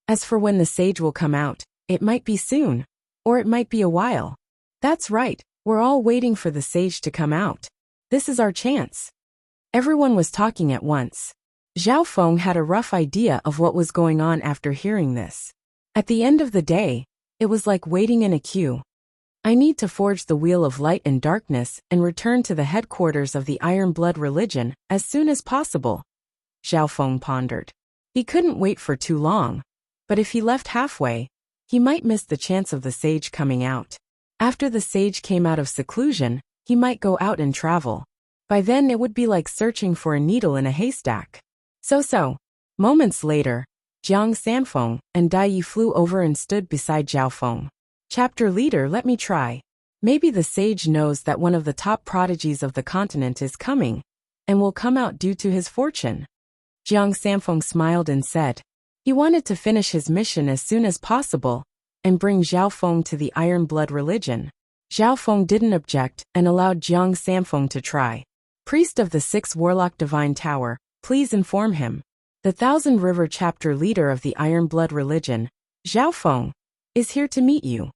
As for when the sage will come out, it might be soon, or it might be a while. That's right, we're all waiting for the sage to come out. This is our chance. Everyone was talking at once. Zhao Feng had a rough idea of what was going on after hearing this. At the end of the day, it was like waiting in a queue. I need to forge the wheel of light and darkness and return to the headquarters of the Iron Blood religion as soon as possible. Zhao Feng pondered. He couldn't wait for too long, but if he left halfway, he might miss the chance of the sage coming out. After the sage came out of seclusion, he might go out and travel. By then it would be like searching for a needle in a haystack. So. Moments later, Jiang Sanfeng and Dai Yi flew over and stood beside Zhao Feng. Chapter leader, let me try. Maybe the sage knows that one of the top prodigies of the continent is coming, and will come out due to his fortune. Jiang Sanfeng smiled and said. He wanted to finish his mission as soon as possible, and bring Zhao Feng to the Iron Blood religion. Zhao Feng didn't object and allowed Jiang Sanfeng to try. Priest of the 6 Warlock Divine Tower, please inform him. The Thousand River chapter leader of the Iron Blood religion, Zhao Feng, is here to meet you.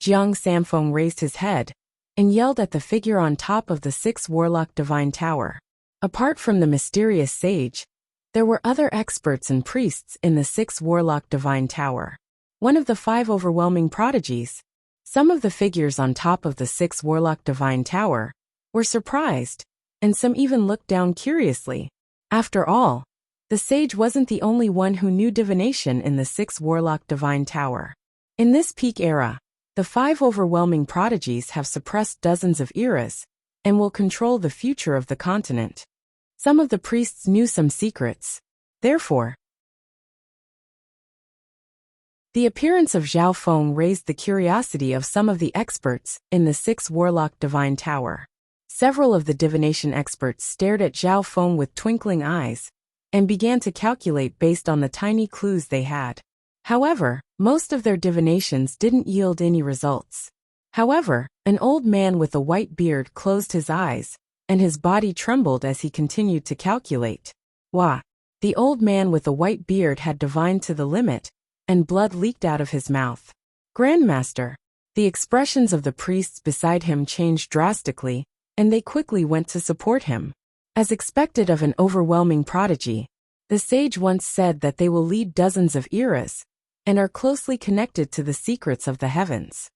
Jiang Sanfeng raised his head and yelled at the figure on top of the 6 Warlock Divine Tower. Apart from the mysterious sage, there were other experts and priests in the 6 Warlock Divine Tower. One of the 5 overwhelming prodigies. Some of the figures on top of the 6 Warlock Divine Tower were surprised, and some even looked down curiously. After all, the sage wasn't the only one who knew divination in the 6 Warlock Divine Tower. In this peak era, the 5 overwhelming prodigies have suppressed dozens of eras and will control the future of the continent. Some of the priests knew some secrets. Therefore, the appearance of Zhao Feng raised the curiosity of some of the experts in the 6 Warlock Divine Tower. Several of the divination experts stared at Zhao Feng with twinkling eyes and began to calculate based on the tiny clues they had. However, most of their divinations didn't yield any results. However, an old man with a white beard closed his eyes, and his body trembled as he continued to calculate. Wah! The old man with a white beard had divined to the limit, and blood leaked out of his mouth. Grandmaster! The expressions of the priests beside him changed drastically, and they quickly went to support him. As expected of an overwhelming prodigy, the sage once said that they will lead dozens of eras, and are closely connected to the secrets of the heavens.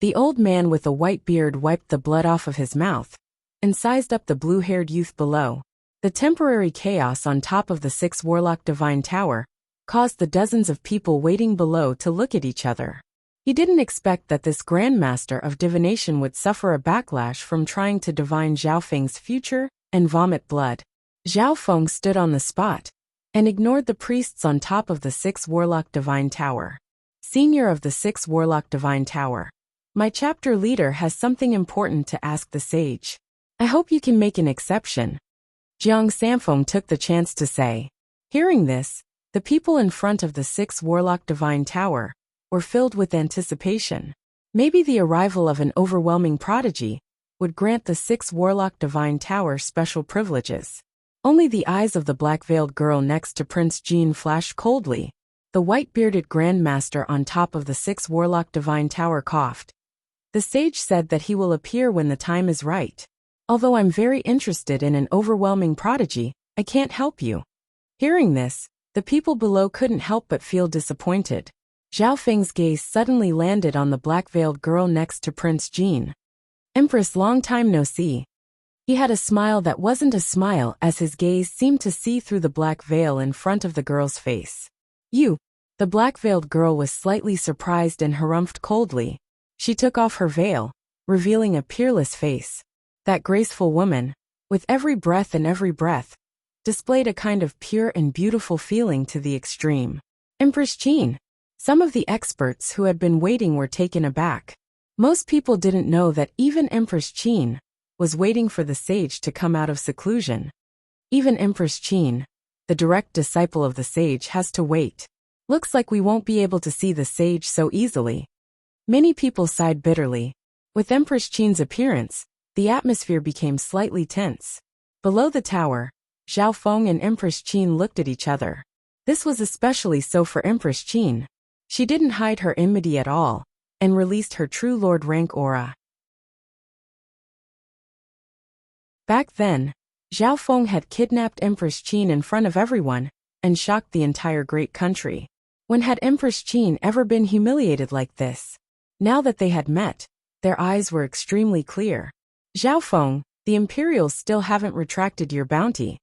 The old man with a white beard wiped the blood off of his mouth, and sized up the blue-haired youth below. The temporary chaos on top of the 6 Warlock Divine Tower caused the dozens of people waiting below to look at each other. He didn't expect that this Grandmaster of Divination would suffer a backlash from trying to divine Zhao Feng's future and vomit blood. Zhao Feng stood on the spot and ignored the priests on top of the 6 Warlock Divine Tower. Senior of the 6 Warlock Divine Tower, my chapter leader has something important to ask the sage. I hope you can make an exception. Jiang Sanfeng took the chance to say. Hearing this, the people in front of the 6 Warlock Divine Tower were filled with anticipation. Maybe the arrival of an overwhelming prodigy would grant the six warlock divine tower special privileges. Only the eyes of the black-veiled girl next to Prince Jean flashed coldly. The white-bearded grandmaster on top of the six warlock divine tower coughed. The sage said that he will appear when the time is right. Although I'm very interested in an overwhelming prodigy, I can't help you. Hearing this, the people below couldn't help but feel disappointed. Zhao Feng's gaze suddenly landed on the black-veiled girl next to Prince Jean. Empress, long time no see. He had a smile that wasn't a smile as his gaze seemed to see through the black veil in front of the girl's face. You. The black-veiled girl was slightly surprised and harumphed coldly. She took off her veil, revealing a peerless face. That graceful woman, with every breath and every breath, displayed a kind of pure and beautiful feeling to the extreme. Empress Jean. Some of the experts who had been waiting were taken aback. Most people didn't know that even Empress Jean was waiting for the sage to come out of seclusion. Even Empress Jean, the direct disciple of the sage, has to wait. Looks like we won't be able to see the sage so easily. Many people sighed bitterly. With Empress Jean's appearance, the atmosphere became slightly tense. Below the tower, Zhao Feng and Empress Jean looked at each other. This was especially so for Empress Jean. She didn't hide her enmity at all, and released her true lord rank aura. Back then, Zhao Feng had kidnapped Empress Jean in front of everyone, and shocked the entire great country. When had Empress Jean ever been humiliated like this? Now that they had met, their eyes were extremely clear. Zhao Feng, the Imperials still haven't retracted your bounty.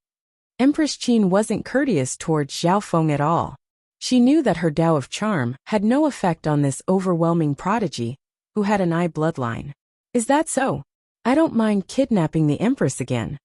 Empress Jean wasn't courteous towards Zhao Feng at all. She knew that her Tao of Charm had no effect on this overwhelming prodigy, who had an eye bloodline. Is that so? I don't mind kidnapping the Empress again.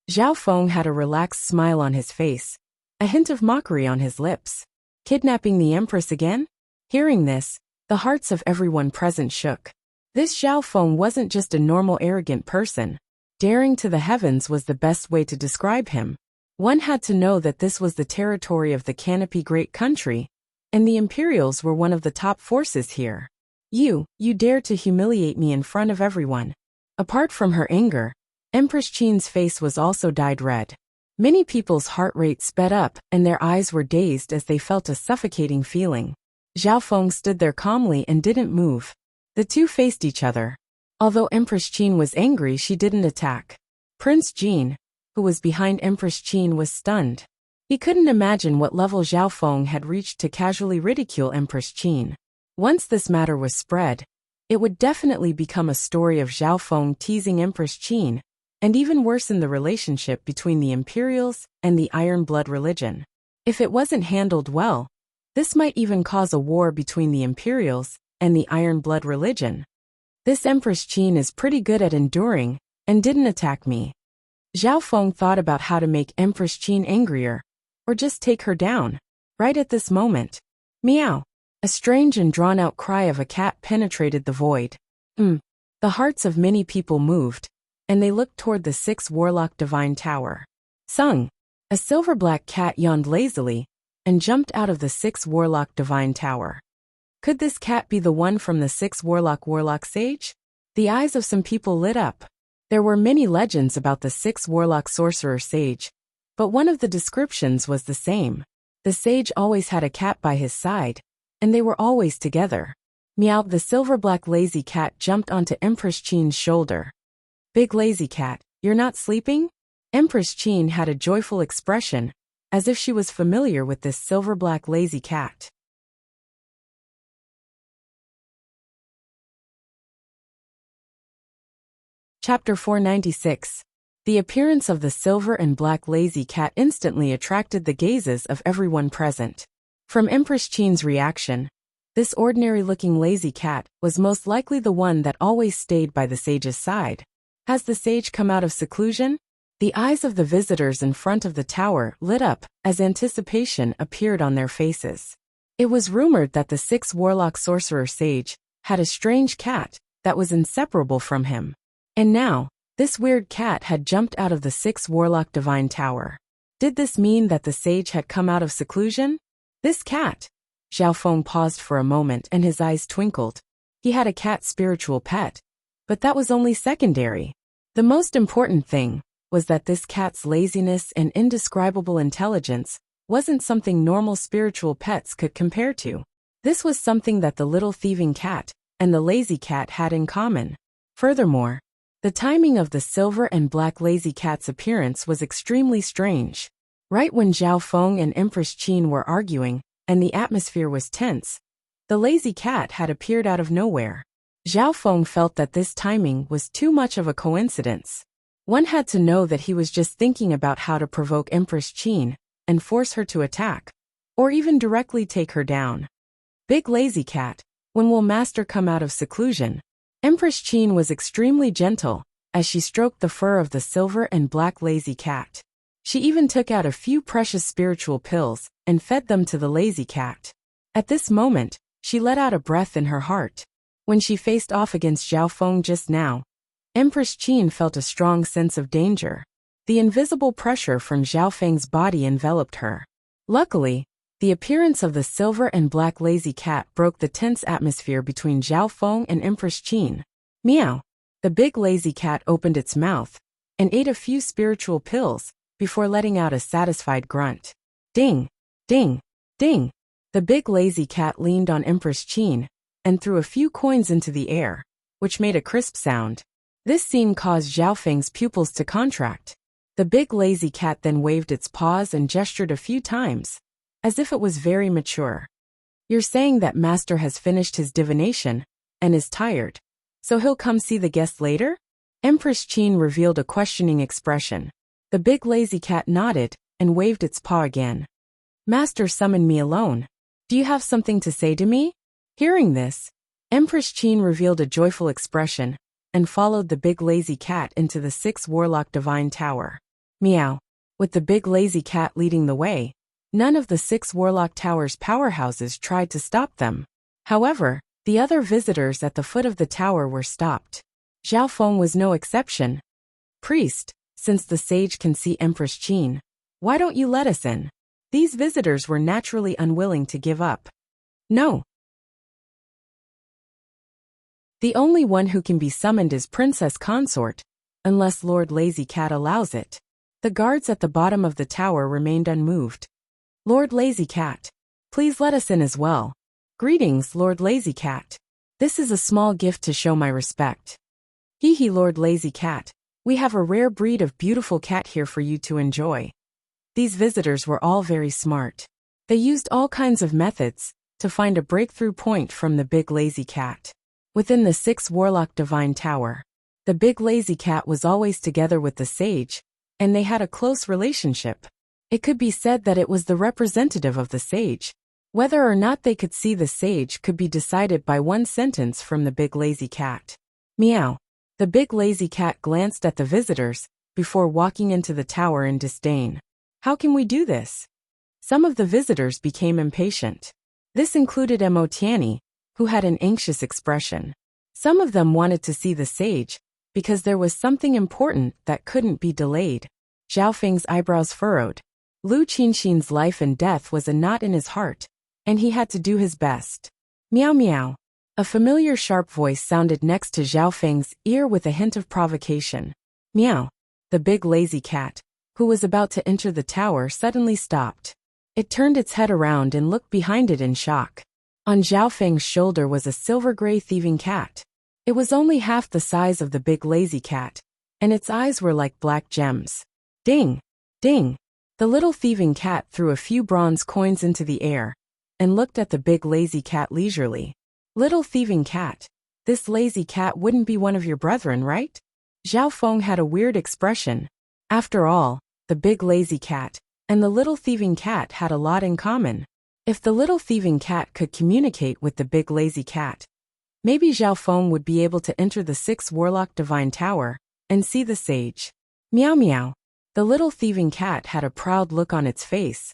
Zhao Feng had a relaxed smile on his face, a hint of mockery on his lips. Kidnapping the Empress again? Hearing this, the hearts of everyone present shook. This Zhao Feng wasn't just a normal arrogant person. Daring to the heavens was the best way to describe him. One had to know that this was the territory of the Canopy Great Country, and the Imperials were one of the top forces here. You dare to humiliate me in front of everyone. Apart from her anger, Empress Jean's face was also dyed red. Many people's heart rate sped up and their eyes were dazed as they felt a suffocating feeling. Zhao Feng stood there calmly and didn't move. The two faced each other. Although Empress Jean was angry, she didn't attack. Prince Jean, who was behind Empress Jean, was stunned. He couldn't imagine what level Zhao Feng had reached to casually ridicule Empress Jean. Once this matter was spread, it would definitely become a story of Zhao Feng teasing Empress Jean, and even worsen the relationship between the Imperials and the Iron Blood religion. If it wasn't handled well, this might even cause a war between the Imperials and the Iron Blood religion. This Empress Jean is pretty good at enduring, and didn't attack me. Zhao Feng thought about how to make Empress Jean angrier, or just take her down. Right at this moment, meow! A strange and drawn-out cry of a cat penetrated the void. The hearts of many people moved, and they looked toward the six warlock divine tower. Sung! A silver-black cat yawned lazily, and jumped out of the six warlock divine tower. Could this cat be the one from the six warlock sage? The eyes of some people lit up. There were many legends about the six warlock sorcerer sage, but one of the descriptions was the same. The sage always had a cat by his side, and they were always together. Meow! The silver-black lazy cat jumped onto Empress Jean's shoulder. Big lazy cat, you're not sleeping? Empress Jean had a joyful expression, as if she was familiar with this silver-black lazy cat. Chapter 496. The appearance of the silver and black lazy cat instantly attracted the gazes of everyone present. From Empress Jean's reaction, this ordinary-looking lazy cat was most likely the one that always stayed by the sage's side. Has the sage come out of seclusion? The eyes of the visitors in front of the tower lit up as anticipation appeared on their faces. It was rumored that the six warlock sorcerer sage had a strange cat that was inseparable from him. And now, this weird cat had jumped out of the six warlock divine tower. Did this mean that the sage had come out of seclusion? This cat? Zhao Feng paused for a moment and his eyes twinkled. He had a cat spiritual pet, But that was only secondary. The most important thing was that this cat's laziness and indescribable intelligence wasn't something normal spiritual pets could compare to. This was something that the little thieving cat and the lazy cat had in common. Furthermore, the timing of the silver and black lazy cat's appearance was extremely strange. Right when Zhao Feng and Empress Qin were arguing, and the atmosphere was tense, the lazy cat had appeared out of nowhere. Zhao Feng felt that this timing was too much of a coincidence. One had to know that he was just thinking about how to provoke Empress Qin and force her to attack, or even directly take her down. Big lazy cat, when will master come out of seclusion? Empress Qin was extremely gentle as she stroked the fur of the silver and black lazy cat. She even took out a few precious spiritual pills and fed them to the lazy cat. At this moment, she let out a breath in her heart. When she faced off against Zhao Feng just now, Empress Qin felt a strong sense of danger. The invisible pressure from Zhao Feng's body enveloped her. Luckily, the appearance of the silver and black lazy cat broke the tense atmosphere between Zhao Feng and Empress Qin. Meow. The big lazy cat opened its mouth and ate a few spiritual pills before letting out a satisfied grunt. Ding, ding, ding. The big lazy cat leaned on Empress Qin and threw a few coins into the air, which made a crisp sound. This scene caused Zhao Feng's pupils to contract. The big lazy cat then waved its paws and gestured a few times, as if it was very mature. You're saying that master has finished his divination and is tired, so he'll come see the guest later? Empress Qin revealed a questioning expression. The big lazy cat nodded and waved its paw again. Master summoned me alone. Do you have something to say to me? Hearing this, Empress Qin revealed a joyful expression and followed the big lazy cat into the 6 Warlock Divine Tower. Meow. With the big lazy cat leading the way, none of the 6 Warlock Tower's powerhouses tried to stop them. However, the other visitors at the foot of the tower were stopped. Zhao Feng was no exception. Priest, since the sage can see Empress Qin, why don't you let us in? These visitors were naturally unwilling to give up. No. The only one who can be summoned is Princess Consort, unless Lord Lazy Cat allows it. The guards at the bottom of the tower remained unmoved. Lord Lazy Cat, please let us in as well. Greetings, Lord Lazy Cat. This is a small gift to show my respect. Hee hee, Lord Lazy Cat, we have a rare breed of beautiful cat here for you to enjoy. These visitors were all very smart. They used all kinds of methods to find a breakthrough point from the big lazy cat. Within the 6 Warlock Divine Tower, the big lazy cat was always together with the sage, and they had a close relationship. It could be said that it was the representative of the sage. Whether or not they could see the sage could be decided by one sentence from the big lazy cat. Meow. The big lazy cat glanced at the visitors before walking into the tower in disdain. How can we do this? Some of the visitors became impatient. This included Mo Tianyi, who had an anxious expression. Some of them wanted to see the sage because there was something important that couldn't be delayed. Zhao Feng's eyebrows furrowed. Lu Qinxin's life and death was a knot in his heart, and he had to do his best. Meow meow. A familiar sharp voice sounded next to Zhao Feng's ear with a hint of provocation. Meow. The big lazy cat, who was about to enter the tower, suddenly stopped. It turned its head around and looked behind it in shock. On Zhao Feng's shoulder was a silver-gray thieving cat. It was only half the size of the big lazy cat, and its eyes were like black gems. Ding! Ding! The little thieving cat threw a few bronze coins into the air and looked at the big lazy cat leisurely. Little thieving cat, this lazy cat wouldn't be one of your brethren, right? Zhao Feng had a weird expression. After all, the big lazy cat and the little thieving cat had a lot in common. If the little thieving cat could communicate with the big lazy cat, maybe Zhao Feng would be able to enter the 6 Warlock Divine Tower and see the sage. Meow meow. The little thieving cat had a proud look on its face,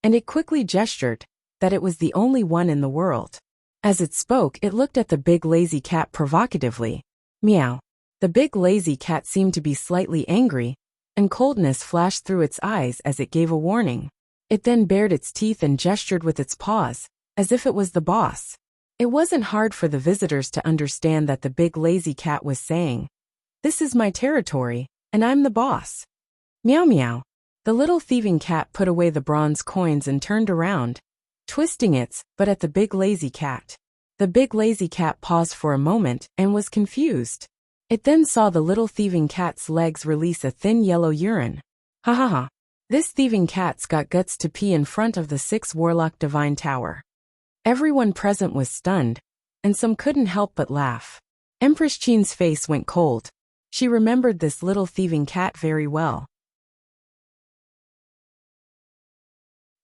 and it quickly gestured that it was the only one in the world. As it spoke, it looked at the big lazy cat provocatively. Meow. The big lazy cat seemed to be slightly angry, and coldness flashed through its eyes as it gave a warning. It then bared its teeth and gestured with its paws, as if it was the boss. It wasn't hard for the visitors to understand that the big lazy cat was saying, "This is my territory, and I'm the boss." Meow meow. The little thieving cat put away the bronze coins and turned around, twisting its butt at the big lazy cat. The big lazy cat paused for a moment and was confused. It then saw the little thieving cat's legs release a thin yellow urine. Ha ha ha. This thieving cat's got guts to pee in front of the 6 Warlock Divine Tower. Everyone present was stunned, and some couldn't help but laugh. Empress Qin's face went cold. She remembered this little thieving cat very well.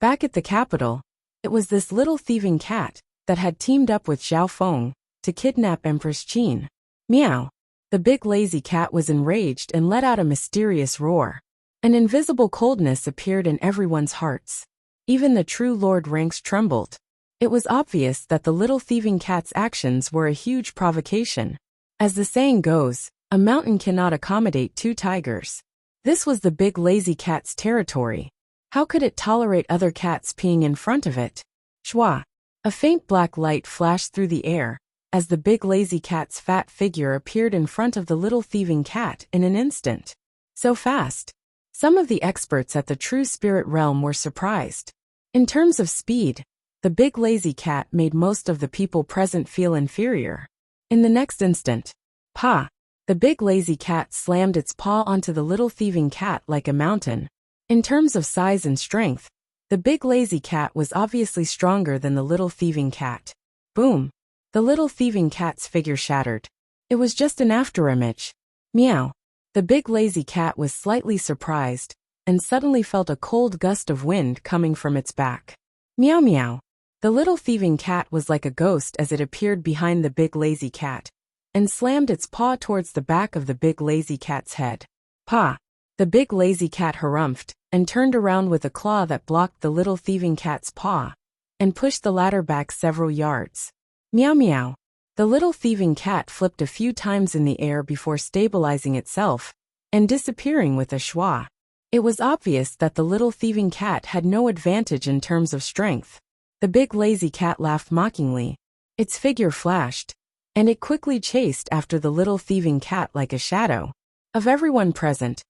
Back at the capital, it was this little thieving cat that had teamed up with Zhao Feng to kidnap Empress Qin. Meow. The big lazy cat was enraged and let out a mysterious roar. An invisible coldness appeared in everyone's hearts. Even the true Lord ranks trembled. It was obvious that the little thieving cat's actions were a huge provocation. As the saying goes, a mountain cannot accommodate 2 tigers. This was the big lazy cat's territory. How could it tolerate other cats peeing in front of it? Shwa. A faint black light flashed through the air, as the big lazy cat's fat figure appeared in front of the little thieving cat in an instant. So fast. Some of the experts at the True Spirit Realm were surprised. In terms of speed, the big lazy cat made most of the people present feel inferior. In the next instant, pa! The big lazy cat slammed its paw onto the little thieving cat like a mountain. In terms of size and strength, the big lazy cat was obviously stronger than the little thieving cat. Boom! The little thieving cat's figure shattered. It was just an afterimage. Meow! The big lazy cat was slightly surprised, and suddenly felt a cold gust of wind coming from its back. Meow meow. The little thieving cat was like a ghost as it appeared behind the big lazy cat, and slammed its paw towards the back of the big lazy cat's head. Pa! The big lazy cat harumphed, and turned around with a claw that blocked the little thieving cat's paw, and pushed the latter back several yards. Meow meow. The little thieving cat flipped a few times in the air before stabilizing itself, and disappearing with a schwa. It was obvious that the little thieving cat had no advantage in terms of strength. The big lazy cat laughed mockingly. Its figure flashed, and it quickly chased after the little thieving cat like a shadow. Of everyone present,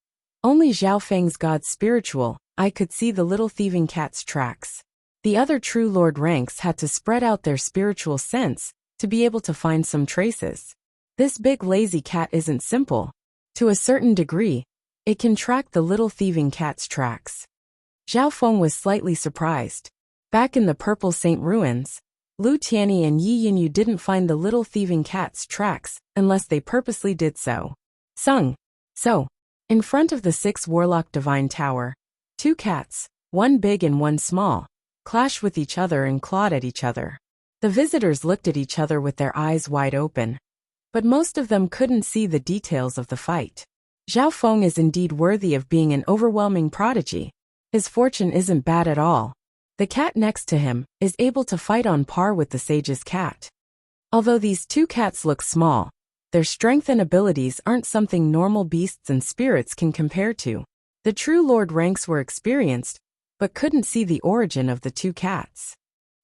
only Zhao Feng's god spiritual eye could see the little thieving cat's tracks. The other true lord ranks had to spread out their spiritual sense to be able to find some traces. This big lazy cat isn't simple. To a certain degree, it can track the little thieving cat's tracks. Zhao Feng was slightly surprised. Back in the Purple Saint ruins, Lu Tianyi and Yi Yinyu didn't find the little thieving cat's tracks unless they purposely did so. So, in front of the 6 Warlock Divine Tower, 2 cats, one big and one small, clashed with each other and clawed at each other. The visitors looked at each other with their eyes wide open, but most of them couldn't see the details of the fight. Zhao Feng is indeed worthy of being an overwhelming prodigy. His fortune isn't bad at all. The cat next to him is able to fight on par with the sage's cat. Although these 2 cats look small, their strength and abilities aren't something normal beasts and spirits can compare to. The true lord ranks were experienced, but couldn't see the origin of the 2 cats.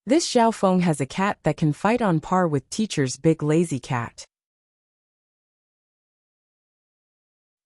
This Zhao Feng has a cat that can fight on par with teacher's big lazy cat.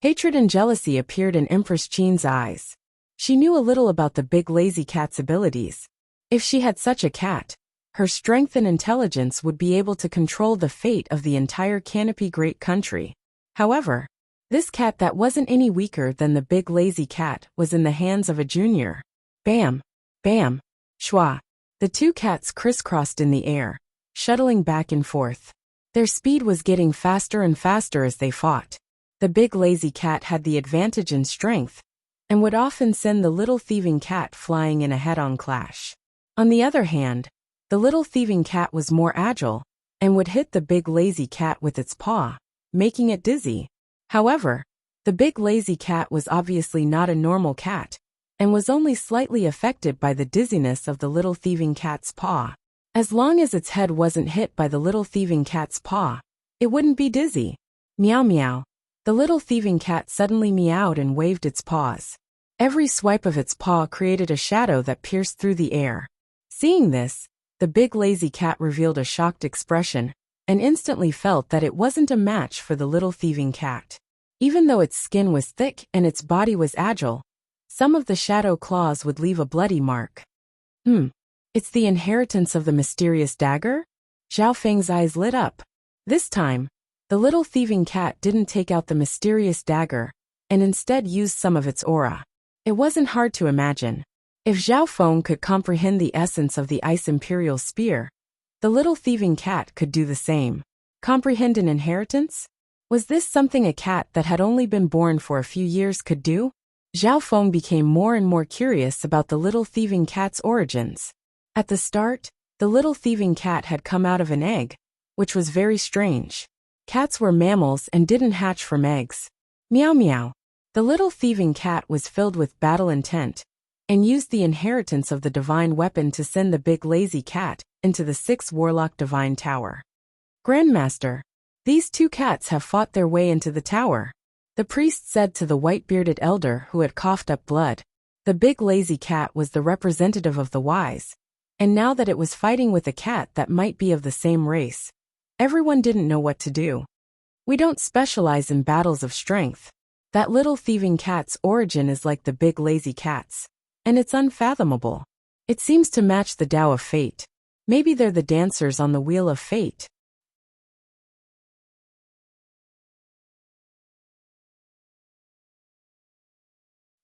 Hatred and jealousy appeared in Empress Qin's eyes. She knew a little about the big lazy cat's abilities. If she had such a cat, her strength and intelligence would be able to control the fate of the entire Canopy Great Country. However, this cat that wasn't any weaker than the big lazy cat was in the hands of a junior. Bam! Bam! Schwa! The 2 cats crisscrossed in the air, shuttling back and forth. Their speed was getting faster and faster as they fought. The big lazy cat had the advantage in strength, and would often send the little thieving cat flying in a head-on clash. On the other hand, the little thieving cat was more agile, and would hit the big lazy cat with its paw, making it dizzy. However, the big lazy cat was obviously not a normal cat, and was only slightly affected by the dizziness of the little thieving cat's paw. As long as its head wasn't hit by the little thieving cat's paw, it wouldn't be dizzy. Meow meow. The little thieving cat suddenly meowed and waved its paws. Every swipe of its paw created a shadow that pierced through the air. Seeing this, The big lazy cat revealed a shocked expression and instantly felt that it wasn't a match for the little thieving cat. Even though its skin was thick and its body was agile, some of the shadow claws would leave a bloody mark. It's the inheritance of the mysterious dagger? Zhao Feng's eyes lit up. This time, the little thieving cat didn't take out the mysterious dagger and instead used some of its aura. It wasn't hard to imagine. If Zhao Feng could comprehend the essence of the Ice Imperial Spear, the little thieving cat could do the same. Comprehend an inheritance? Was this something a cat that had only been born for a few years could do? Zhao Feng became more and more curious about the little thieving cat's origins. At the start, the little thieving cat had come out of an egg, which was very strange. Cats were mammals and didn't hatch from eggs. Meow meow. The little thieving cat was filled with battle intent and used the inheritance of the divine weapon to send the big lazy cat into the 6 Warlock Divine Tower. Grandmaster, these 2 cats have fought their way into the tower, the priest said to the white-bearded elder who had coughed up blood. The big lazy cat was the representative of the wise, and now that it was fighting with a cat that might be of the same race, everyone didn't know what to do. We don't specialize in battles of strength. That little thieving cat's origin is like the big lazy cat's, and it's unfathomable. It seems to match the Tao of Fate. Maybe they're the dancers on the Wheel of Fate.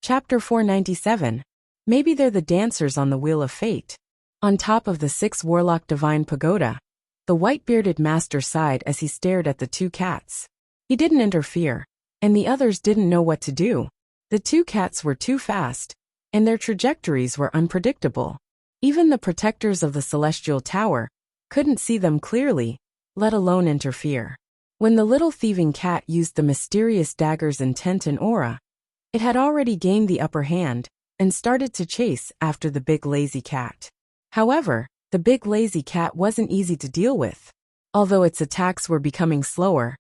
Chapter 497. Maybe they're the dancers on the Wheel of Fate. On top of the 6 Warlock Divine Pagoda, the white-bearded master sighed as he stared at the 2 cats. He didn't interfere, and the others didn't know what to do. The 2 cats were too fast, and their trajectories were unpredictable. Even the protectors of the Celestial Tower couldn't see them clearly, let alone interfere. When the little thieving cat used the mysterious dagger's intent and aura, it had already gained the upper hand and started to chase after the big lazy cat. However, the big lazy cat wasn't easy to deal with. Although its attacks were becoming slower,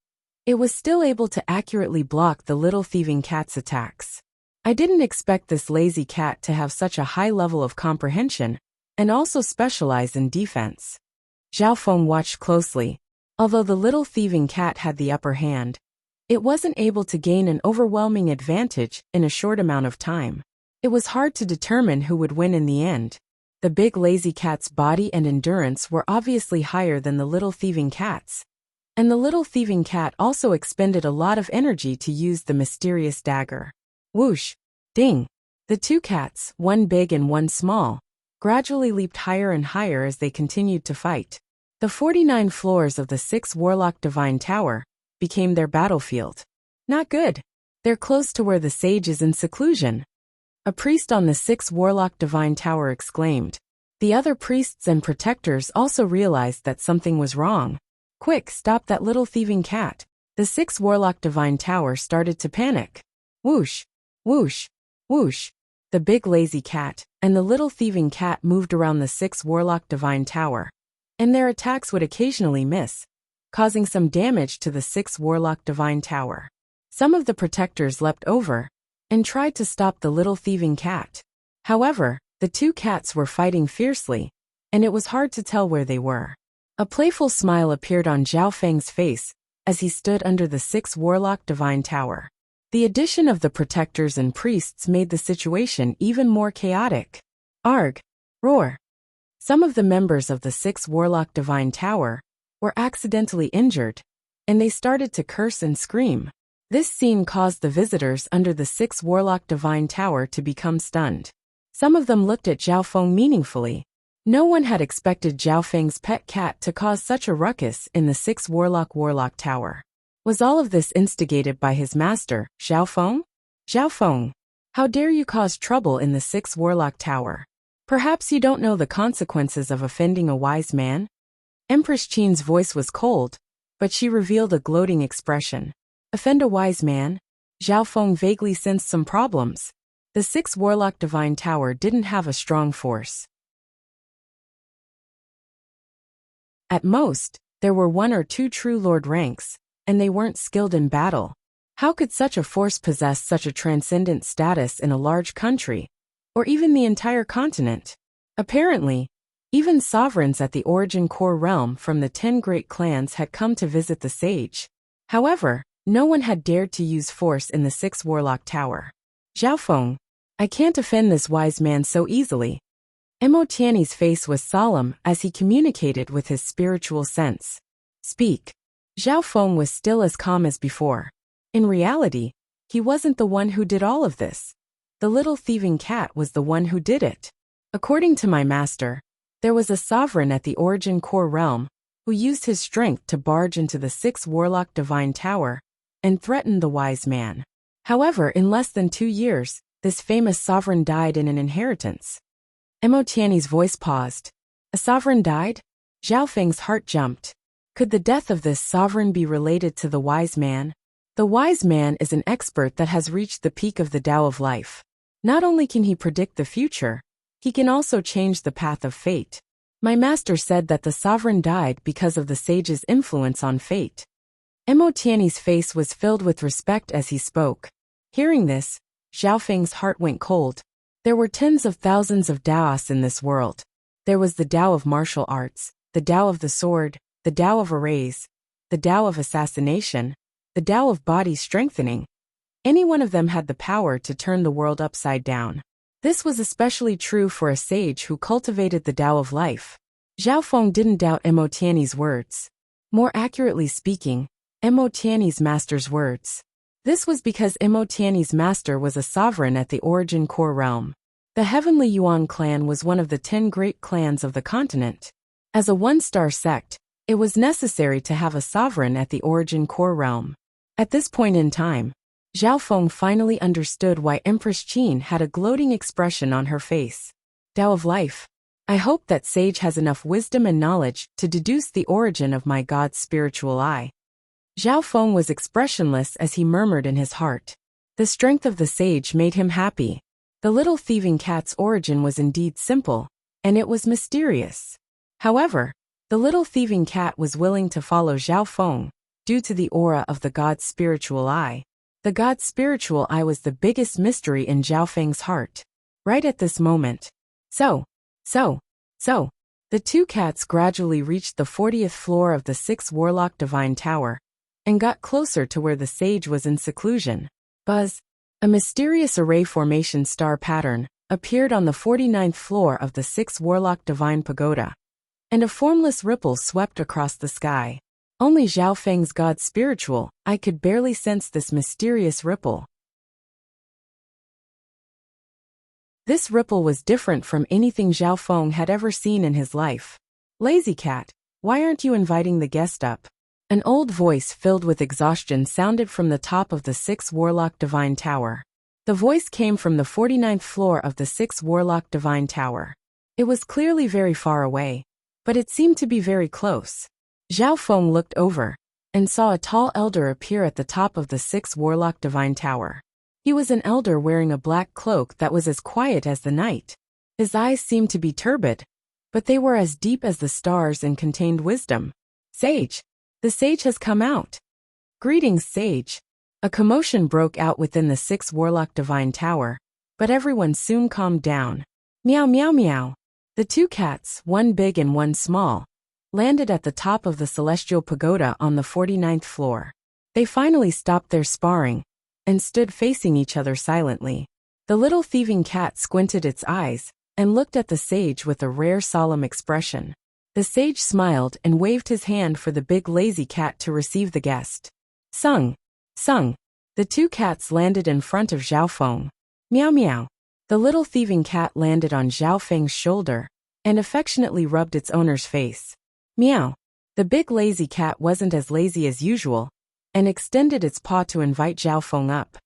it was still able to accurately block the little thieving cat's attacks. I didn't expect this lazy cat to have such a high level of comprehension and also specialize in defense. Zhao Feng watched closely. Although the little thieving cat had the upper hand, it wasn't able to gain an overwhelming advantage in a short amount of time. It was hard to determine who would win in the end. The big lazy cat's body and endurance were obviously higher than the little thieving cat's, and the little thieving cat also expended a lot of energy to use the mysterious dagger. Whoosh! Ding! The 2 cats, one big and one small, gradually leaped higher and higher as they continued to fight. The 49 floors of the 6 Warlock Divine Tower became their battlefield. Not good. They're close to where the sage is in seclusion. A priest on the 6 Warlock Divine Tower exclaimed. The other priests and protectors also realized that something was wrong. Quick, stop that little thieving cat. The 6 Warlock Divine Tower started to panic. Whoosh! Whoosh! Whoosh! The big lazy cat and the little thieving cat moved around the 6 Warlock Divine Tower, and their attacks would occasionally miss, causing some damage to the 6 Warlock Divine Tower. Some of the protectors leapt over and tried to stop the little thieving cat. However, the 2 cats were fighting fiercely, and it was hard to tell where they were. A playful smile appeared on Zhao Feng's face as he stood under the 6 Warlock Divine Tower. The addition of the protectors and priests made the situation even more chaotic. Arg! Roar! Some of the members of the 6 Warlock Divine Tower were accidentally injured, and they started to curse and scream. This scene caused the visitors under the 6 Warlock Divine Tower to become stunned. Some of them looked at Zhao Feng meaningfully. No one had expected Zhao Feng's pet cat to cause such a ruckus in the 6 Warlock Tower. Was all of this instigated by his master, Zhao Feng? Zhao Feng, how dare you cause trouble in the 6 Warlock Tower? Perhaps you don't know the consequences of offending a wise man? Empress Qin's voice was cold, but she revealed a gloating expression. Offend a wise man? Zhao Feng vaguely sensed some problems. The 6 Warlock Divine Tower didn't have a strong force. At most, there were 1 or 2 true lord ranks, and they weren't skilled in battle. How could such a force possess such a transcendent status in a large country, or even the entire continent? Apparently, Even sovereigns at the origin core realm from the 10 great clans had come to visit the sage. However, no one had dared to use force in the 6 Warlock Tower. Zhao Feng, I can't offend this wise man so easily. Mo Tiany's face was solemn as he communicated with his spiritual sense. Speak. Zhao Feng was still as calm as before. In reality, he wasn't the one who did all of this. The little thieving cat was the one who did it. According to my master, there was a sovereign at the origin core realm who used his strength to barge into the 6 Warlock Divine Tower and threatened the wise man. However, in less than 2 years, this famous sovereign died in an inheritance. Mo Tiany's voice paused. A sovereign died? Zhao Feng's heart jumped. Could the death of this sovereign be related to the wise man? The wise man is an expert that has reached the peak of the Tao of life. Not only can he predict the future, he can also change the path of fate. My master said that the sovereign died because of the sage's influence on fate. Mo Tiany's face was filled with respect as he spoke. Hearing this, Zhao Feng's heart went cold. There were tens of thousands of Daos in this world. There was the Tao of martial arts, the Tao of the sword, the Tao of arrays, the Tao of assassination, the Tao of body strengthening. Any one of them had the power to turn the world upside down. This was especially true for a sage who cultivated the Tao of life. Zhao Feng didn't doubt Mo Tiany's words. More accurately speaking, Mo Tiany's master's words. This was because Mo Tiany's master was a sovereign at the origin core realm. The Heavenly Yuan clan was one of the 10 great clans of the continent. As a one-star sect, it was necessary to have a sovereign at the origin core realm. At this point in time, Zhao Feng finally understood why Empress Qin had a gloating expression on her face. Tao of life. I hope that sage has enough wisdom and knowledge to deduce the origin of my god's spiritual eye. Zhao Feng was expressionless as he murmured in his heart. The strength of the sage made him happy. The little thieving cat's origin was indeed simple, and it was mysterious. However, the little thieving cat was willing to follow Zhao Feng due to the aura of the god's spiritual eye. The god's spiritual eye was the biggest mystery in Zhao Feng's heart. Right at this moment. So. The 2 cats gradually reached the 40th floor of the 6 Warlock Divine Tower and got closer to where the sage was in seclusion. Buzz. A mysterious array formation star pattern appeared on the 49th floor of the 6 Warlock Divine Pagoda, and a formless ripple swept across the sky. Only Zhao Feng's god spiritual eye could barely sense this mysterious ripple. This ripple was different from anything Zhao Feng had ever seen in his life. Lazy cat, why aren't you inviting the guest up? An old voice filled with exhaustion sounded from the top of the 6 Warlock Divine Tower. The voice came from the 49th floor of the 6 Warlock Divine Tower. It was clearly very far away, but it seemed to be very close. Zhao Feng looked over and saw a tall elder appear at the top of the 6 Warlock Divine Tower. He was an elder wearing a black cloak that was as quiet as the night. His eyes seemed to be turbid, but they were as deep as the stars and contained wisdom. Sage! The sage has come out. Greetings, sage. A commotion broke out within the 6 Warlock Divine Tower, but everyone soon calmed down. Meow meow meow. The 2 cats, one big and one small, landed at the top of the Celestial Pagoda on the 49th floor. They finally stopped their sparring and stood facing each other silently. The little thieving cat squinted its eyes and looked at the sage with a rare solemn expression. The sage smiled and waved his hand for the big lazy cat to receive the guest. Sung. The 2 cats landed in front of Zhao Feng. Meow meow. The little thieving cat landed on Zhao Feng's shoulder and affectionately rubbed its owner's face. Meow. The big lazy cat wasn't as lazy as usual and extended its paw to invite Zhao Feng up.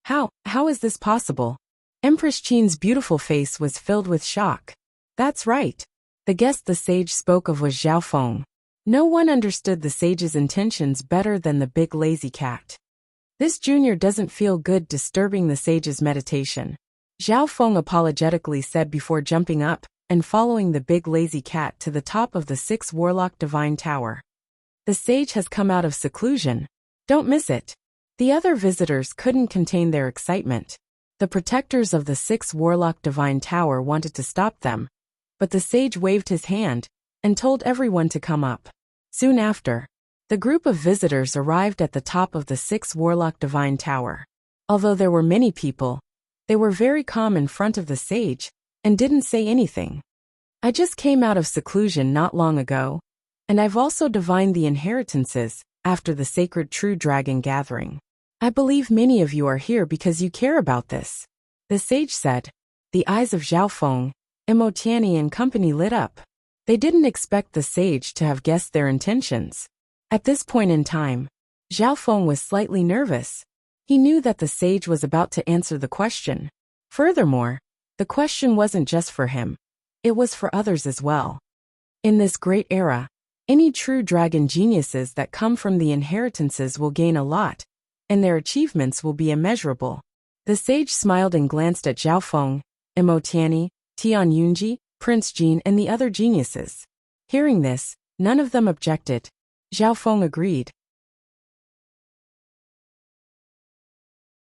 How is this possible? Empress Qin's beautiful face was filled with shock. That's right. The guest the sage spoke of was Zhao Feng. No one understood the sage's intentions better than the big lazy cat. This junior doesn't feel good disturbing the sage's meditation, Zhao Feng apologetically said before jumping up and following the big lazy cat to the top of the 6 Warlock Divine Tower. The sage has come out of seclusion. Don't miss it. The other visitors couldn't contain their excitement. The protectors of the 6 Warlock Divine Tower wanted to stop them, but the sage waved his hand and told everyone to come up. Soon after, the group of visitors arrived at the top of the 6 Warlock Divine Tower. Although there were many people, they were very calm in front of the sage and didn't say anything. I just came out of seclusion not long ago, and I've also divined the inheritances after the sacred true dragon gathering. I believe many of you are here because you care about this, the sage said. The eyes of Zhao Feng, Emotiani and company lit up. They didn't expect the sage to have guessed their intentions. At this point in time, Zhao Feng was slightly nervous. He knew that the sage was about to answer the question. Furthermore, the question wasn't just for him. It was for others as well. In this great era, any true dragon geniuses that come from the inheritances will gain a lot, and their achievements will be immeasurable. The sage smiled and glanced at Zhao Feng, Emotiani, Tian Yunji, Prince Jin and the other geniuses. Hearing this, none of them objected. Zhao Feng agreed.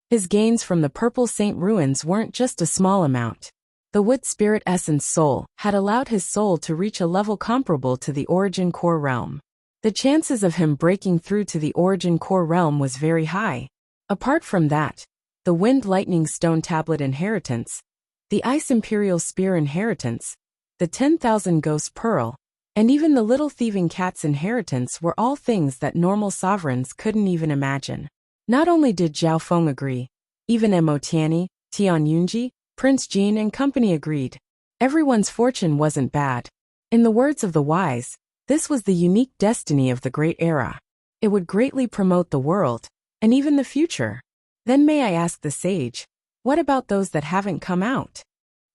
His gains from the Purple Saint ruins weren't just a small amount. The Wood Spirit Essence Soul had allowed his soul to reach a level comparable to the Origin Core realm. The chances of him breaking through to the Origin Core realm was very high. Apart from that, the Wind Lightning Stone Tablet inheritance, the Ice Imperial Spear inheritance, the 10,000 Ghost Pearl, and even the Little Thieving Cat's inheritance were all things that normal sovereigns couldn't even imagine. Not only did Zhao Feng agree, even Emotiani, Tian Yunji, Prince Jin and company agreed. Everyone's fortune wasn't bad. In the words of the wise, this was the unique destiny of the great era. It would greatly promote the world, and even the future. Then may I ask the sage, what about those that haven't come out?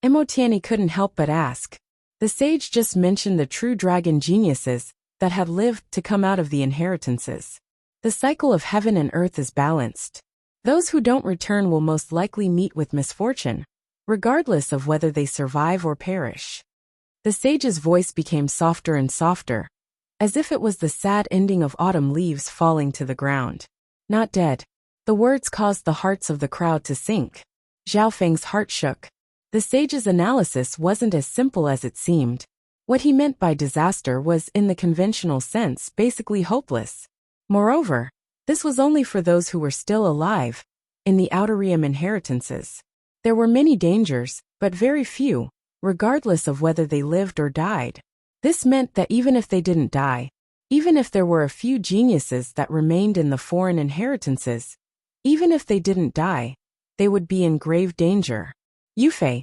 Emotiani couldn't help but ask. The sage just mentioned the true dragon geniuses that have lived to come out of the inheritances. The cycle of heaven and earth is balanced. Those who don't return will most likely meet with misfortune, regardless of whether they survive or perish. The sage's voice became softer and softer, as if it was the sad ending of autumn leaves falling to the ground. Not dead. The words caused the hearts of the crowd to sink. Zhao Feng's heart shook. The sage's analysis wasn't as simple as it seemed. What he meant by disaster was, in the conventional sense, basically hopeless. Moreover, this was only for those who were still alive, in the Outer Realm inheritances. There were many dangers, but very few, regardless of whether they lived or died. This meant that even if they didn't die, even if there were a few geniuses that remained in the foreign inheritances, even if they didn't die, they would be in grave danger. Yufei.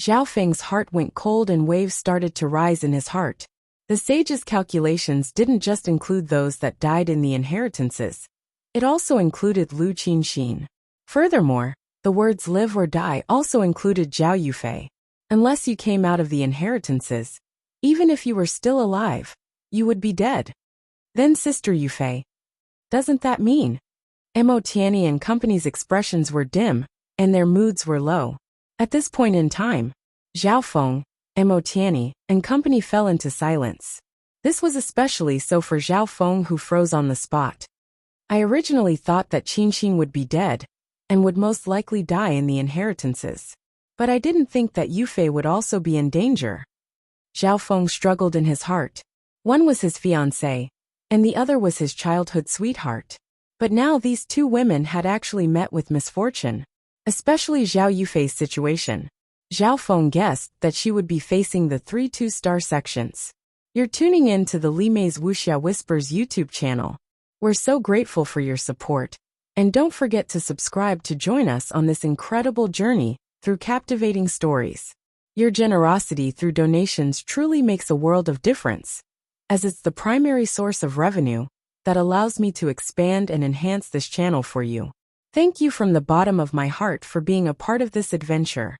Zhao Feng's heart went cold and waves started to rise in his heart. The sage's calculations didn't just include those that died in the inheritances. It also included Lu Qinxin. Furthermore, the words live or die also included Zhao Yufei. Unless you came out of the inheritances, even if you were still alive, you would be dead. Then Sister Yufei. Doesn't that mean? Emotiani and company's expressions were dim, and their moods were low. At this point in time, Zhao Feng, Emotiani, and company fell into silence. This was especially so for Zhao Feng, who froze on the spot. I originally thought that Qinxin would be dead, and would most likely die in the inheritances. But I didn't think that Yufei would also be in danger. Zhao Feng struggled in his heart. One was his fiancée, and the other was his childhood sweetheart. But now these two women had actually met with misfortune. Especially Zhao Yufei's situation. Zhao Feng guessed that she would be facing the 3 2-star sections. You're tuning in to the Li Mei's Wuxia Whispers YouTube channel. We're so grateful for your support. And don't forget to subscribe to join us on this incredible journey through captivating stories. Your generosity through donations truly makes a world of difference, as it's the primary source of revenue that allows me to expand and enhance this channel for you. Thank you from the bottom of my heart for being a part of this adventure.